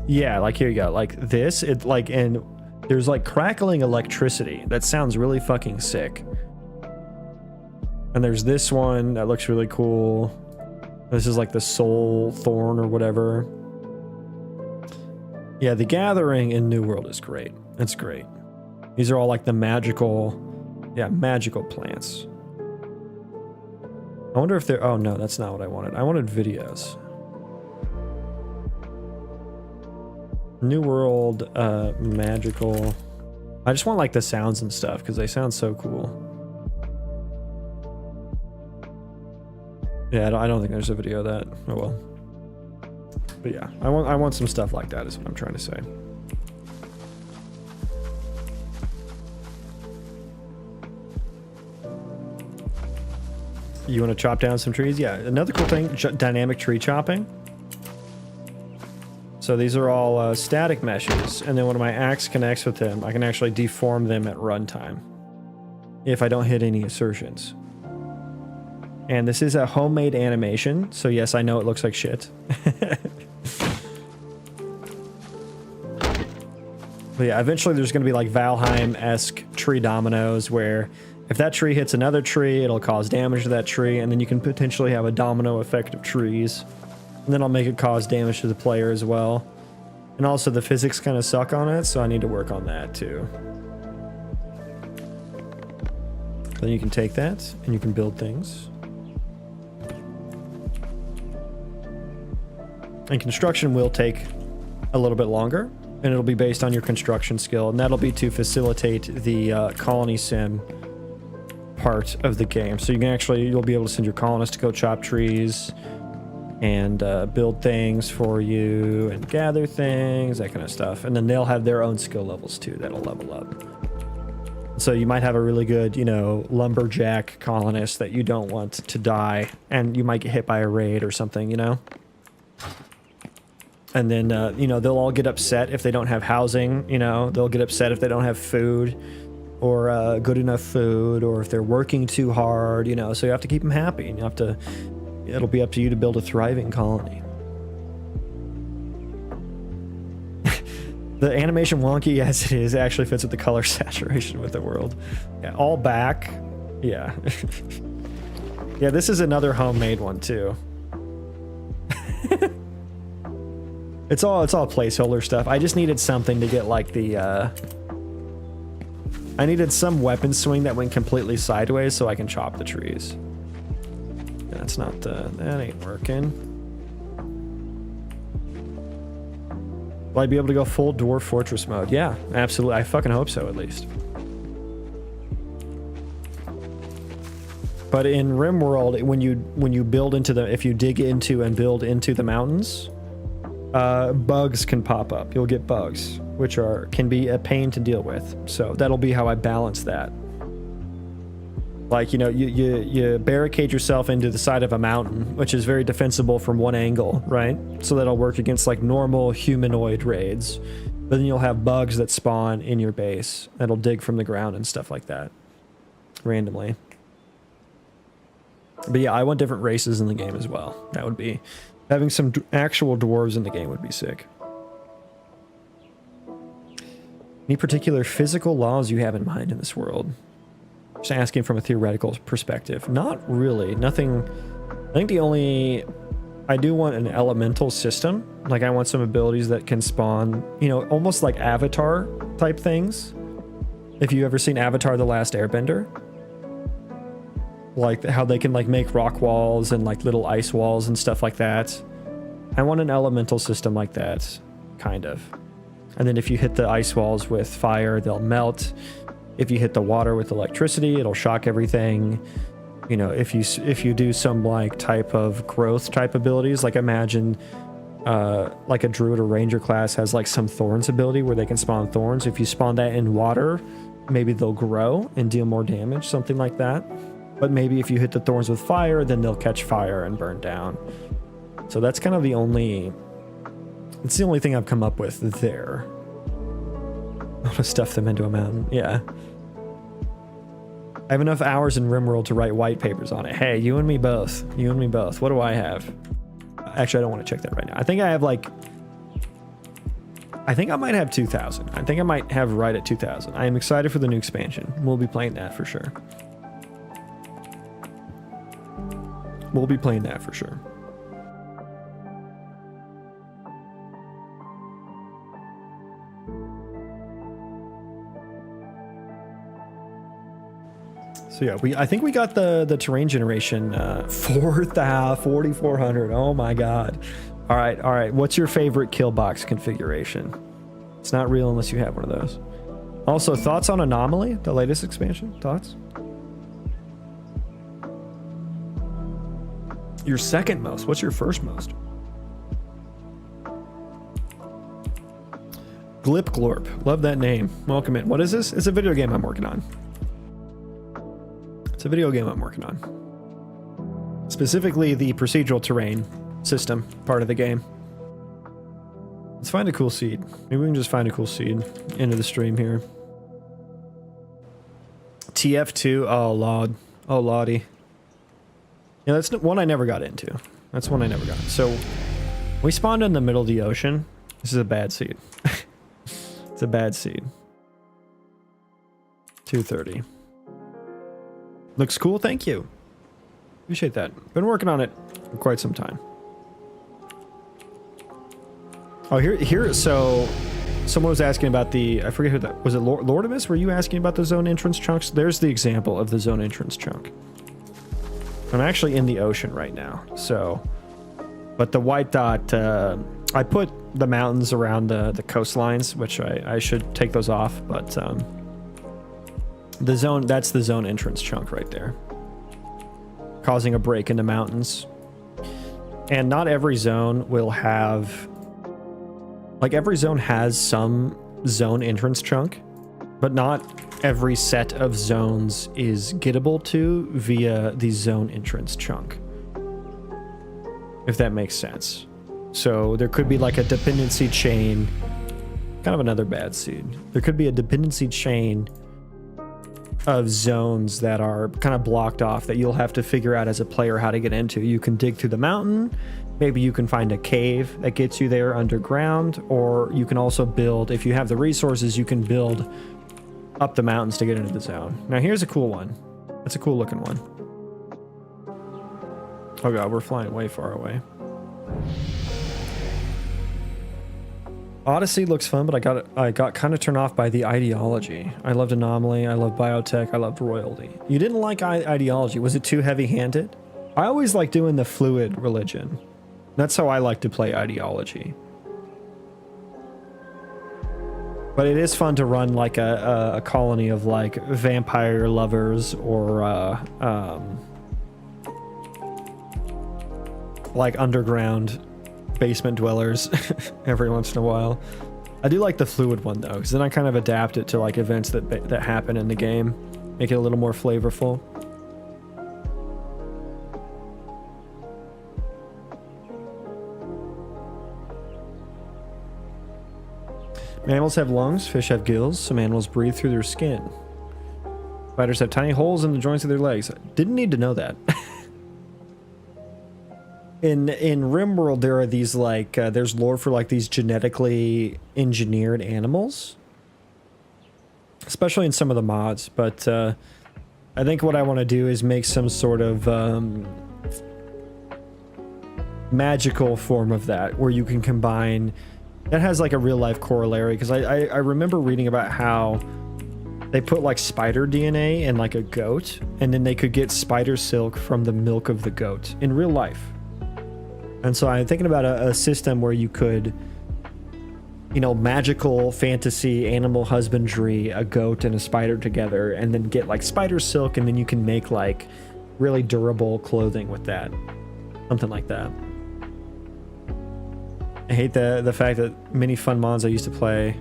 Yeah, like here you go. Like this, it like, and there's like crackling electricity. That sounds really fucking sick. And there's this one that looks really cool. This is like the soul thorn or whatever. Yeah, the gathering in New World is great. It's great. These are all like the magical, yeah, magical plants. I wonder if they're, oh no, that's not what I wanted. I wanted videos. New World, magical. I just want like the sounds and stuff because they sound so cool. Yeah, I don't think there's a video of that. Oh well. But yeah, I want some stuff like that is what I'm trying to say. You want to chop down some trees? Yeah, another cool thing, dynamic tree chopping. So these are all static meshes, and then when my axe connects with them, I can actually deform them at runtime if I don't hit any assertions. And this is a homemade animation, so yes, I know it looks like shit. But yeah, eventually there's going to be like Valheim-esque tree dominoes where if that tree hits another tree, it'll cause damage to that tree, and then you can potentially have a domino effect of trees. And then I'll make it cause damage to the player as well. And also the physics kind of suck on it, so I need to work on that too. Then you can take that, and you can build things. And construction will take a little bit longer, and it'll be based on your construction skill, and that'll be to facilitate the colony sim part of the game. So you can actually, you'll be able to send your colonists to go chop trees and build things for you and gather things, that kind of stuff. And then they'll have their own skill levels too that'll level up. So you might have a really good, you know, lumberjack colonist that you don't want to die, and you might get hit by a raid or something, you know? And then, you know, they'll all get upset if they don't have housing, you know, they'll get upset if they don't have food or good enough food, or if they're working too hard, you know, so you have to keep them happy, and you have to, it'll be up to you to build a thriving colony. The animation wonky as it is actually fits with the color saturation with the world. Yeah, all back. Yeah. Yeah, this is another homemade one too. It's all placeholder stuff. I just needed something to get like the I needed some weapon swing that went completely sideways so I can chop the trees. That's not that ain't working. Will I be able to go full dwarf fortress mode? Yeah, absolutely. I fucking hope so, at least. But in RimWorld, when you build into the, if you dig into and build into the mountains, bugs can pop up. You'll get bugs, which can be a pain to deal with. So that'll be how I balance that. Like, you know, you barricade yourself into the side of a mountain, which is very defensible from one angle, right? So that'll work against like normal humanoid raids. But then you'll have bugs that spawn in your base that'll dig from the ground and stuff like that randomly. But yeah, I want different races in the game as well. That would be, having some actual dwarves in the game would be sick. Any particular physical laws you have in mind in this world? Just asking from a theoretical perspective. Not really. Nothing. I think the only... I do want an elemental system. Like, I want some abilities that can spawn, you know, almost like Avatar type things. If you've ever seen Avatar: The Last Airbender. Like, how they can, like, make rock walls and, like, little ice walls and stuff like that. I want an elemental system like that. Kind of. And then if you hit the ice walls with fire, they'll melt. If you hit the water with electricity, it'll shock everything. You know, if you do some like type of growth type abilities, like imagine like a druid or ranger class has like some thorns ability where they can spawn thorns. If you spawn that in water, maybe they'll grow and deal more damage, something like that. But maybe if you hit the thorns with fire, then they'll catch fire and burn down. So that's kind of the only... It's the only thing I've come up with there. I want to stuff them into a mountain. Yeah. I have enough hours in RimWorld to write white papers on it. Hey, you and me both. You and me both. What do I have? Actually, I don't want to check that right now. I think I have like... I think I might have 2,000. I think I might have right at 2,000. I am excited for the new expansion. We'll be playing that for sure. We'll be playing that for sure. So yeah, I think we got the terrain generation 4,400. Oh my god. All right. What's your favorite kill box configuration? It's not real unless you have one of those. Also, thoughts on Anomaly, the latest expansion? Thoughts? Your second most. What's your first most? Glip Glorp. Love that name. Welcome in. What is this? It's a video game I'm working on. It's a video game I'm working on. Specifically the procedural terrain system part of the game. Let's find a cool seed. Maybe we can just find a cool seed into the stream here. TF2. Oh, Lord. Oh, Lordy. Yeah, that's one I never got into. That's one I never got. So, we spawned in the middle of the ocean. This is a bad seed. It's a bad seed. 230. Looks cool, thank you. Appreciate that. Been working on it for quite some time. Oh, here, so someone was asking about the, I forget who that, was it Lordimus? Were you asking about the zone entrance chunks? There's the example of the zone entrance chunk. I'm actually in the ocean right now, so, but the white dot, I put the mountains around the coastlines, which I should take those off, but, the zone, that's the zone entrance chunk right there. Causing a break in the mountains. And not every zone will have... Like, every zone has some zone entrance chunk, but not every set of zones is gettable to via the zone entrance chunk. If that makes sense. So there could be like a dependency chain. Kind of another bad seed. There could be a dependency chain of zones that are kind of blocked off that you'll have to figure out as a player how to get into. You can dig through the mountain, maybe you can find a cave that gets you there underground, or you can also build, if you have the resources, you can build up the mountains to get into the zone. Now here's a cool one. That's a cool looking one. Oh god, we're flying way far away. Odyssey looks fun, but I got kind of turned off by the ideology. I loved Anomaly, I loved Biotech, I loved Royalty. You didn't like ideology. Was it too heavy-handed? I always like doing the fluid religion. That's how I like to play ideology. But it is fun to run like a colony of like vampire lovers or like underground basement dwellers every once in a while. I do like the fluid one though, because then I kind of adapt it to like events that happen in the game, make it a little more flavorful. Mammals have lungs, fish have gills, some animals breathe through their skin. Spiders have tiny holes in the joints of their legs. Didn't need to know that. In RimWorld, there are these like, there's lore for like these genetically engineered animals. especially in some of the mods. But I think what I want to do is make some sort of magical form of that where you can combine that has like a real life corollary, because I remember reading about how they put like spider DNA in like a goat, and then they could get spider silk from the milk of the goat in real life. And so I'm thinking about a system where you could, you know, magical fantasy animal husbandry a goat and a spider together, and then get like spider silk, and then you can make like really durable clothing with that, something like that. I hate the fact that many fun mods I used to play,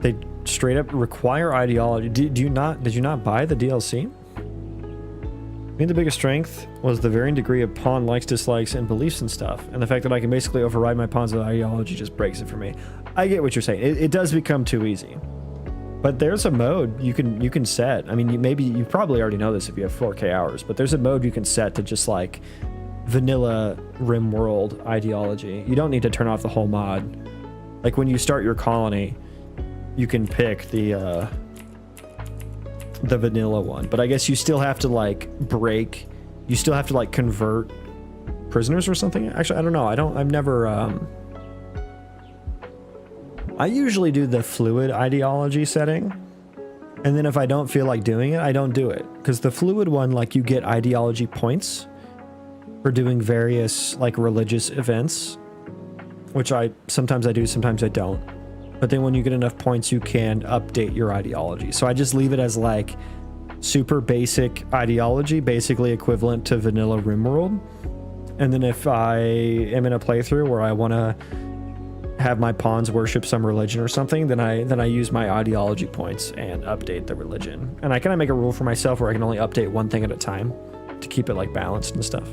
they straight up require ideology. Did you not buy the DLC? I mean, the biggest strength was the varying degree of pawn likes, dislikes, and beliefs and stuff, and the fact that I can basically override my pawns with ideology just breaks it for me. I get what you're saying. It does become too easy, but there's a mode you can set. I mean, you probably already know this if you have 4K hours, but there's a mode you can set to just like vanilla RimWorld ideology. You don't need to turn off the whole mod. Like when you start your colony, you can pick the vanilla one, but I guess you still have to like you still have to like convert prisoners or something. Actually, I don't know. I've never I usually do the fluid ideology setting, and then if I don't feel like doing it, I don't do it, because the fluid one, like, you get ideology points for doing various like religious events, which sometimes I do, sometimes I don't. But then when you get enough points, you can update your ideology. So I just leave it as like super basic ideology, basically equivalent to vanilla RimWorld. And then if I am in a playthrough where I want to have my pawns worship some religion or something, then I use my ideology points and update the religion. And I kind of make a rule for myself where I can only update one thing at a time to keep it like balanced and stuff.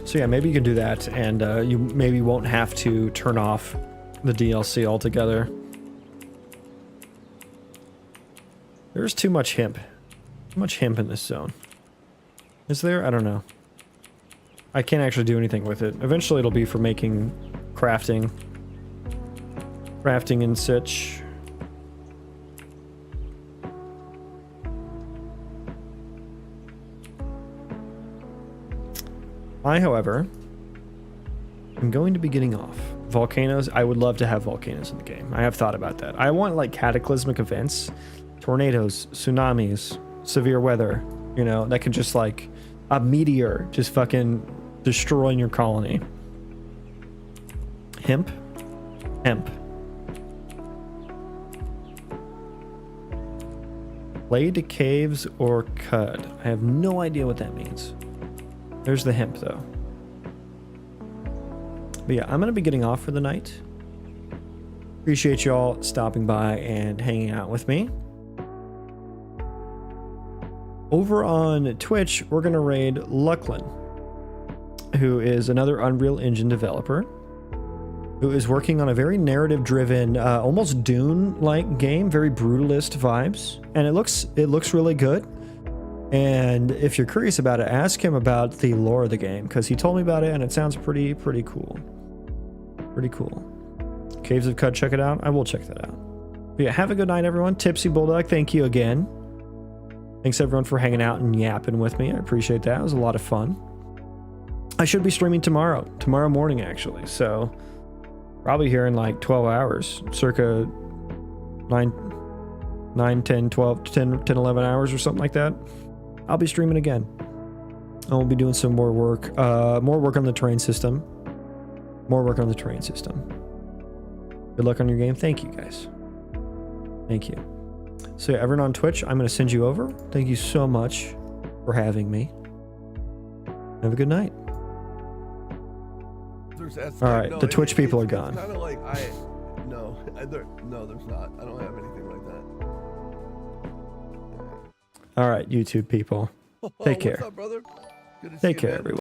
So yeah, maybe you can do that, and you maybe won't have to turn off the DLC altogether. There's too much hemp. Too much hemp in this zone. Is there? I don't know. I can't actually do anything with it. Eventually it'll be for making crafting. Crafting and such. I, however, am going to be getting off. Volcanoes, I would love to have volcanoes in the game. I have thought about that. I want like cataclysmic events, tornadoes, tsunamis, severe weather, you know, that could just like a meteor just fucking destroying your colony. Hemp? Hemp. Laid caves or cud. I have no idea what that means. There's the hemp, though. But yeah, I'm going to be getting off for the night. Appreciate y'all stopping by and hanging out with me. Over on Twitch, we're going to raid Lucklin, who is another Unreal Engine developer, who is working on a very narrative-driven, almost Dune-like game, very brutalist vibes, and it looks really good. And if you're curious about it, ask him about the lore of the game, because he told me about it and it sounds pretty cool. Pretty cool. Caves of Cud, check it out. I will check that out. But yeah, have a good night, everyone. Tipsy Bulldog, thank you again. Thanks everyone for hanging out and yapping with me. I appreciate that. It was a lot of fun. I should be streaming tomorrow morning actually. So probably here in like 12 hours, circa 9, 10, 12, 10, 11 hours or something like that. I'll be streaming again. I will be doing some more work on the terrain system. More work on the terrain system. Good luck on your game. Thank you, guys. Thank you. So yeah, everyone on Twitch, I'm going to send you over. Thank you so much for having me. Have a good night. All right, the Twitch people are gone. Kind of like no, there's not. I don't have anything like that. All right, YouTube people. Take care. What's up, brother? Good to see Take you, care, man. everyone.